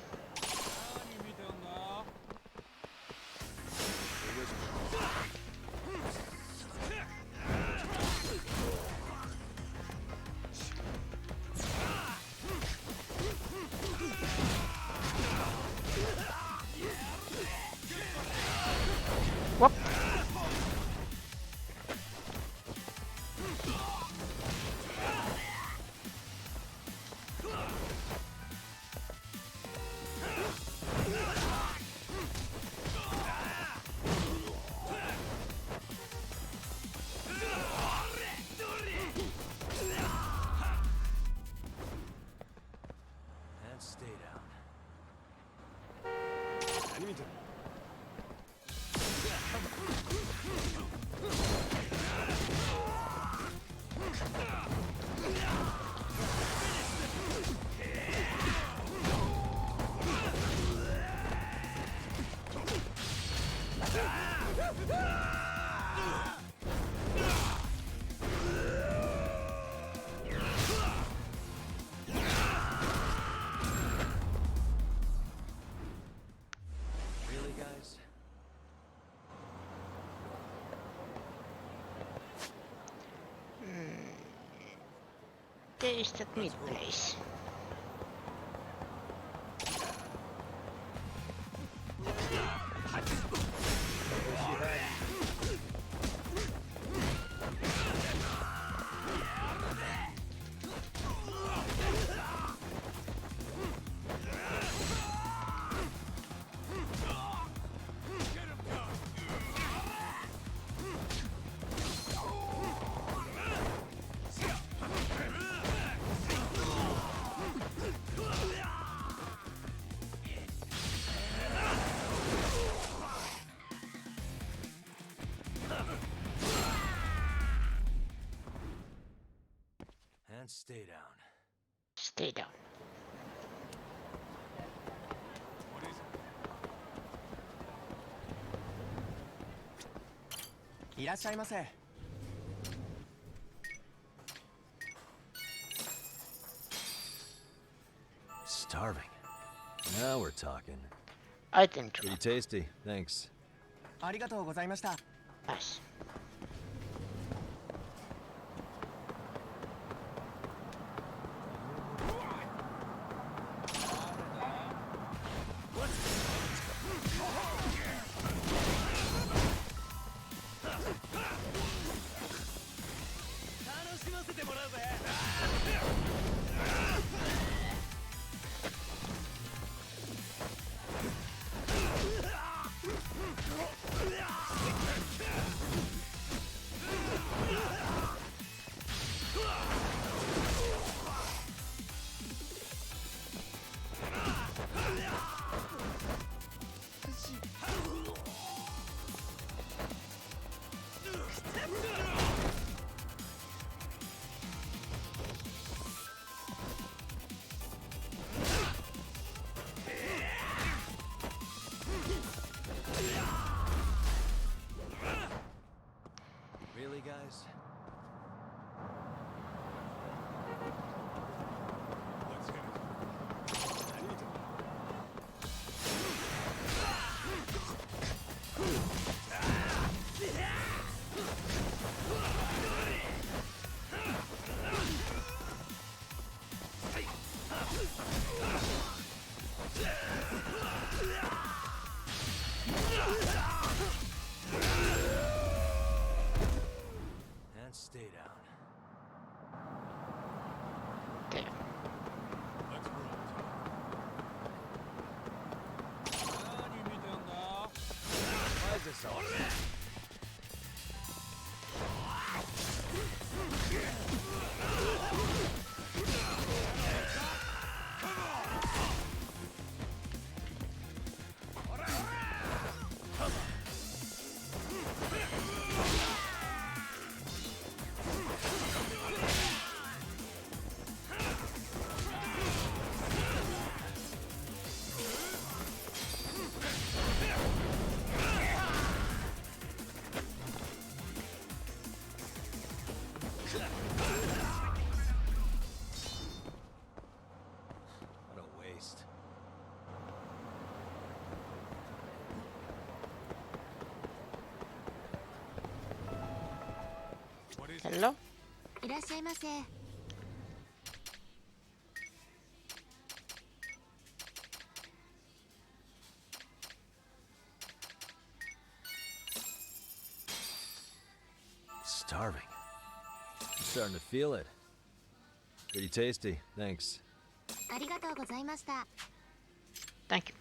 S1: Whoop.
S2: And stay down. Really, guys?
S1: There is that mid place.
S2: And stay down.
S1: Stay down.
S2: Starving. Now we're talking.
S1: Item
S2: Pretty tasty, thanks.
S1: Nice.
S2: Really, guys? And stay down.
S1: There. Hello?
S7: いらっしゃいませ。
S2: Starving. I'm starting to feel it. Pretty tasty, thanks.
S7: ありがとうございました。
S1: Thank you.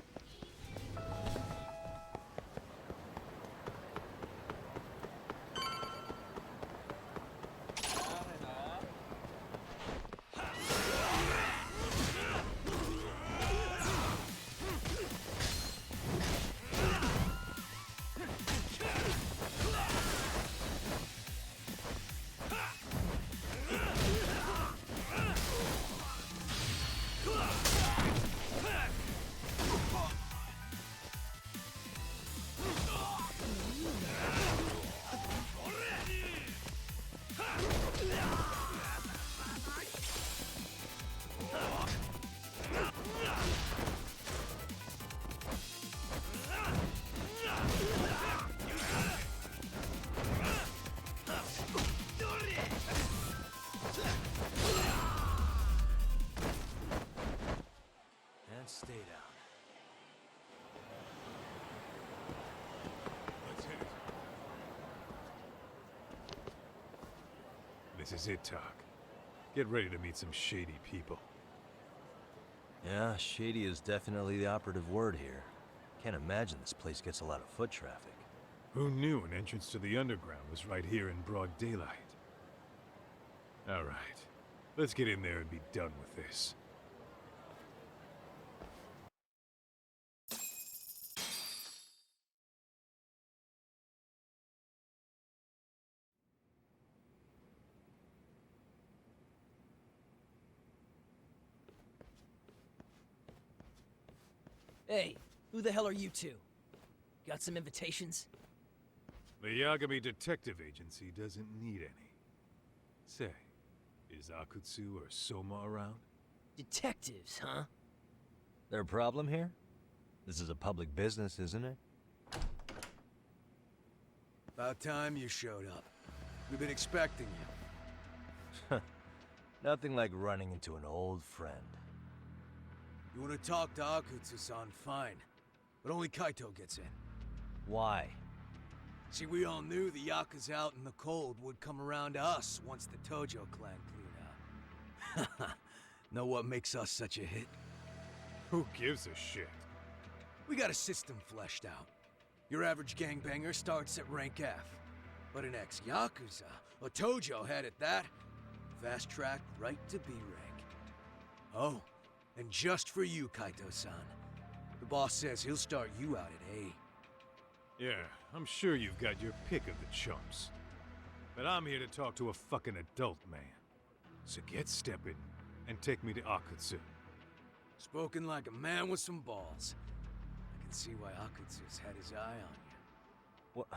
S2: And stay down.
S9: Let's hit it. This is it, Talk. Get ready to meet some shady people.
S2: Yeah, shady is definitely the operative word here. Can't imagine this place gets a lot of foot traffic.
S9: Who knew an entrance to the underground was right here in broad daylight? All right, let's get in there and be done with this.
S5: Hey, who the hell are you two? Got some invitations?
S9: The Yagami Detective Agency doesn't need any. Say, is Akutsu or Soma around?
S5: Detectives, huh?
S2: There a problem here? This is a public business, isn't it?
S15: About time you showed up. We've been expecting you.
S2: Nothing like running into an old friend.
S15: You want to talk to Akutsu-san, fine. But only Kaito gets in.
S2: Why?
S15: See, we all knew the Yakuza out in the cold would come around to us once the Tojo clan cleared out. Know what makes us such a hit?
S9: Who gives a shit?
S15: We got a system fleshed out. Your average gangbanger starts at rank F. But an ex-Yakuza, a Tojo head at that, fast track right to B rank. Oh, and just for you, Kaito-san. The boss says he'll start you out at A.
S9: Yeah, I'm sure you've got your pick of the chumps. But I'm here to talk to a fucking adult man. So get stepping and take me to Akutsu.
S15: Spoken like a man with some balls. I can see why Akutsu's had his eye on you.
S2: What?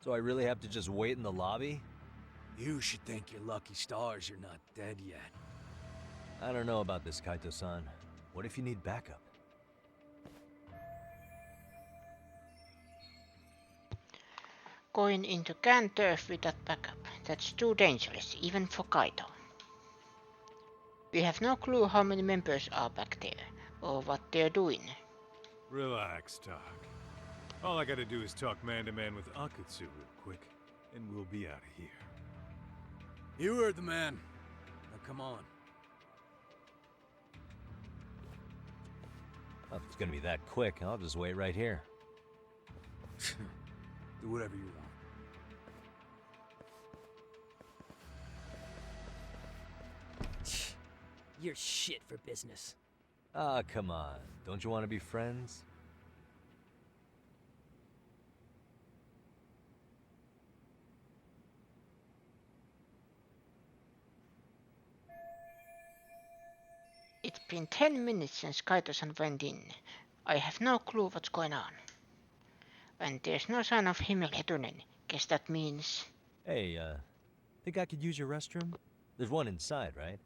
S2: So I really have to just wait in the lobby?
S15: You should thank your lucky stars you're not dead yet.
S2: I don't know about this, Kaito-san. What if you need backup?
S1: Going into Can turf without backup. That's too dangerous, even for Kaito. We have no clue how many members are back there, or what they're doing.
S9: Relax, Doc. All I gotta do is talk man-to-man with Akutsu real quick, and we'll be out of here.
S15: You heard the man. Now come on.
S2: Well, if it's gonna be that quick, I'll just wait right here.
S15: Do whatever you want.
S5: You're shit for business.
S2: Ah, come on. Don't you want to be friends?
S1: It's been 10 minutes since Kaito-san went in. I have no clue what's going on. And there's no sign of Himmel Hetunen. Guess that means...
S2: Hey, think I could use your restroom? There's one inside, right?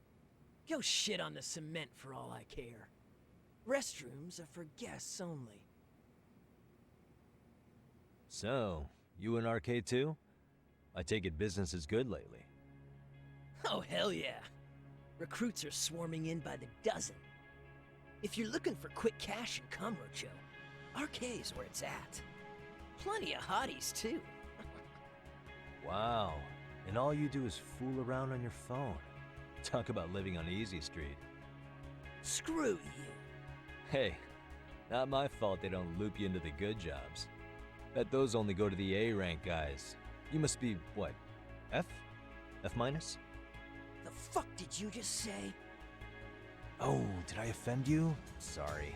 S5: Go shit on the cement for all I care. Restrooms are for guests only.
S2: So, you in RK too? I take it business is good lately.
S5: Oh, hell yeah. Recruits are swarming in by the dozen. If you're looking for quick cash in Kamurocho, RK's where it's at. Plenty of hotties, too.
S2: Wow. And all you do is fool around on your phone. Talk about living on Easy Street.
S5: Screw you.
S2: Hey, not my fault they don't loop you into the good jobs. Bet those only go to the A-rank guys. You must be, what, F? F minus?
S5: The fuck did you just say?
S2: Oh, did I offend you? Sorry.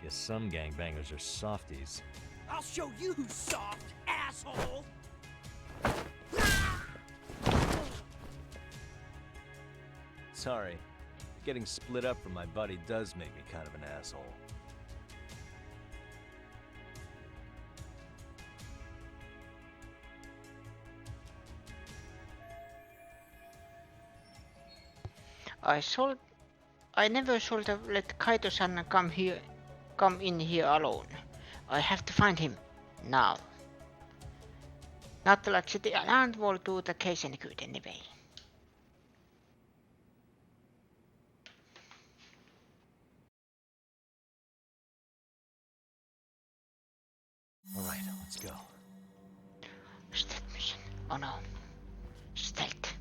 S2: Guess some gangbangers are softies.
S5: I'll show you who's soft, asshole!
S2: Sorry. Getting split up from my buddy does make me kind of an asshole.
S1: I never should have let Kaito-san come in here alone. I have to find him. Now. Not like the alarm will do the case any good anyway.
S2: Alright, let's go.
S1: Stealth mission. Oh no. Stealth.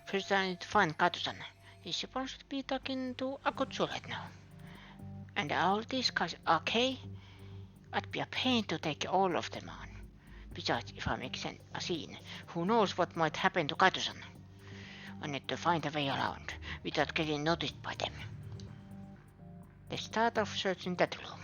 S1: First I need to find Kato-san. He's supposed to be talking to Akutsu right now. And all these guys, okay? I'd be a pain to take all of them on. Besides, if I make a scene, who knows what might happen to Kato-san? I need to find a way around, without getting noticed by them. Let's start off searching that room.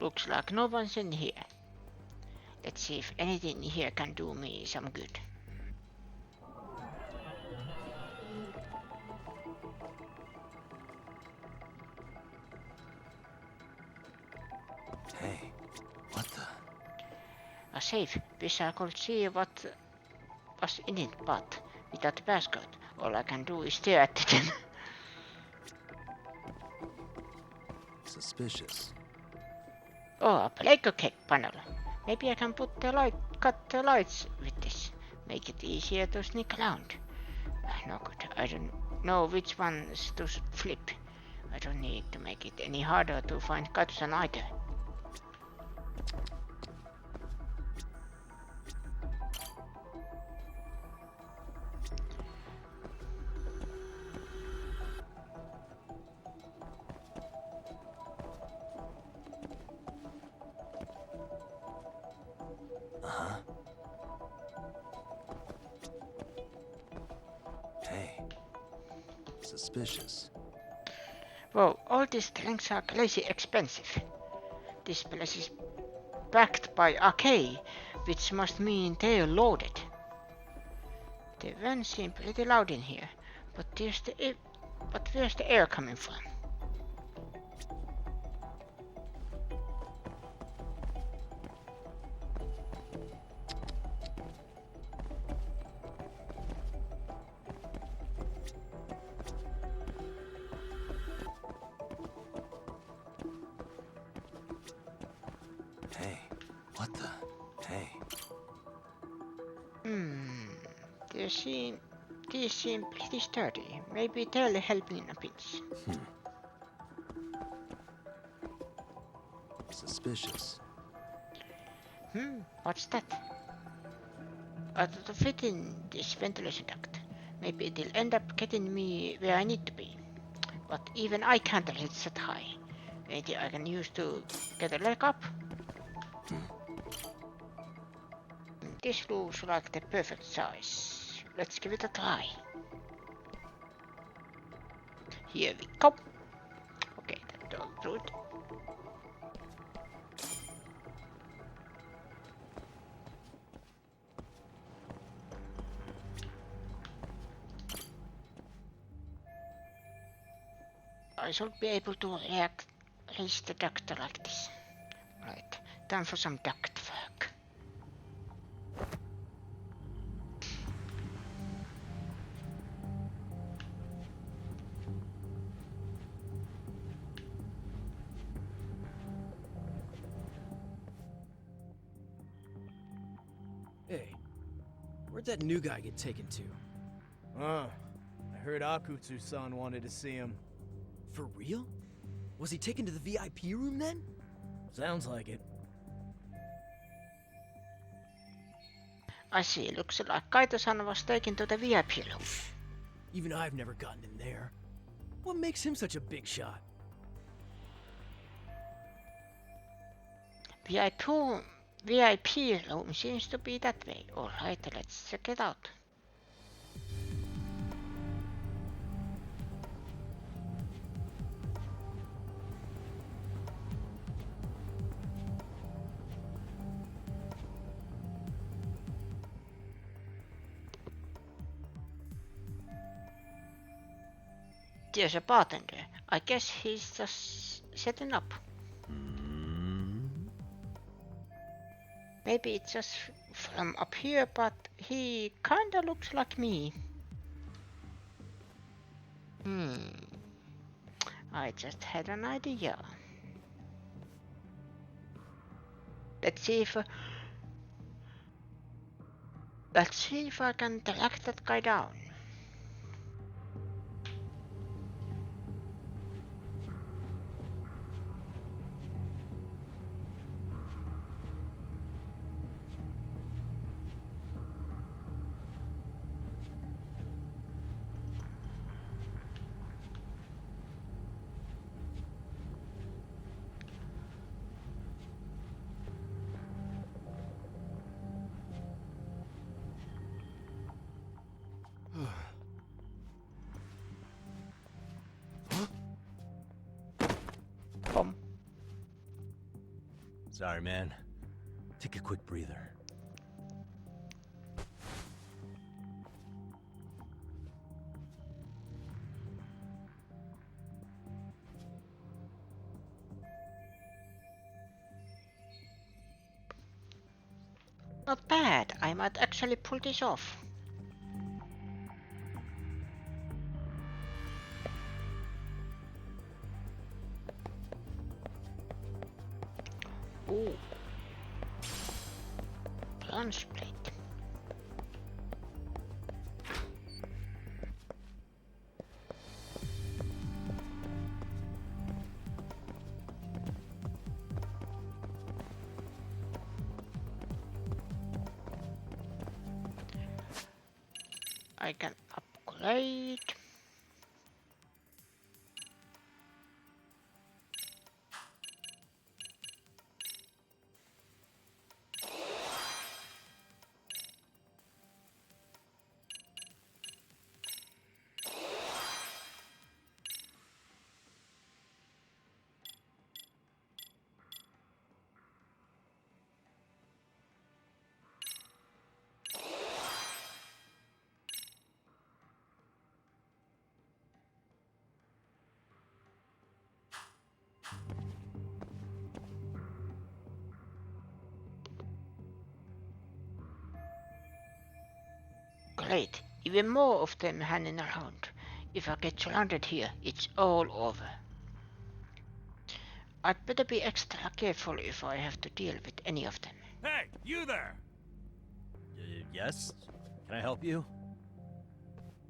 S1: Looks like no one's in here. Let's see if anything here can do me some good.
S2: Hey, what the?
S1: A safe. Wish I could see what was in it, but without the passcode, all I can do is stare at it.
S2: Suspicious.
S1: Oh, a Lego cake panel. Maybe I can cut the lights with this. Make it easier to sneak around. No good. I don't know which ones to flip. I don't need to make it any harder to find Kato-san either.
S2: Suspicious.
S1: Whoa, all these drinks are crazy expensive. This place is backed by AK, which must mean they're loaded. The vents seem pretty loud in here, but where's the air coming from? These seem pretty sturdy. Maybe they'll help in a pinch.
S2: Suspicious.
S1: What's that? I thought to fit in this ventilation duct. Maybe it'll end up getting me where I need to be. But even I can't reach that high. Maybe I can use to get a leg up. This looks like the perfect size. Let's give it a try. Here we go. Okay, that don't do it. I should be able to reach the doctor like this. Right, time for some duct work.
S14: Hey, where'd that new guy get taken to?
S10: I heard Akutsu-san wanted to see him.
S14: For real? Was he taken to the VIP room then?
S10: Sounds like it.
S1: I see, looks like Kaito-san was taken to the VIP room.
S14: Even I've never gotten in there. What makes him such a big shot?
S1: VIP room seems to be that way. Alright, let's check it out. There's a bartender. I guess he's just setting up. Maybe it's just from up here, but he kinda looks like me. I just had an idea. Let's see if I can track that guy down.
S2: Sorry, man. Take a quick breather.
S1: Not bad. I might actually pull this off. Ooh. Lunch plate. I can upgrade. Great, even more of them hanging around. If I get surrounded here, it's all over. I'd better be extra careful if I have to deal with any of them.
S16: Hey, you there!
S2: Yes? Can I help you?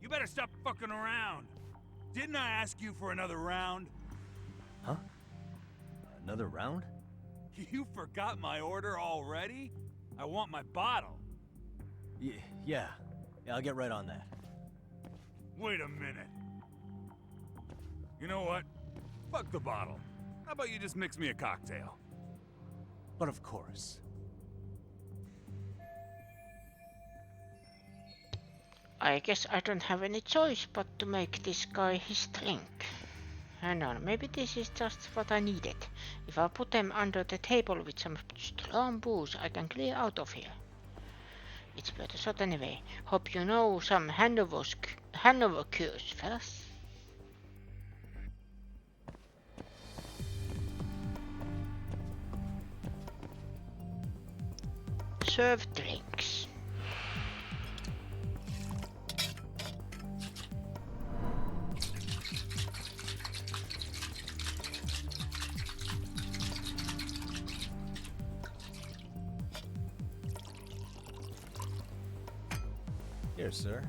S11: You better stop fucking around. Didn't I ask you for another round?
S2: Huh? Another round?
S11: You forgot my order already? I want my bottle.
S2: Yeah, I'll get right on that.
S11: Wait a minute. You know what? Fuck the bottle. How about you just mix me a cocktail?
S2: But of course.
S1: I guess I don't have any choice but to make this guy his drink. Hang on, maybe this is just what I needed. If I put them under the table with some strong booze, I can clear out of here. It's better shot anyway. Hope you know some Hanover cures, fellas. serve drinks.
S2: Here, sir.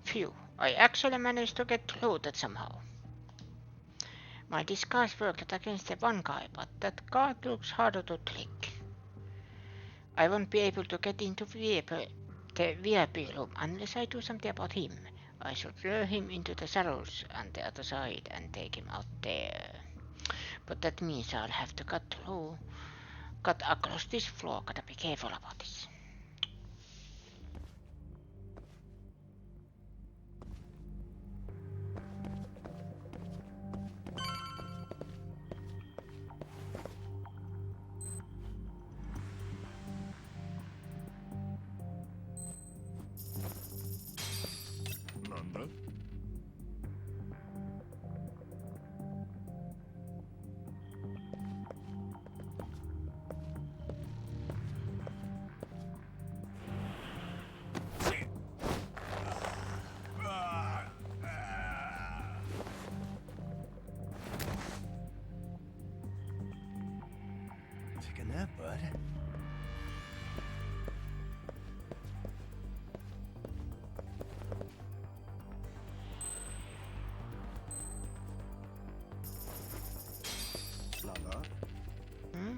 S1: Phew, I actually managed to get through that somehow. My disguise worked against the one guy, but that guard looks harder to trick. I won't be able to get into the VIP room unless I do something about him. I should lure him into the shadows on the other side and take him out there. But that means I'll have to cut across this floor. Gotta be careful about this.
S2: Take a nap, bud. Lala.
S1: Hmm?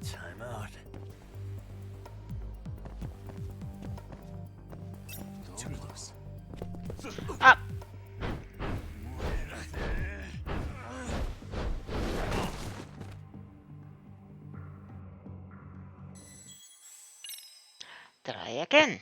S2: Time out.
S1: Up. Try again.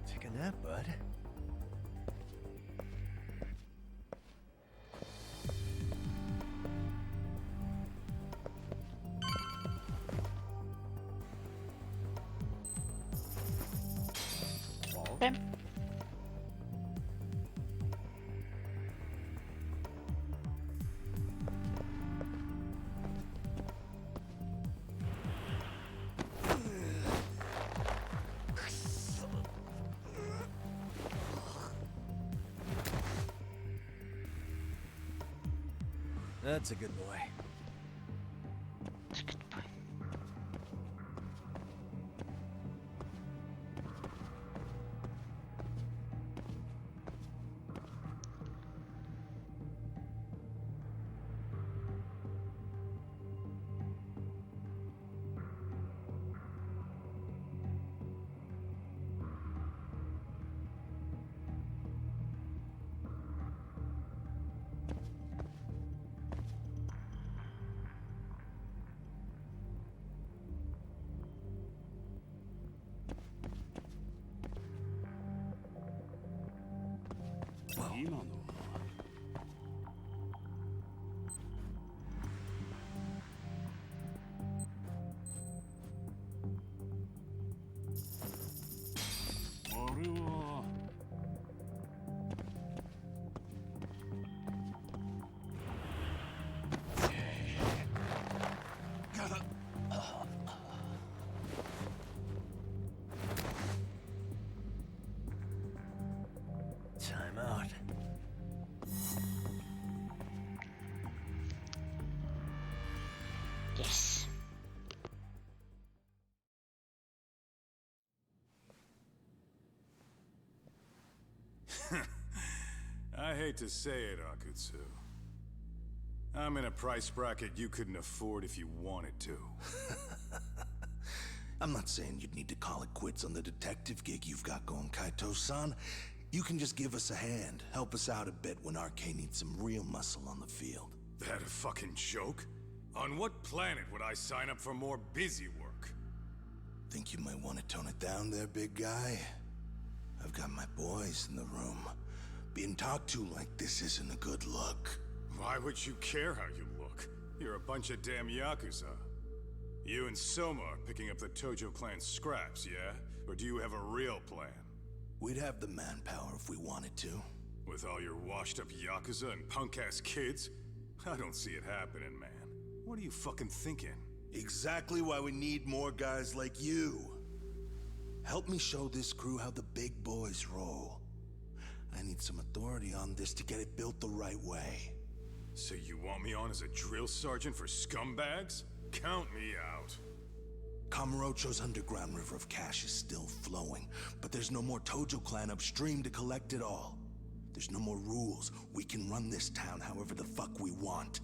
S2: Take a nap, bud.
S1: Okay.
S2: That's a good boy.
S16: hate to say it, Akutsu. I'm in a price bracket you couldn't afford if you wanted to.
S6: I'm not saying you'd need to call it quits on the detective gig you've got going, Kaito-san. You can just give us a hand, help us out a bit when RK needs some real muscle on the field.
S16: That a fucking joke? On what planet would I sign up for more busy work?
S6: Think you might want to tone it down there, big guy? I've got my boys in the room. Being talked to like this isn't a good look.
S16: Why would you care how you look? You're a bunch of damn Yakuza. You and Soma are picking up the Tojo clan scraps, yeah? Or do you have a real plan?
S6: We'd have the manpower if we wanted to.
S16: With all your washed-up Yakuza and punk-ass kids? I don't see it happening, man. What are you fucking thinking?
S6: Exactly why we need more guys like you. Help me show this crew how the big boys roll. I need some authority on this to get it built the right way.
S16: So you want me on as a drill sergeant for scumbags? Count me out.
S6: Kamurocho's underground river of cash is still flowing, but there's no more Tojo clan upstream to collect it all. There's no more rules. We can run this town however the fuck we want.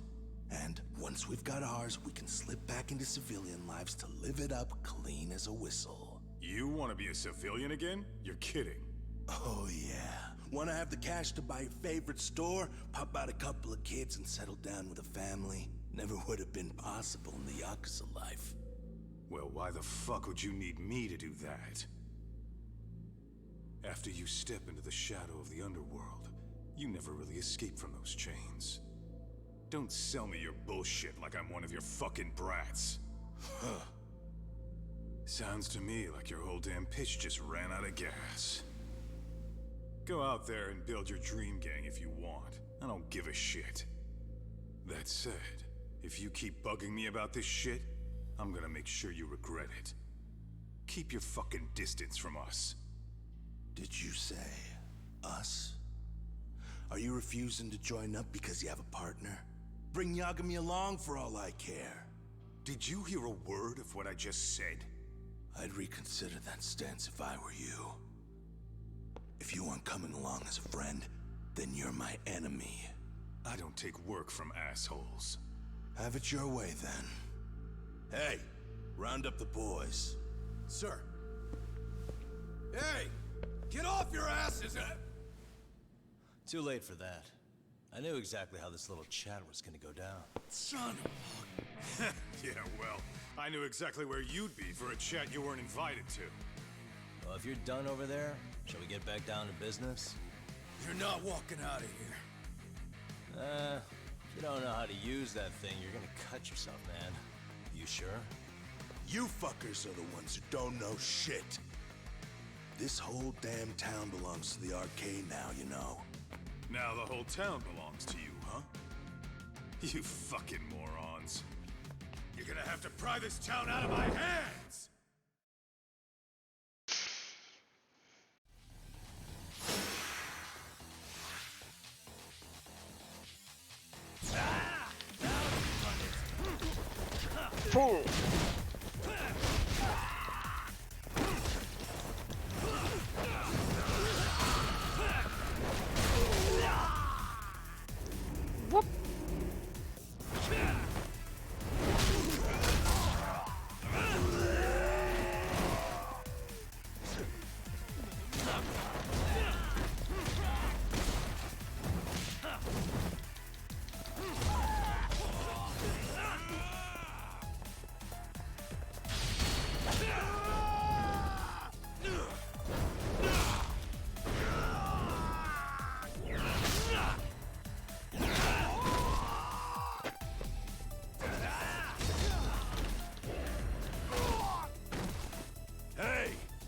S6: And once we've got ours, we can slip back into civilian lives to live it up clean as a whistle.
S16: You want to be a civilian again? You're kidding.
S6: Oh yeah. Want to have the cash to buy your favorite store, pop out a couple of kids and settle down with a family? Never would have been possible in the Yakuza life.
S16: Well, why the fuck would you need me to do that? After you step into the shadow of the underworld, you never really escape from those chains. Don't sell me your bullshit like I'm one of your fucking brats. Huh. Sounds to me like your whole damn pitch just ran out of gas. Go out there and build your dream gang if you want. I don't give a shit. That said, if you keep bugging me about this shit, I'm gonna make sure you regret it. Keep your fucking distance from us.
S6: Did you say us? Are you refusing to join up because you have a partner? Bring Yagami along for all I care.
S16: Did you hear a word of what I just said?
S6: I'd reconsider that stance if I were you. If you aren't coming along as a friend, then you're my enemy.
S16: I don't take work from assholes.
S6: Have it your way, then. Hey, round up the boys.
S15: Sir. Hey! Get off your asses!
S2: Too late for that. I knew exactly how this little chat was gonna go down.
S15: Son of
S16: Yeah, well, I knew exactly where you'd be for a chat you weren't invited to.
S2: Well, if you're done over there, shall we get back down to business?
S15: You're not walking out of here.
S2: If you don't know how to use that thing, you're gonna cut yourself, man. You sure?
S6: You fuckers are the ones who don't know shit. This whole damn town belongs to the arcade now, you know.
S16: Now the whole town belongs to you, huh? You fucking morons. You're gonna have to pry this town out of my hands!
S1: Fool! Whoop!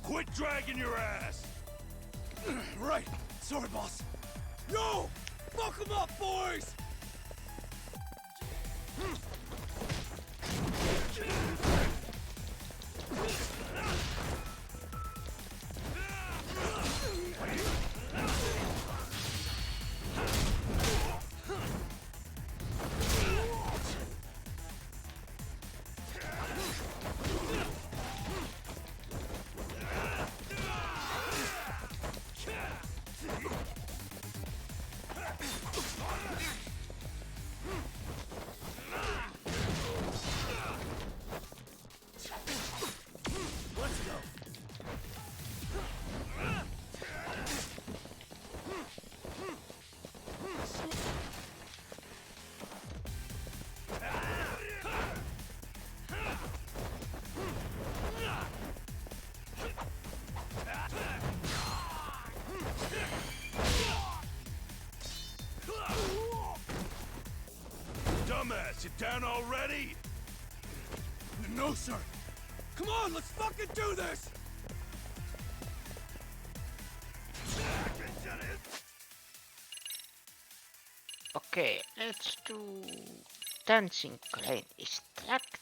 S11: Quit dragging your ass!
S15: Right! Sorry, boss. No! Fuck them up, boys!
S13: Sit down already?
S15: No, sir. Come on, let's fucking do this!
S1: Okay, let's do dancing crane extract.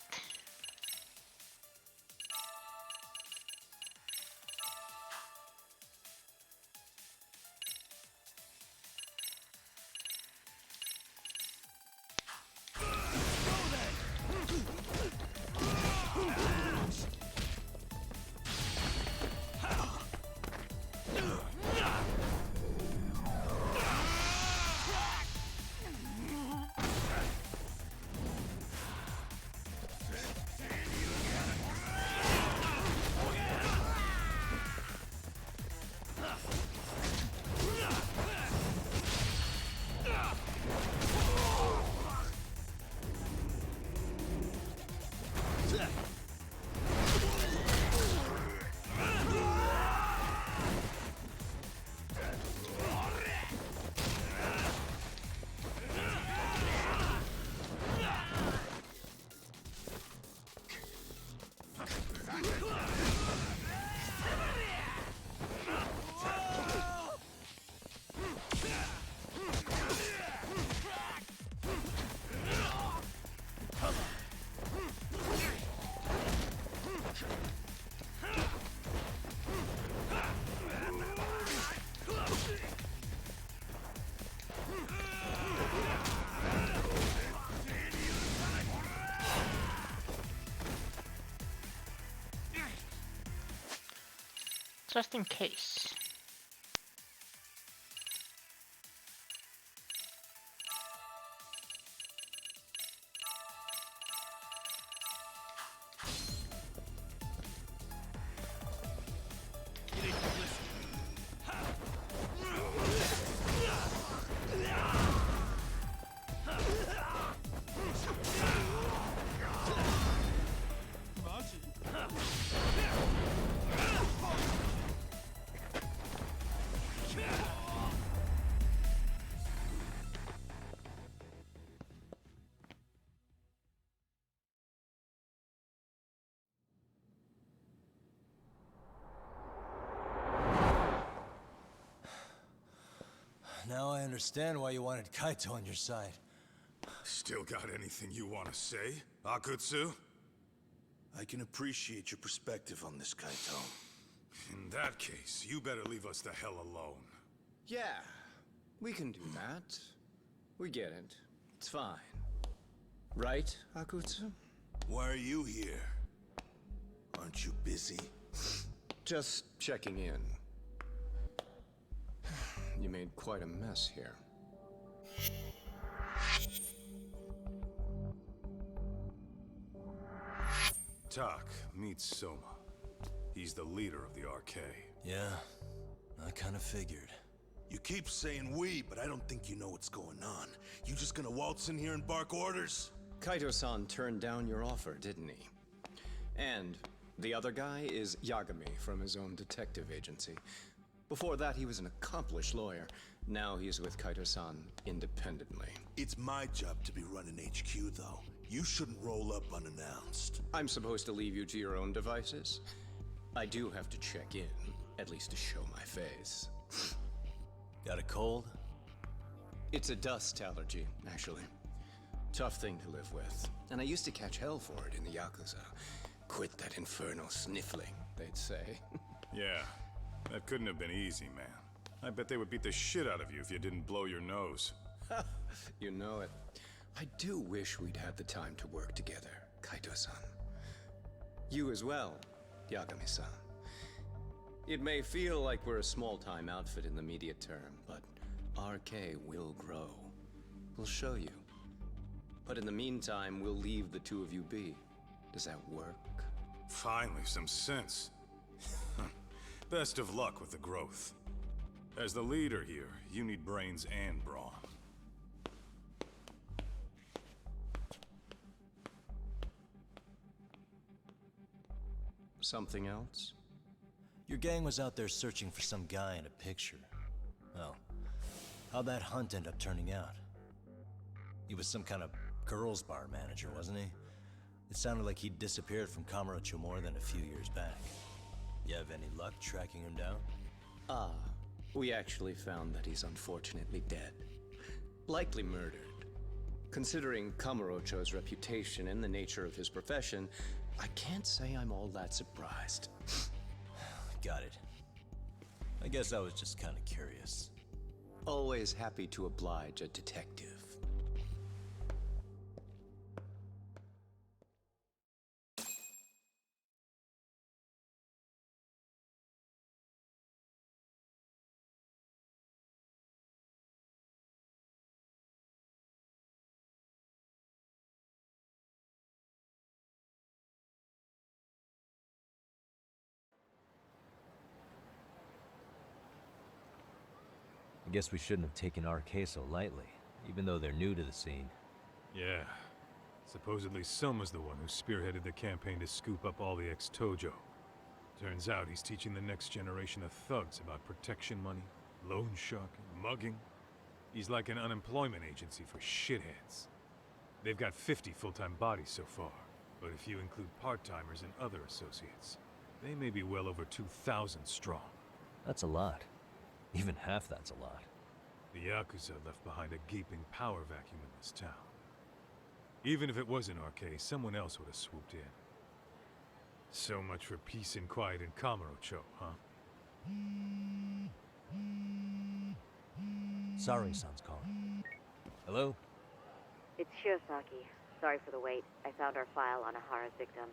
S1: Just in case.
S2: Now I understand why you wanted Kaito on your side.
S13: Still got anything you want to say, Akutsu?
S6: I can appreciate your perspective on this, Kaito.
S13: In that case, you better leave us the hell alone.
S12: Yeah, we can do that. We get it. It's fine. Right, Akutsu?
S6: Why are you here? Aren't you busy?
S12: Just checking in. You made quite a mess here.
S16: Tak, meet Soma. He's the leader of the RK.
S2: Yeah, I kind of figured.
S6: You keep saying we, but I don't think you know what's going on. You just gonna waltz in here and bark orders?
S12: Kaito-san turned down your offer, didn't he? And the other guy is Yagami from his own detective agency. Before that, he was an accomplished lawyer. Now he's with Kaito-san independently.
S6: It's my job to be running HQ, though. You shouldn't roll up unannounced.
S12: I'm supposed to leave you to your own devices? I do have to check in, at least to show my face.
S2: Got a cold?
S12: It's a dust allergy, actually. Tough thing to live with. And I used to catch hell for it in the Yakuza. Quit that infernal sniffling, they'd say.
S16: Yeah, that couldn't have been easy, man. I bet they would beat the shit out of you if you didn't blow your nose.
S12: You know it. I do wish we'd had the time to work together, Kaito-san. You as well, Yagami-san. It may feel like we're a small-time outfit in the immediate term, but RK will grow. We'll show you. But in the meantime, we'll leave the two of you be. Does that work?
S16: Finally, some sense. Best of luck with the growth. As the leader here, you need brains and brawn.
S12: Something else?
S2: Your gang was out there searching for some guy in a picture. Well, how'd that hunt end up turning out? He was some kind of girls' bar manager, wasn't he? It sounded like he'd disappeared from Kamurocho more than a few years back. You have any luck tracking him down?
S12: We actually found that he's unfortunately dead. Likely murdered. Considering Kamurocho's reputation and the nature of his profession, I can't say I'm all that surprised.
S2: Got it. I guess I was just kind of curious.
S12: Always happy to oblige a detective.
S2: I guess we shouldn't have taken RK so lightly, even though they're new to the scene.
S9: Yeah. Supposedly Soma's the one who spearheaded the campaign to scoop up all the ex-Tojo. Turns out he's teaching the next generation of thugs about protection money, loan sharking, mugging. He's like an unemployment agency for shitheads. They've got 50 full-time bodies so far, but if you include part-timers and other associates, they may be well over 2,000 strong.
S2: That's a lot. Even half that's a lot.
S9: The Yakuza left behind a gaping power vacuum in this town. Even if it wasn't RK, someone else would have swooped in. So much for peace and quiet in Kamurocho, huh?
S2: Sari-san's calling. Hello?
S4: It's Shirosaki. Sorry for the wait. I found our file on Ahara's victim.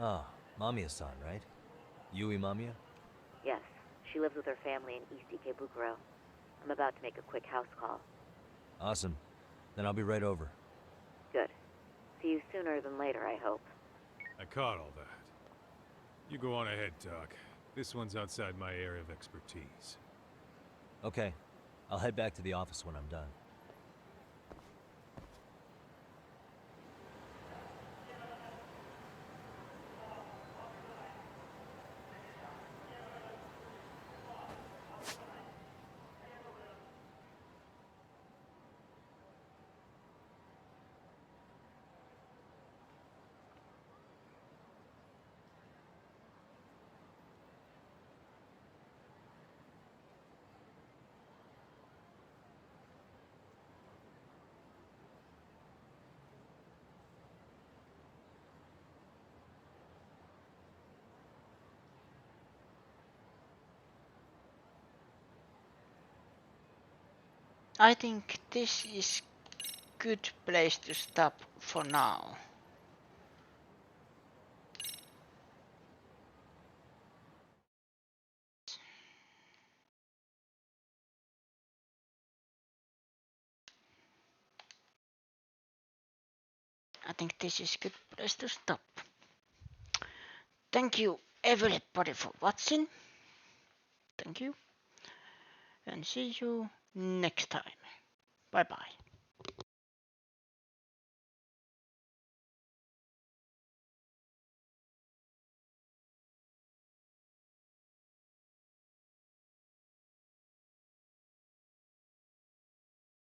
S2: Ah, Mamiya-san, right? Yui Mamiya?
S4: Yes, she lives with her family in East Ikebukuro. I'm about to make a quick house call.
S2: Awesome. Then I'll be right over.
S4: Good. See you sooner than later, I hope.
S9: I caught all that. You go on ahead, Doc. This one's outside my area of expertise.
S2: Okay. I'll head back to the office when I'm done.
S1: I think this is good place to stop for now. I think this is good place to stop. Thank you everybody for watching. Thank you. And see you next time. Bye bye.